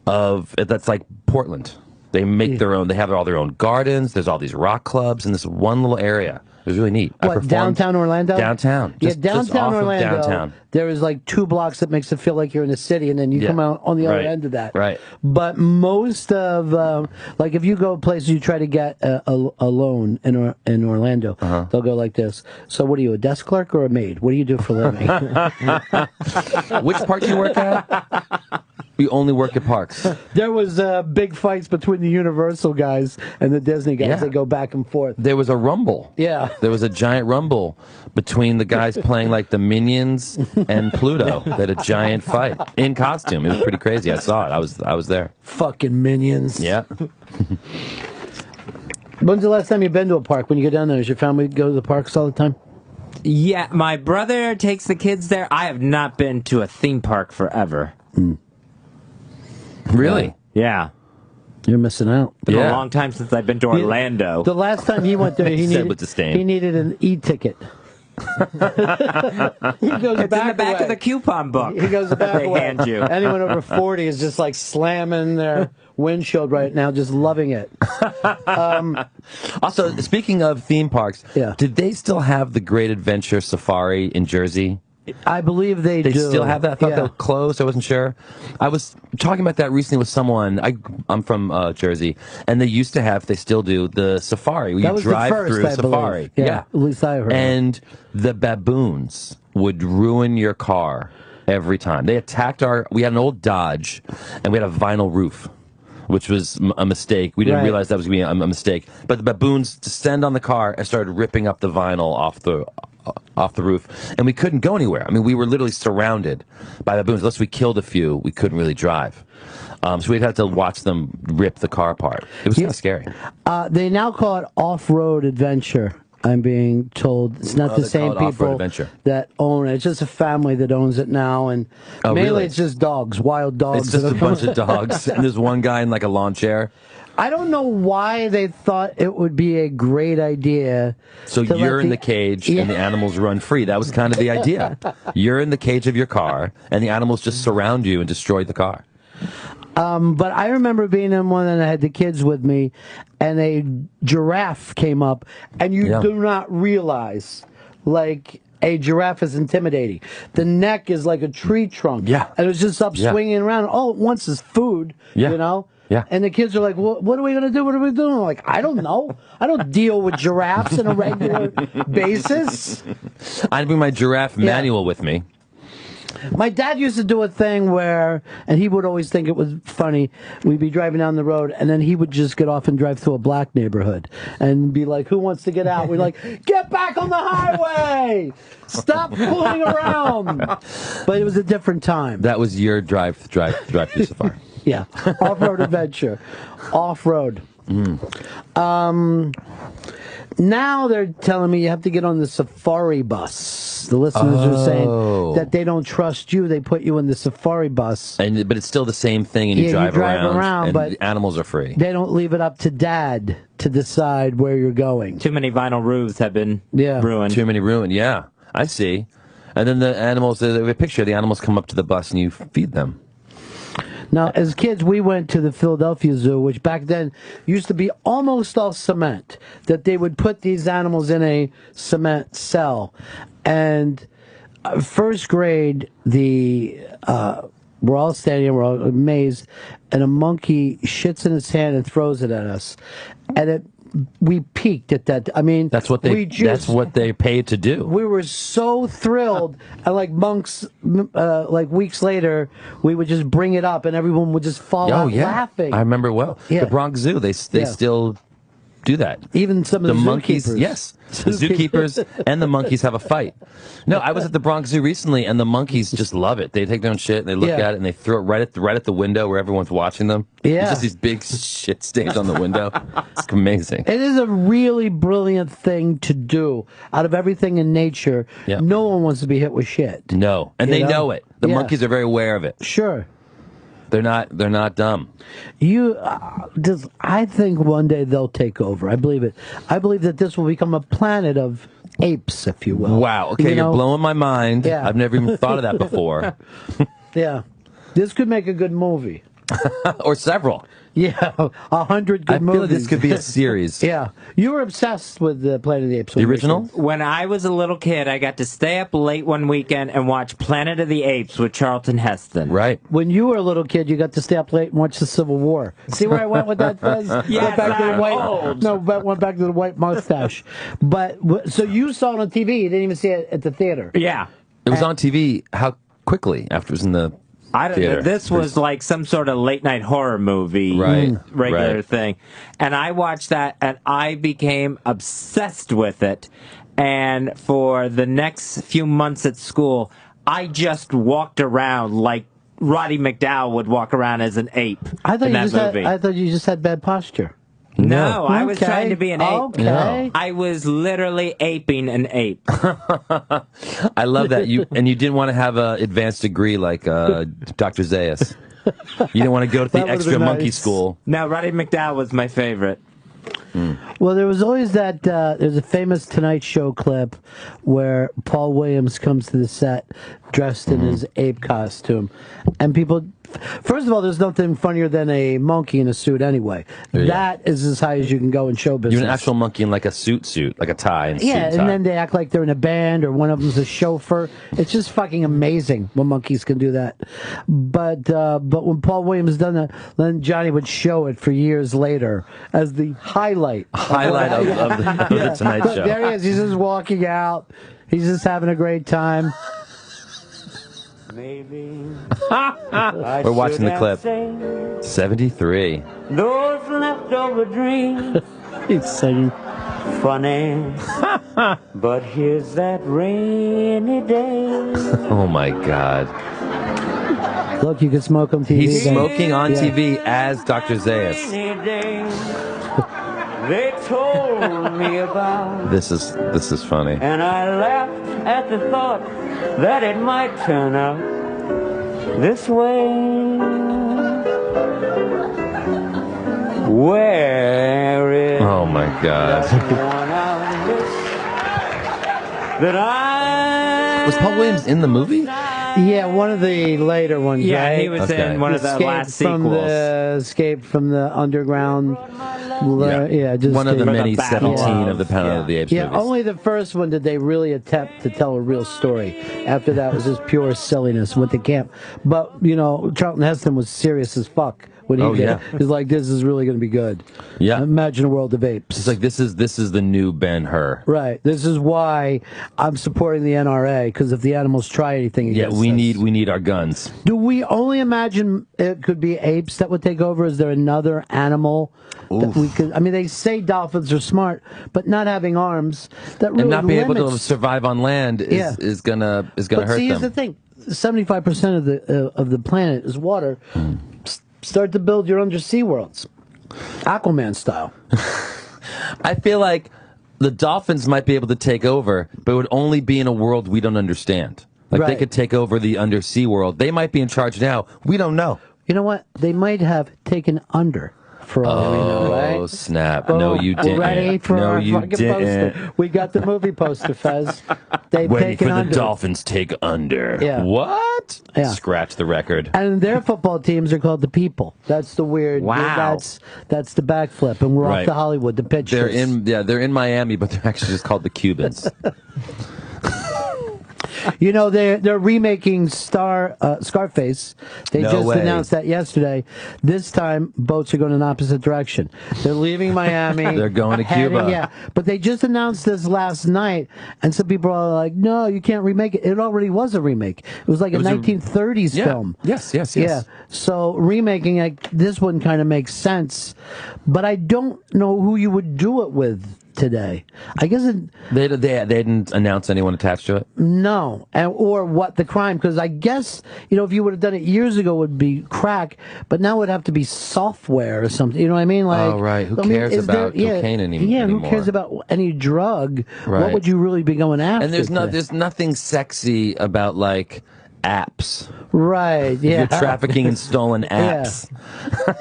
that's like Portland. They make their own. They have all their own gardens. There's all these rock clubs in this one little area. It was really neat. What, downtown Orlando? Downtown. Yeah, downtown off Orlando. Of downtown. There is like 2 blocks that makes it feel like you're in the city, and then you come out on the other end of that. Right. But most of, like if you go places you try to get a loan in Orlando, they'll go like this. So what are you, a desk clerk or a maid? What do you do for a living? Which park do you work at? You only work at parks. There was big fights between the Universal guys and the Disney guys. Yeah. They go back and forth. There was a rumble. Yeah. There was a giant rumble between the guys playing like the Minions and Pluto. They had a giant fight in costume. It was pretty crazy. I saw it. I was there. Fucking Minions. Yeah. When's the last time you've been to a park? When you go down there, does your family go to the parks all the time? Yeah, my brother takes the kids there. I have not been to a theme park forever. Really? Yeah. You're missing out. Been a long time since I've been to Orlando. The last time he went there, he Said with disdain. needed an e-ticket. He goes It's back in the back away. of the coupon book. He goes back They away. hand you. Anyone over 40 is just like slamming their windshield right now, just loving it. Also, speaking of theme parks, did they still have the Great Adventure Safari in Jersey? I believe they do. They still have that? I thought they were closed. I wasn't sure. I was talking about that recently with someone. I'm from Jersey, and they used to have, they still do, the safari. Where That you was drive the first, through I safari. believe. Yeah, at least I heard. And the baboons would ruin your car every time. They attacked we had an old Dodge, and we had a vinyl roof, which was a mistake. We didn't realize that was going to be a mistake. But the baboons descend on the car and started ripping up the vinyl off the roof, and we couldn't go anywhere. I mean, we were literally surrounded by baboons. Unless we killed a few, we couldn't really drive. So we'd have to watch them rip the car apart. It was kind of scary. They now call it off-road adventure. I'm being told it's not the they same call it off-road people adventure. that own it. It's just a family that owns it now, and mainly really? it's just dogs, wild dogs. It's just that a are bunch of dogs, and there's one guy in like a lawn chair. I don't know why they thought it would be a great idea. So to you're let in the cage Yeah. and the animals run free. That was kind of the idea. You're in the cage of your car and the animals just surround you and destroy the car. But I remember being in one and I had the kids with me, and a giraffe came up, and you Yeah. do not realize, like, a giraffe is intimidating. The neck is like a tree trunk. Yeah. And it was just up Yeah. swinging around. All it wants is food, Yeah. you know? Yeah. And the kids are like, what are we going to do? What are we doing? I'm like, I don't know. I don't deal with giraffes on a regular basis. I bring my giraffe manual with me. My dad used to do a thing where, and he would always think it was funny, we'd be driving down the road, and then he would just get off and drive through a black neighborhood and be like, who wants to get out? We're like, get back on the highway! Stop fooling around! But it was a different time. That was your drive through safari. Yeah, off-road adventure. Off-road. Now they're telling me you have to get on the safari bus. The listeners are saying that they don't trust you. They put you in the safari bus. But it's still the same thing, and you drive around, and but the animals are free. they don't leave it up to Dad to decide where you're going. Too many vinyl roofs have been ruined. Too many ruined, yeah. I see. And then the animals, the picture, the animals come up to the bus and you feed them. Now, as kids, we went to the Philadelphia Zoo, which back then used to be almost all cement, that they would put these animals in a cement cell. And first grade, we're all standing here, we're all amazed, and a monkey shits in its hand and throws it at us. And we peaked at that. I mean, That's what they paid to do. We were so thrilled, and like monks, like weeks later, we would just bring it up, and everyone would just fall out laughing. I remember well. Yeah. The Bronx Zoo, they still do that. Even some of the monkeys, zookeepers. yes, the zookeepers and the monkeys have a fight. No, I was at the Bronx Zoo recently, and the monkeys just love it. They take their own shit, and they look at it, and they throw it right at the window where everyone's watching them. Yeah. It's just these big shit stains on the window. It's amazing. It is a really brilliant thing to do. Out of everything in nature, no one wants to be hit with shit. No, and You they know? know it. The Yeah. monkeys are very aware of it. Sure. They're not dumb. I think one day they'll take over. I believe it. I believe that this will become a planet of apes, if you will. Wow. Okay, you're blowing my mind. Yeah. I've never even thought of that before. Yeah. This could make a good movie. Or several. Yeah, 100 good I movies. feel like this could be a series. Yeah. You were obsessed with Planet of the Apes. The original? When I was a little kid, I got to stay up late one weekend and watch Planet of the Apes with Charlton Heston. Right. When you were a little kid, you got to stay up late and watch the Civil War. See where I went with that, Fez? Yes, Went back to the I'm white, old. No, went back to the white mustache. But so you saw it on TV. You didn't even see it at the theater. Yeah. It was on TV. How quickly after it was in the I don't know. theater? This was like some sort of late night horror movie, regular thing. And I watched that and I became obsessed with it. And for the next few months at school, I just walked around like Roddy McDowell would walk around as an ape I thought in you that just movie. I thought you just had bad posture. No, I was Okay. trying to be an ape. Okay. No. I was literally aping an ape. I love that. You didn't want to have an advanced degree like Dr. Zayas. You didn't want to go to That the would've extra been monkey nice. school. No, Roddy McDowell was my favorite. Well, there was always that. There's a famous Tonight Show clip where Paul Williams comes to the set dressed in his ape costume, and people. First of all, there's nothing funnier than a monkey in a suit. Anyway, that is as high as you can go in show business. You're an actual monkey in like a suit, like a tie and suit Yeah, and tie. and then they act like they're in a band or one of them's a chauffeur. It's just fucking amazing when monkeys can do that. But when Paul Williams done that, then Johnny would show it for years later as the highlight. of the Tonight Show. There he is. He's just walking out. He's just having a great time. Maybe. We're watching the clip. 73. Those leftover dreams. He's singing. Funny. But here's that rainy day. Oh my God. Look, you can smoke on TV. He's again. smoking on Yeah. TV as Dr. Zayas. Rainy day. They told me about. This is funny. And I laughed at the thought that it might turn out this way. Where is Oh my God. that I Was Paul Williams in the movie? Yeah, one of the later ones. Yeah, right? he was in one of the last From Escape from the underground. Yeah, just one of the many battle 17 of the Planet of the Apes Yeah, movies. only the first one did they really attempt to tell a real story. After that was just pure silliness with the camp. But, you know, Charlton Heston was serious as fuck when he Oh, did yeah. it. He's like, this is really going to be good. Yeah. Imagine a world of apes. It's like this is the new Ben-Hur. Right. This is why I'm supporting the NRA, because if the animals try anything Yeah, against we us. need our guns. Do we only imagine it could be apes that would take over? Is there another animal that we could? I mean, they say dolphins are smart, but not having arms that really And not being able to limits- survive on land is gonna But hurt see, here's them. the thing: 75% of the planet is water. Start to build your undersea worlds, Aquaman style. I feel like the dolphins might be able to take over, but it would only be in a world we don't understand. Like they Right. could take over the undersea world. They might be in charge now. We don't know. You know what? They might have taken under. For all we know, right? Oh snap! No, you didn't. Ready for no, our you fucking didn't. poster. We got the movie poster, Fez. They've Waiting taken for the under. Dolphins take under. Yeah. What? Yeah. Scratch the record. And their football teams are called the People. That's the weird. Wow. That's the backflip, and we're off Right. to Hollywood. The pitch. They're in Miami, but they're actually just called the Cubans. You know, they're remaking Scarface. They No just way. announced that yesterday. This time, boats are going in the opposite direction. They're leaving Miami. They're going to heading- Cuba. Yeah, but they just announced this last night, and some people are like, "No, you can't remake it. It already was a remake. It was like It a was a- 1930s Yeah. film." Yes. Yeah. So remaking this one kind of makes sense, but I don't know who you would do it with today. I guess They didn't announce anyone attached to it. no, or what the crime? Because I guess if you would have done it years ago, it would be crack, but now it would have to be software or something. You know what I mean? Like, Oh, right. Who I mean, cares is there- about cocaine Yeah, who anymore? cares about any drug? What Right. would you really be going after? And today? there's nothing sexy about like apps. Right? Yeah, You're trafficking in stolen Yeah. apps.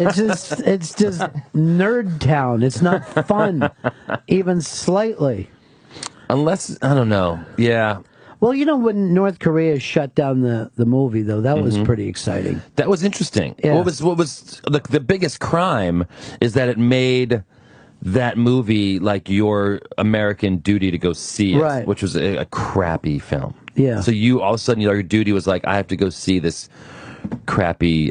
it's just nerd town. It's not fun, even slightly. Unless I don't know. Yeah. Well, when North Korea shut down the movie, though, that was pretty exciting. That was interesting. Yeah. What was the biggest crime is that it made that movie like your American duty to go see it, Right. which was a crappy film. Yeah. So you all of a sudden your duty was like, I have to go see this crappy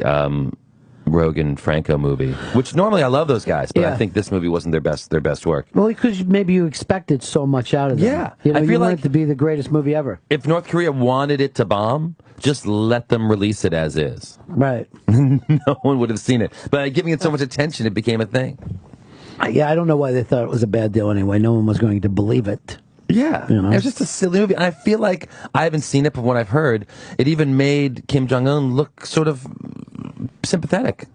Rogan Franco movie, which normally I love those guys, but Yeah. I think this movie wasn't their best work. Well, because maybe you expected so much out of them. Yeah. You I feel want like- it to be the greatest movie ever. If North Korea wanted it to bomb, just let them release it as is. Right. No one would have seen it. But giving it so much attention, it became a thing. Yeah, I don't know why they thought it was a bad deal anyway. No one was going to believe it. Yeah, You know? it was just a silly movie. And I feel like I haven't seen it, but what I've heard, it even made Kim Jong-un look sort of sympathetic.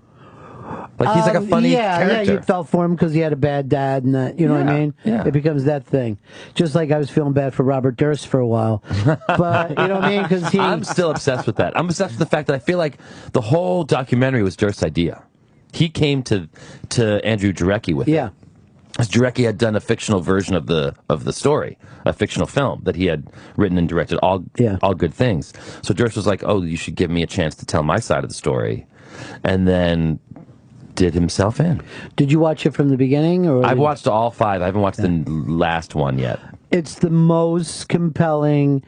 Like he's like a funny character. Yeah, you felt for him because he had a bad dad, and that, you know what I Yeah, mean? yeah. It becomes that thing. Just like I was feeling bad for Robert Durst for a while. But, you know what I mean? Because I'm still obsessed with that. I'm obsessed with the fact that I feel like the whole documentary was Durst's idea. He came to Andrew Jarecki with it. Because Jarecki had done a fictional version of the story, a fictional film that he had written and directed, all good things. So Durst was like, "Oh, you should give me a chance to tell my side of the story," and then did himself in. Did you watch it from the beginning? Or I've watched all 5. I haven't watched the last one yet. It's the most compelling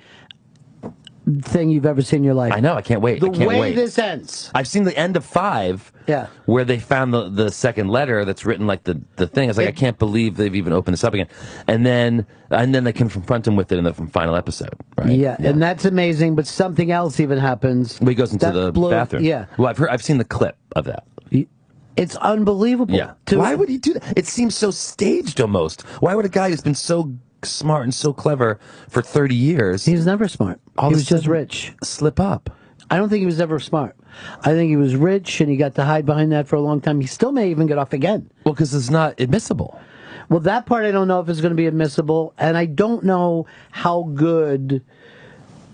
thing you've ever seen in your life. I know. I can't wait. The I can't way wait. this ends. I've seen the end of 5. Yeah. Where they found the second letter that's written like the thing. I was like, I can't believe they've even opened this up again. And then they can confront him with it in the final episode. Right? Yeah, and that's amazing. But something else even happens. He goes into that the blew- bathroom. Yeah, Well, I've seen the clip of that. it's unbelievable. Yeah. Why would he do that? It seems so staged almost. Why would a guy who's been so smart and so clever for 30 years? He was never smart. All He of a was just sudden rich. Slip up. I don't think he was ever smart. I think he was rich, and he got to hide behind that for a long time. He still may even get off again. Well, because it's not admissible. Well, that part I don't know if it's going to be admissible, and I don't know how good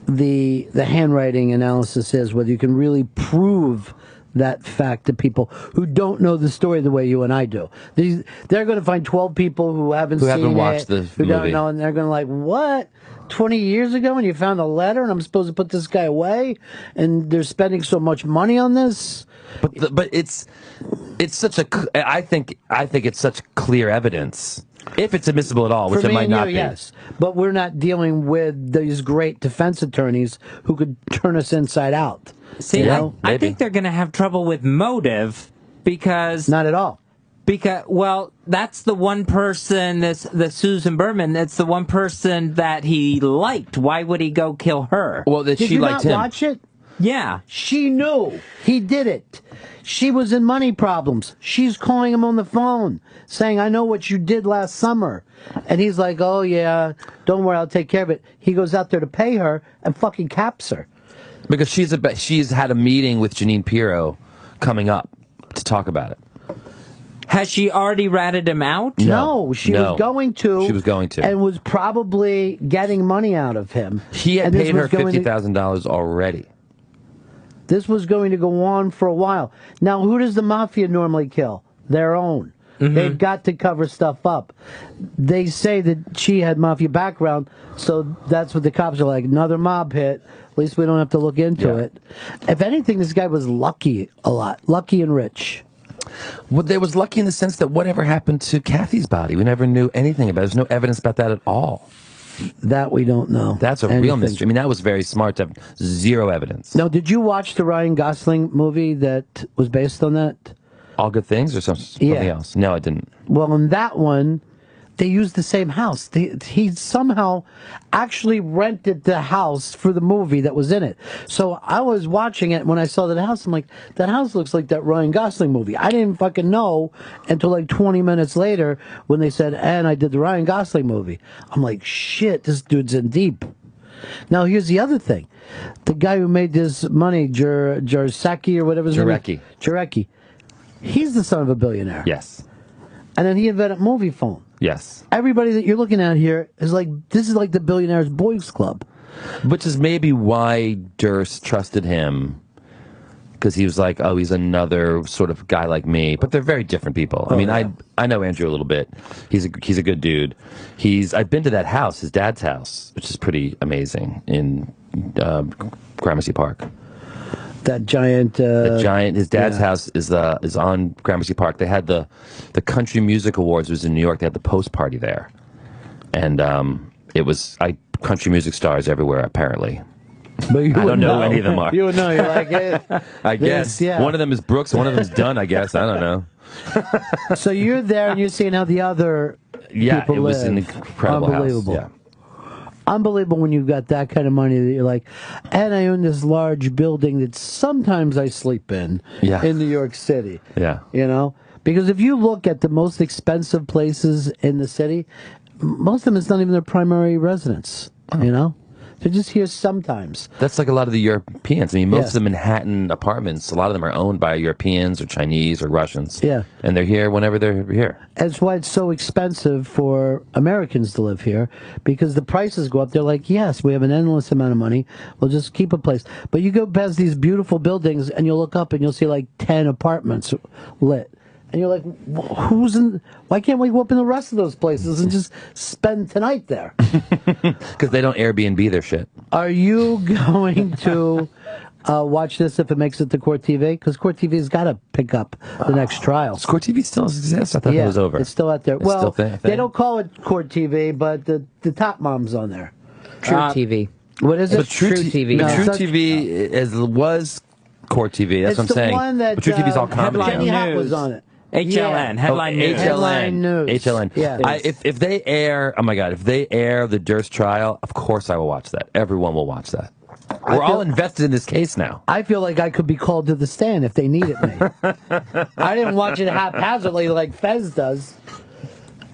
the handwriting analysis is, whether you can really prove that fact to people who don't know the story the way you and I do. They're going to find 12 people who haven't watched the who don't movie. know, and they're going to like, what? 20 years ago, and you found a letter, and I'm supposed to put this guy away, and they're spending so much money on this. But it's such a. I think it's such clear evidence. If it's admissible at all, which For it me might and not you, be. yes. But we're not dealing with these great defense attorneys who could turn us inside out. See, You know? I think they're going to have trouble with motive because... Not at all. Because, well, that's the one person, the Susan Berman, that's the one person that he liked. Why would he go kill her? Well, that Did she you liked not him. watch it? Yeah. She knew. He did it. She was in money problems. She's calling him on the phone, saying, I know what you did last summer. And he's like, oh, yeah, don't worry, I'll take care of it. He goes out there to pay her and fucking caps her. Because she's had a meeting with Janine Pirro coming up to talk about it. Has she already ratted him out? No, she was going to. She was going to. And was probably getting money out of him. He had And this paid her was going to- $50,000 already. This was going to go on for a while. Now, who does the mafia normally kill? Their own. They've got to cover stuff up. They say that she had mafia background, so that's what the cops are like. Another mob hit. At least we don't have to look into it. If anything, this guy was lucky a lot. Lucky and rich. Well, they was lucky in the sense that whatever happened to Kathy's body, we never knew anything about it. There's no evidence about that at all. That we don't know. That's a real mystery. I mean, that was very smart to have zero evidence. Now, did you watch the Ryan Gosling movie that was based on that? All Good Things or something else? No, I didn't. Well, in that one, they used the same house. He somehow actually rented the house for the movie that was in it. So I was watching it when I saw that house. I'm like, that house looks like that Ryan Gosling movie. I didn't fucking know until like 20 minutes later when they said, and I did the Ryan Gosling movie. I'm like, shit, this dude's in deep. Now, here's the other thing. The guy who made this money, Jarecki or whatever his name is. Jarecki. He's the son of a billionaire. Yes. And then he invented movie phone. Yes. Everybody that you're looking at here is like, this is like the Billionaires Boys Club. Which is maybe why Durst trusted him. Because he was like, oh, he's another sort of guy like me. But they're very different people. I mean, I know Andrew a little bit. He's a good dude. I've been to that house, his dad's house, which is pretty amazing in Gramercy Park. That giant. His dad's house is on Gramercy Park. They had the Country Music Awards. It was in New York. They had the post party there, and it was country music stars everywhere apparently. But you I don't know who any of them are. You would know. You're like, I guess one of them is Brooks. One of them's Dunn. I guess I don't know. So you're there and you're seeing how the other people it was live. an incredible Unbelievable. house. Yeah. Unbelievable when you've got that kind of money that you're like, and I own this large building that sometimes I sleep in New York City. Yeah. You know? Because if you look at the most expensive places in the city, most of them it's not even their primary residence. You know? They're just here sometimes. That's like a lot of the Europeans. I mean, most Yeah. of the Manhattan apartments, a lot of them are owned by Europeans or Chinese or Russians. Yeah. And they're here whenever they're here. That's why it's so expensive for Americans to live here, because the prices go up. They're like, yes, we have an endless amount of money. We'll just keep a place. But you go past these beautiful buildings and you'll look up and you'll see like 10 apartments lit. And you're like, why can't we go up in the rest of those places and just spend tonight there? Because they don't Airbnb their shit. Are you going to watch this if it makes it to Court TV? Because Court TV's got to pick up the next trial. Court TV still exists? I thought that was over. It's still out there. It's Well, still a thing? they don't call it Court TV, but the top mom's on there. True TV. What is it? But True TV. But No, True it's not- TV was Court TV. That's It's what I'm the saying. one that, but True TV's all comedy. Jenny now. Hott was on it. HLN, Headline News. Headline News. HLN. Yeah. If they air, oh my God, if they air the Durst trial, of course I will watch that. Everyone will watch that. We're all invested in this case now. I feel like I could be called to the stand if they needed me. I didn't watch it haphazardly like Fez does.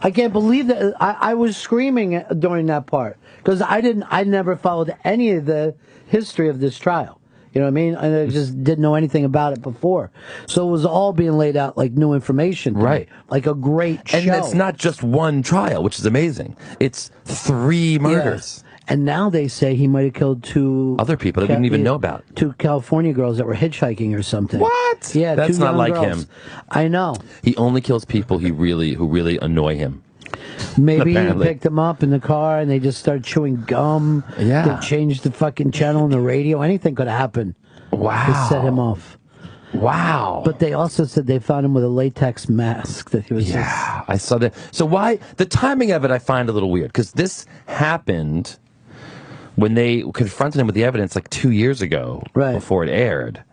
I can't believe that. I was screaming during that part because I never followed any of the history of this trial. You know what I mean? And I just didn't know anything about it before. So it was all being laid out like new information. Right. Like a great show. And it's not just one trial, which is amazing. It's 3 murders. And now they say he might have killed two other people that we didn't even know about. Two California girls that were hitchhiking or something. What? Yeah, That's two not young like girls. him. I know. He only kills people who really annoy him. Maybe Apparently. he picked them up in the car and they just started chewing gum. Yeah. They changed the fucking channel on the radio. Anything could happen. Wow. To set him off. Wow. But they also said they found him with a latex mask that he was Yeah, I saw that. So why the timing of it I find a little weird because this happened when they confronted him with the evidence like 2 years ago, before it aired.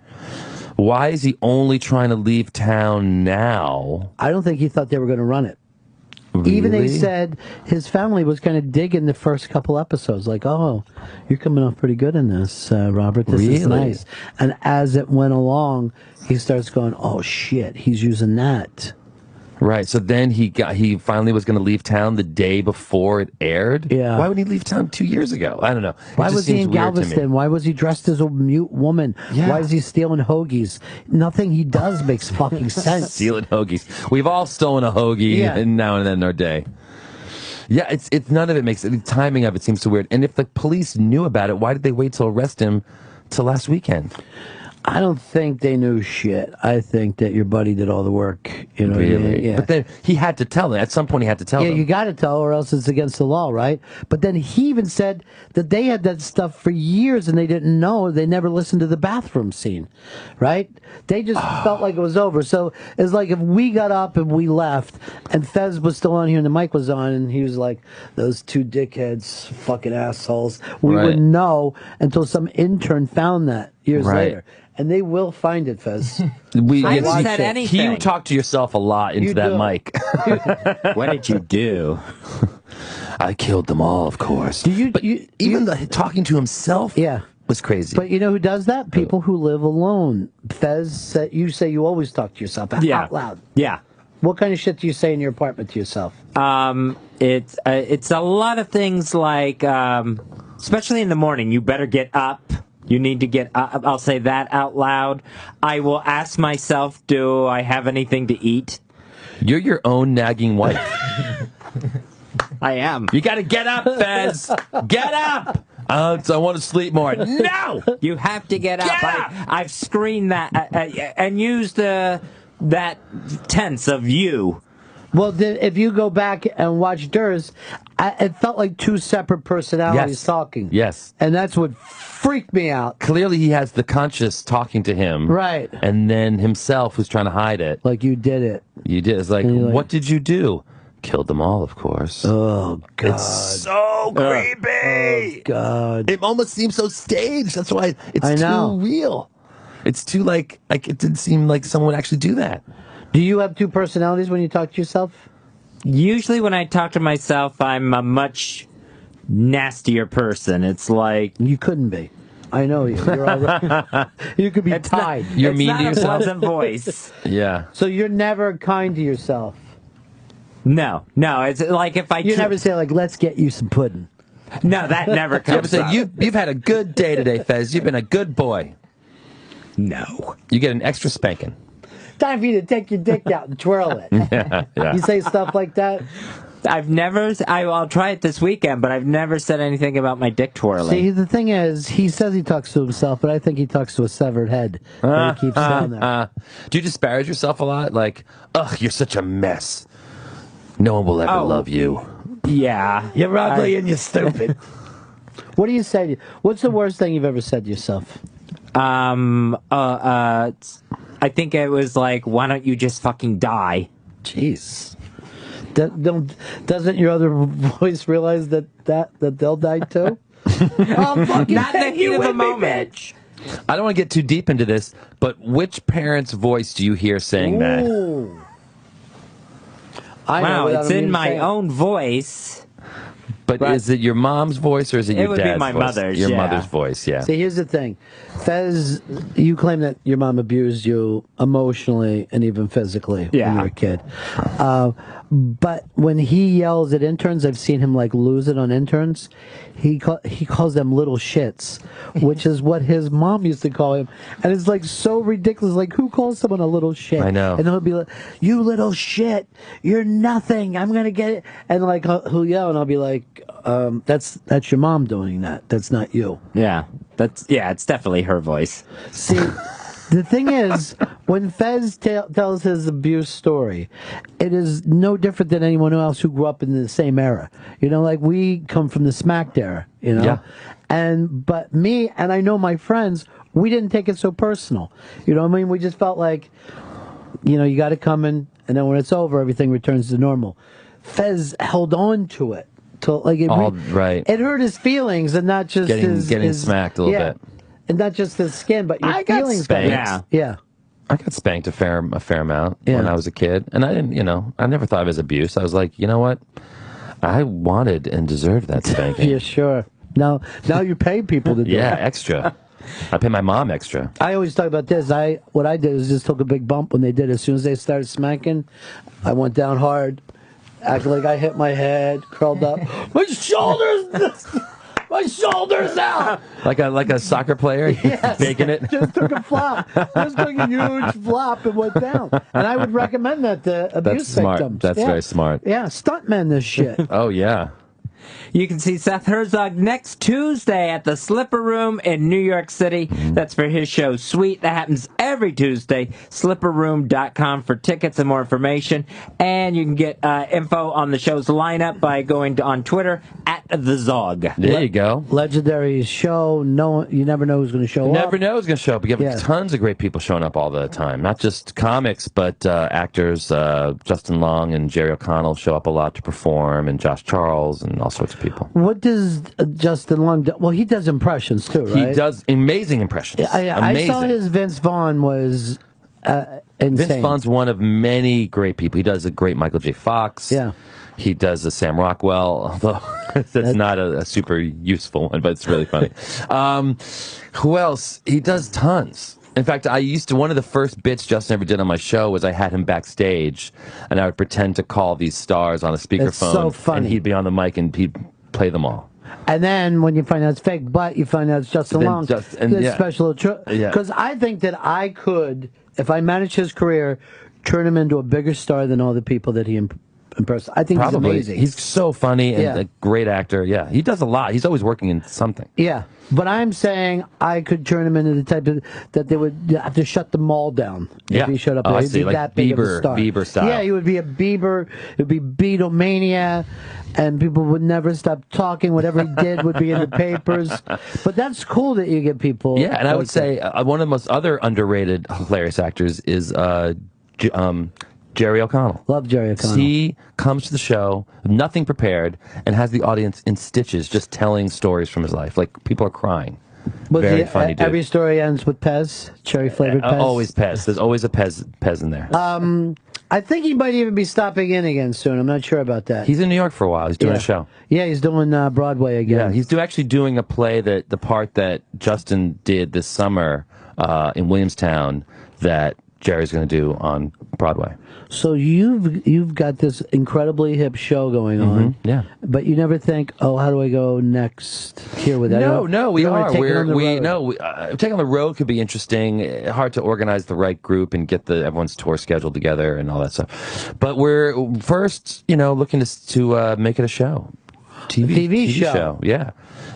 Why is he only trying to leave town now? I don't think he thought they were going to run it. Even they Really? said his family was kind of digging the first couple episodes, like, "Oh, you're coming off pretty good in this, Robert. This is Really? nice." And as it went along, he starts going, "Oh shit, he's using that." Right. So then he finally was going to leave town the day before it aired. Yeah. Why would he leave town 2 years ago? I don't know. It Why just was he seems in weird to me. Galveston? Why was he dressed as a mute woman? Yeah. Why is he stealing hoagies? Nothing he does makes fucking sense. Stealing hoagies. We've all stolen a hoagie now and then in our day. Yeah, it's none of it makes the timing of it seems so weird. And if the police knew about it, why did they wait to arrest him till last weekend? I don't think they knew shit. I think that your buddy did all the work. You know, Really? Yeah. But then he had to tell them. At some point, he had to tell Yeah, them. you got to tell, or else it's against the law, right? But then he even said that they had that stuff for years and they didn't know. They never listened to the bathroom scene, right? They just felt like it was over. So it's like if we got up and we left, and Fez was still on here and the mic was on, and he was like, "Those two dickheads, fucking assholes." We Right. wouldn't know until some intern found that years Right. later. And they will find it, Fez. I haven't said anything. You talk to yourself a lot into You that do. mic. What did you do? I killed them all, of course. But even talking to himself was crazy. But you know who does that? People who live alone. Fez, you say you always talk to yourself out loud. Yeah. What kind of shit do you say in your apartment to yourself? It's a lot of things like, especially in the morning, you better get up. You need to get up. I'll say that out loud. I will ask myself, do I have anything to eat? You're your own nagging wife. I am. You got to get up, Fez. Get up. I want to sleep more. No! You have to get up. I've screened that and used that tense of you. Well, if you go back and watch Durs, it felt like two separate personalities talking. Yes. And that's what freaked me out. Clearly, he has the conscious talking to him. Right. And then himself who's trying to hide it. Like you did it. You did. It's like, what did you do? Killed them all, of course. Oh, God. It's so creepy. Oh, God. It almost seems so staged. That's why it's too real. It's too like it didn't seem like someone would actually do that. Do you have two personalities when you talk to yourself? Usually when I talk to myself, I'm a much nastier person. It's like... You couldn't be. I know you. You're already, you could be tied. You're mean to yourself? It's not a pleasant voice. Yeah. So you're never kind to yourself? No. It's like if I... You never say, like, let's get you some pudding. No, that never You ever comes say, up. you've had a good day today, Fez. You've been a good boy. No. You get an extra spanking. Time for you to take your dick out and twirl it. Yeah. You say stuff like that? I've never... I'll try it this weekend, but I've never said anything about my dick twirling. See, the thing is, he says he talks to himself, but I think he talks to a severed head. That he keeps down there. Do you disparage yourself a lot? Like, ugh, you're such a mess. No one will ever love you. Yeah. You're ugly and you're stupid. What do you say? What's the worst thing you've ever said to yourself? I think it was like, why don't you just fucking die? Jeez. Doesn't your other voice realize that they'll die too? I'm fucking Not in the heat of a moment. Bitch. I don't want to get too deep into this, but which parent's voice do you hear saying that? Ooh. I know Wow, without it's him in even my saying it. own voice. But is it your mom's voice or is it your would be dad's my voice? mother's, Your yeah. mother's voice, yeah. See, here's the thing. Fez, you claim that your mom abused you emotionally and even physically when you were a kid. But when he yells at interns, I've seen him like lose it on interns. He calls them little shits, which is what his mom used to call him. And it's like so ridiculous. Like, who calls someone a little shit? I know. And he'll be like, you little shit, you're nothing, I'm going to get it. And like, he'll yell and I'll be like, That's your mom doing that. That's not you. Yeah, it's definitely her voice. See, the thing is, when Fez tells his abuse story, it is no different than anyone else who grew up in the same era. You know, like we come from the smacked era. You know, Yeah. but me and I know my friends, we didn't take it so personal. You know what I mean? We just felt like, you know, you got it coming, and then when it's over, everything returns to normal. Fez held on to it. Like it, right. It hurt his feelings, and not just getting smacked a little bit. And not just his skin, but your I got feelings. spanked. Yeah. I got spanked a fair amount when I was a kid, and I didn't, I never thought of it as abuse. I was like, you know what, I wanted and deserved that spanking. Yeah, sure. Now you pay people to do it. Yeah, extra. I pay my mom extra. I always talk about this. What I did is just took a big bump when they did. As soon as they started smacking, I went down hard, acting like I hit my head, curled up, my shoulders out. Like a soccer player, faking it. Just took a flop. Just took a huge flop and went down. And I would recommend that to abuse That's smart. victims. That's very smart. Yeah, stuntmen this shit. Oh yeah. You can see Seth Herzog next Tuesday at the Slipper Room in New York City. That's for his show, Sweet. That happens every Tuesday. Slipperroom.com for tickets and more information. And you can get info on the show's lineup by going on Twitter at The Zog. There you go. Legendary show. You never know who's going to show up. Never know who's going to show up. We have tons of great people showing up all the time. Not just comics, but actors. Justin Long and Jerry O'Connell show up a lot to perform, and Josh Charles, and all sorts of people. What does Justin Long do? Well, he does impressions too, right? He does amazing impressions. I saw his Vince Vaughn was insane. Vince Vaughn's one of many great people. He does a great Michael J. Fox. Yeah. He does a Sam Rockwell, although that's not a super useful one, but it's really funny. Who else? He does tons. In fact, one of the first bits Justin ever did on my show was I had him backstage, and I would pretend to call these stars on a speakerphone. It's so funny. And he'd be on the mic, and he'd play them all. And then when you find out it's fake, but you find out it's Justin Long, special. Because I think that I could, if I managed his career, turn him into a bigger star than all the people that he impressed. I think Probably. he's amazing. He's so funny and a great actor. Yeah, he does a lot. He's always working in something. Yeah, but I'm saying I could turn him into the type of that they would have to shut the mall down if he showed up. Oh, I He'd see. be Like that big of a star. Bieber style. Yeah, he would be a Bieber. It would be Beatlemania, and people would never stop talking. Whatever he did would be in the papers. But that's cool that you get people. Yeah, and I like would say one of the most other underrated hilarious actors is Jerry O'Connell. Love Jerry O'Connell. He comes to the show, nothing prepared, and has the audience in stitches just telling stories from his life. Like, people are crying. Very funny dude. Every story ends with Pez, cherry flavored Pez. Always Pez. There's always a Pez in there. I think he might even be stopping in again soon. I'm not sure about that. He's in New York for a while. He's doing a show. Yeah, he's doing Broadway again. Yeah, he's actually doing a play the part that Justin did this summer in Williamstown that Jerry's going to do on Broadway. So you've got this incredibly hip show going on. Yeah. But you never think, oh, how do I go next here with that? No, we are. Taking on the road could be interesting. Hard to organize the right group and get everyone's tour scheduled together and all that stuff. But we're first, looking to make it a show. TV show. Yeah.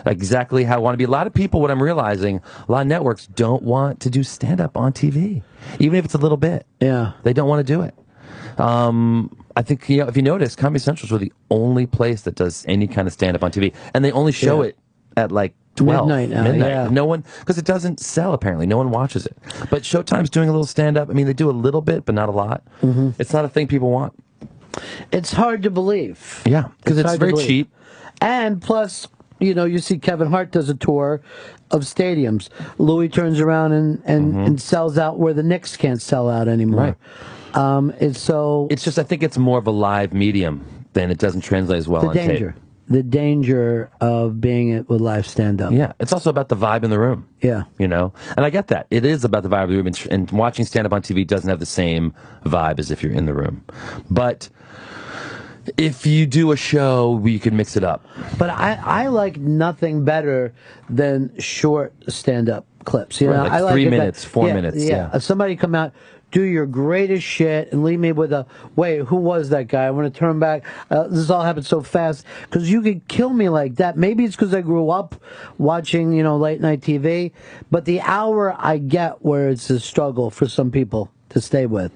Exactly how I want to be. A lot of people, what I'm realizing, a lot of networks don't want to do stand-up on TV, even if it's a little bit. Yeah. They don't want to do it. I think, if you notice, Comedy Central's really the only place that does any kind of stand-up on TV. And they only show it at like 12. Midnight. Yeah. No one, because it doesn't sell apparently. No one watches it. But Showtime's doing a little stand-up. I mean, they do a little bit, but not a lot. It's not a thing people want. It's hard to believe. Yeah, because it's very cheap. And plus, you see Kevin Hart does a tour of stadiums. Louis turns around and sells out where the Knicks can't sell out anymore. Right. It's just, I think it's more of a live medium than it doesn't translate as well on tape. The danger of being with live stand-up. Yeah, it's also about the vibe in the room. Yeah. And I get that. It is about the vibe of the room, and watching stand-up on TV doesn't have the same vibe as if you're in the room. But if you do a show, you can mix it up. But I like nothing better than short stand-up clips. Right, like 3 minutes, 4 minutes. Yeah. If somebody come out, do your greatest shit and leave me with a, wait, who was that guy? I want to turn back. This all happened so fast. Because you could kill me like that. Maybe it's because I grew up watching, late night TV. But the hour I get where it's a struggle for some people to stay with.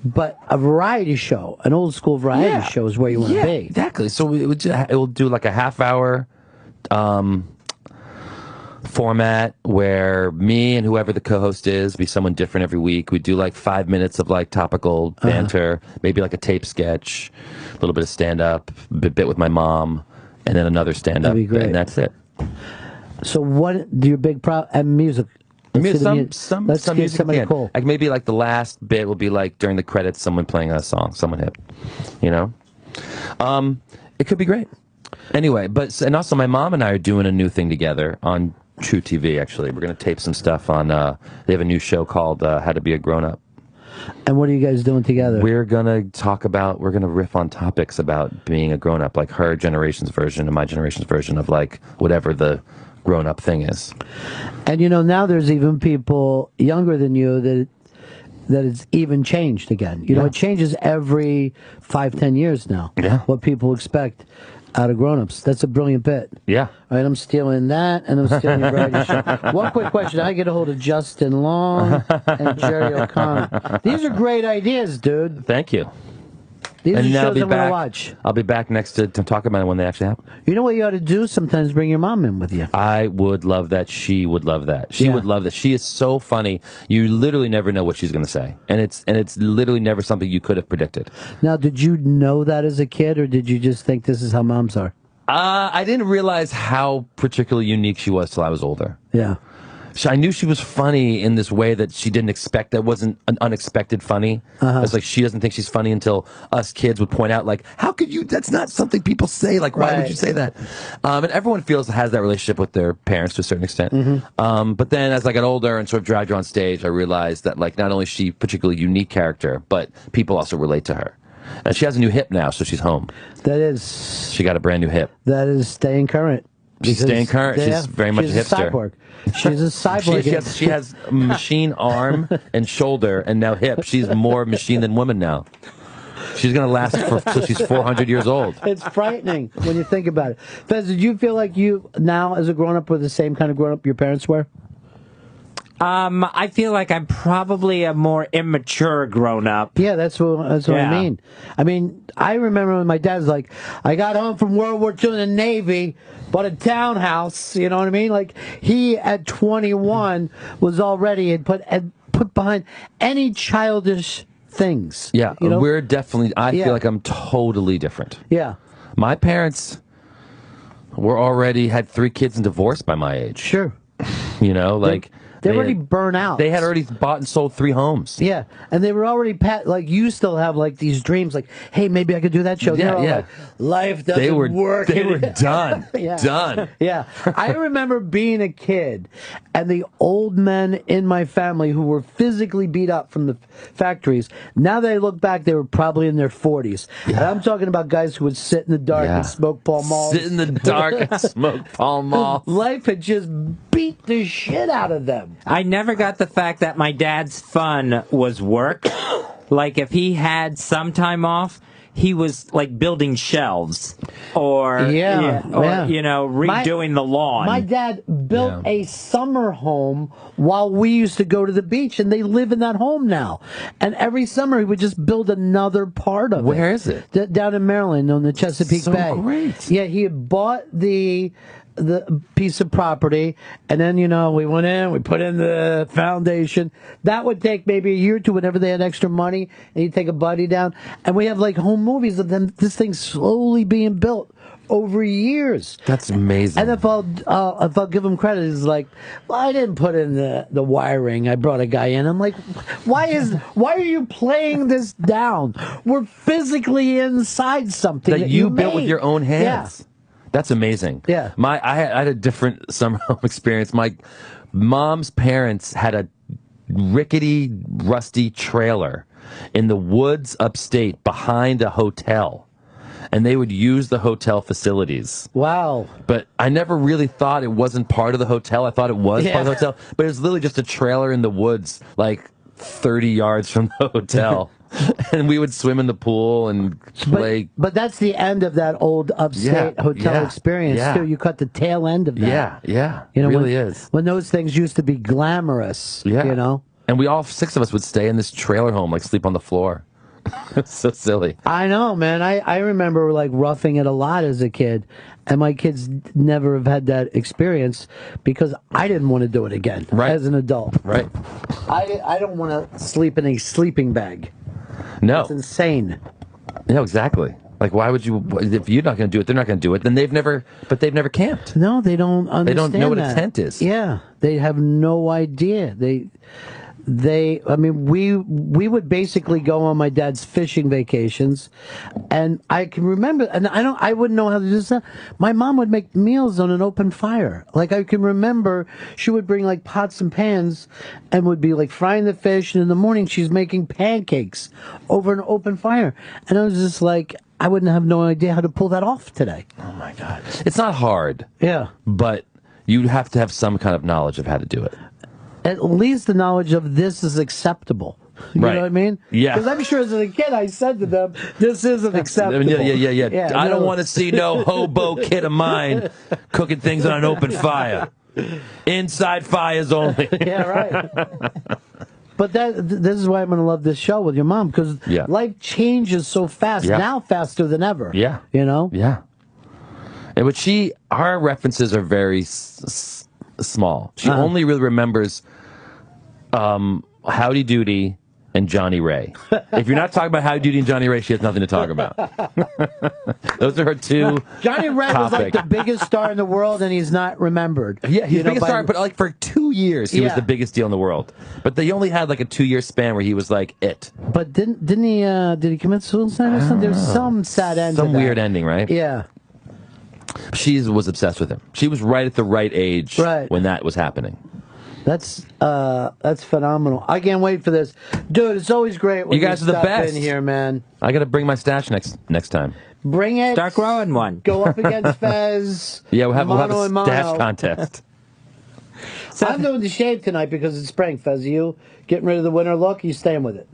But a variety show, an old school variety show is where you want to be. Exactly. So it will do like a half-hour format where me and whoever the co-host is be someone different every week. We do like 5 minutes of like topical banter, maybe like a tape sketch, a little bit of stand-up, a bit with my mom, and then another stand-up, and that's it. So what do your big and music? Some Let's music somebody again. cool. Like maybe like the last bit will be like during the credits, someone playing a song, someone hip, It could be great. Anyway, and also my mom and I are doing a new thing together on True TV. Actually, we're going to tape some stuff on. They have a new show called How to Be a Grown Up. And what are you guys doing together? We're going to riff on topics about being a grown up, like her generation's version and my generation's version of like whatever the grown up thing is. And now there's even people younger than you that it's even changed again. It changes every 5-10 years now. Yeah. What people expect out of grown-ups. That's a brilliant bit. Yeah. All right, I'm stealing that, and I'm stealing your variety show. One quick question. I get a hold of Justin Long and Jerry O'Connor. These are great ideas, dude. Thank you. These are and shows I'll be I'm going to back. watch. I'll be back next to talk about it when they actually happen. You know what you ought to do? Sometimes bring your mom in with you. I would love that. She would love that. She would love that. She is so funny. You literally never know what she's going to say, and it's literally never something you could have predicted. Now, did you know that as a kid, or did you just think this is how moms are? I didn't realize how particularly unique she was till I was older. Yeah. I knew she was funny in this way that she didn't expect. That wasn't an unexpected funny. It's like she doesn't think she's funny until us kids would point out, like, how could you? That's not something people say. Like, why would you say that? And everyone has that relationship with their parents to a certain extent. But then as I got older and sort of dragged her on stage, I realized that like not only is she a particularly unique character, but people also relate to her. And she has a new hip now, so she's home. She got a brand new hip. That is staying current. She's staying current. She's very much a hipster. Cyborg. She's a cyborg. She has a machine arm and shoulder and now hip. She's more machine than woman now. She's going to last till she's 400 years old. It's frightening when you think about it. Fez, did you feel like you now as a grown-up were the same kind of grown-up your parents were? I feel like I'm probably a more immature grown-up. Yeah, that's what I mean. I mean, I remember when my dad's like, I got home from World War II in the Navy, bought a townhouse, you know what I mean? Like, he, at 21, was already had put behind any childish things. Yeah, we're definitely, I feel like I'm totally different. Yeah. My parents had 3 kids and divorced by my age. Sure. They already burnt out. They had already bought and sold 3 homes. Yeah, and they were already like you still have like these dreams, like, hey, maybe I could do that show. Yeah, like, life doesn't work. They were done. Done. Yeah, I remember being a kid, and the old men in my family who were physically beat up from the factories. Now that I look back, they were probably in their 40s. Yeah. And I'm talking about guys who would sit in the dark and smoke Pall Mall. Sit in the dark and smoke Pall Mall. Life had just beat the shit out of them. I never got the fact that my dad's fun was work. Like, if he had some time off, he was, like, building shelves or redoing the lawn. My dad built a summer home while we used to go to the beach, and they live in that home now. And every summer, he would just build another part of it. Where is it? Down in Maryland on the Chesapeake Bay. Great. Yeah, he had bought the piece of property, and then we went in, we put in the foundation. That would take maybe a year or two whenever they had extra money, and he'd take a buddy down, and we have like home movies of them, this thing slowly being built over years. That's amazing. And if I'll give him credit, it's like, well, I didn't put in the wiring, I brought a guy in. I'm like, why are you playing this down? We're physically inside something that you built with your own hands. Yeah. That's amazing. Yeah. I had a different summer home experience. My mom's parents had a rickety, rusty trailer in the woods upstate behind a hotel. And they would use the hotel facilities. Wow. But I never really thought it wasn't part of the hotel. I thought it was part of the hotel. But it was literally just a trailer in the woods, like 30 yards from the hotel. And we would swim in the pool and play. But that's the end of that old upstate hotel experience, too. You cut the tail end of that. Yeah. You know, it really is. When those things used to be glamorous, you know? And we all 6 of us would stay in this trailer home, like sleep on the floor. It's so silly. I know, man. I remember like roughing it a lot as a kid, and my kids never have had that experience because I didn't want to do it again as an adult. Right. I don't want to sleep in a sleeping bag. No. It's insane. No, exactly. Like, why would you? If you're not going to do it, they're not going to do it. Then they've never camped. No, they don't understand. They don't know what that. a tent is. Yeah, they have no idea. I mean, we would basically go on my dad's fishing vacations, and I can remember, and I wouldn't know how to do this. My mom would make meals on an open fire. Like, I can remember she would bring like pots and pans and would be like frying the fish, and in the morning she's making pancakes over an open fire. And I was just like, I wouldn't have no idea how to pull that off today. Oh my God. It's not hard. Yeah. But you have to have some kind of knowledge of how to do it. At least the knowledge of this is acceptable. You know what I mean? Yeah. Because I'm sure as a kid I said to them, this isn't acceptable. Yeah. I don't want to see no hobo kid of mine cooking things on an open fire. Inside fires only. Yeah, right. But this is why I'm going to love this show with your mom, because life changes so fast, now faster than ever. Yeah. You know? Yeah. And our references are very small. She only really remembers Howdy Doody and Johnny Ray. If you're not talking about Howdy Doody and Johnny Ray, she has nothing to talk about. Those are her two. Johnny Ray was like the biggest star in the world, and he's not remembered. Yeah, he's the biggest star, but like for 2 years, he was the biggest deal in the world. But they only had like a 2-year span where he was like it. But didn't he? Did he commit suicide or something? There's some sad end. Some weird ending, right? Yeah. She was obsessed with him. She was right at the right age when that was happening. That's phenomenal. I can't wait for this, dude. It's always great when you guys are the stop best in here, man. I got to bring my stash next time. Bring it. Start growing one. Go up against Fez. Yeah, we'll have a mono. stash contest. So I'm doing the shave tonight because it's spring. Fez, you getting rid of the winter look? You staying with it?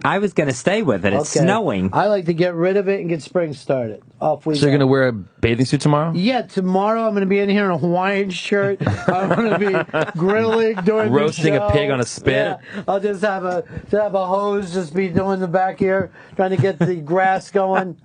I was going to stay with it. It's snowing. I like to get rid of it and get spring started. Off we So you're go. going to wear a bathing suit tomorrow? Yeah, tomorrow I'm going to be in here in a Hawaiian shirt. I'm going to be grilling during roasting the show. a pig on a spit. Yeah, I'll just have a hose, just be doing the back here, trying to get the grass going.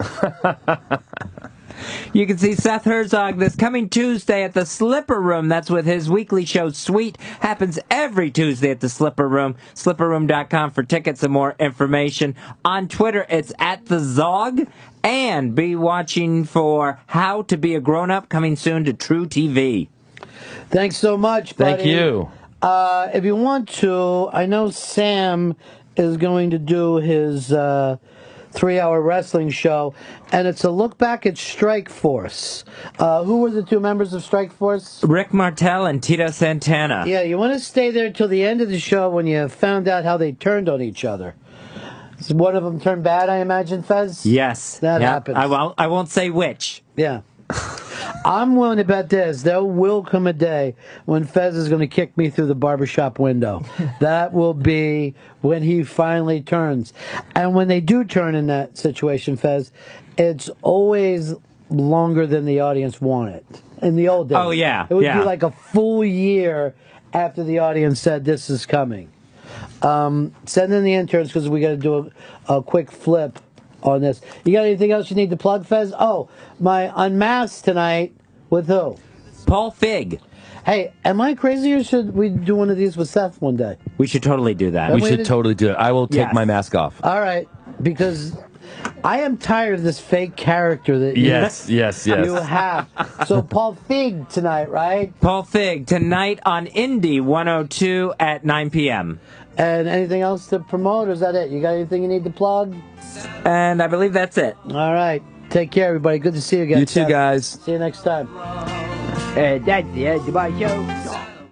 You can see Seth Herzog this coming Tuesday at the Slipper Room. That's with his weekly show, Sweet. Happens every Tuesday at the Slipper Room. SlipperRoom.com for tickets and more information. On Twitter, it's @TheZog. And be watching for How to Be a Grown-Up, coming soon to True TV. Thanks so much, buddy. Thank you. If you want to, I know Sam is going to do his 3-hour wrestling show, and it's a look back at Strike Force. Who were the 2 members of Strike Force? Rick Martel and Tito Santana. Yeah, you want to stay there till the end of the show when you found out how they turned on each other. So one of them turned bad, I imagine, Fez? Yes. That happens. I won't say which. Yeah. I'm willing to bet this. There will come a day when Fez is going to kick me through the barbershop window. That will be when he finally turns. And when they do turn in that situation, Fez, it's always longer than the audience wanted. In the old days. Oh, yeah. It would be like a full year after the audience said this is coming. Send in the interns because we got to do a quick flip on this. You got anything else you need to plug, Fez? Oh, my Unmasked tonight with who? Paul Fig. Hey, am I crazy or should we do one of these with Seth one day? We should totally do that. We should totally do it. I will take my mask off. All right, because I am tired of this fake character that yes. you have. So Paul Fig tonight, right? Paul Fig tonight on Indie 102 at 9 p.m. And anything else to promote, or is that it? You got anything you need to plug? And I believe that's it. All right. Take care, everybody. Good to see you again. You too, guys. See you next time. That's the Edge of my show.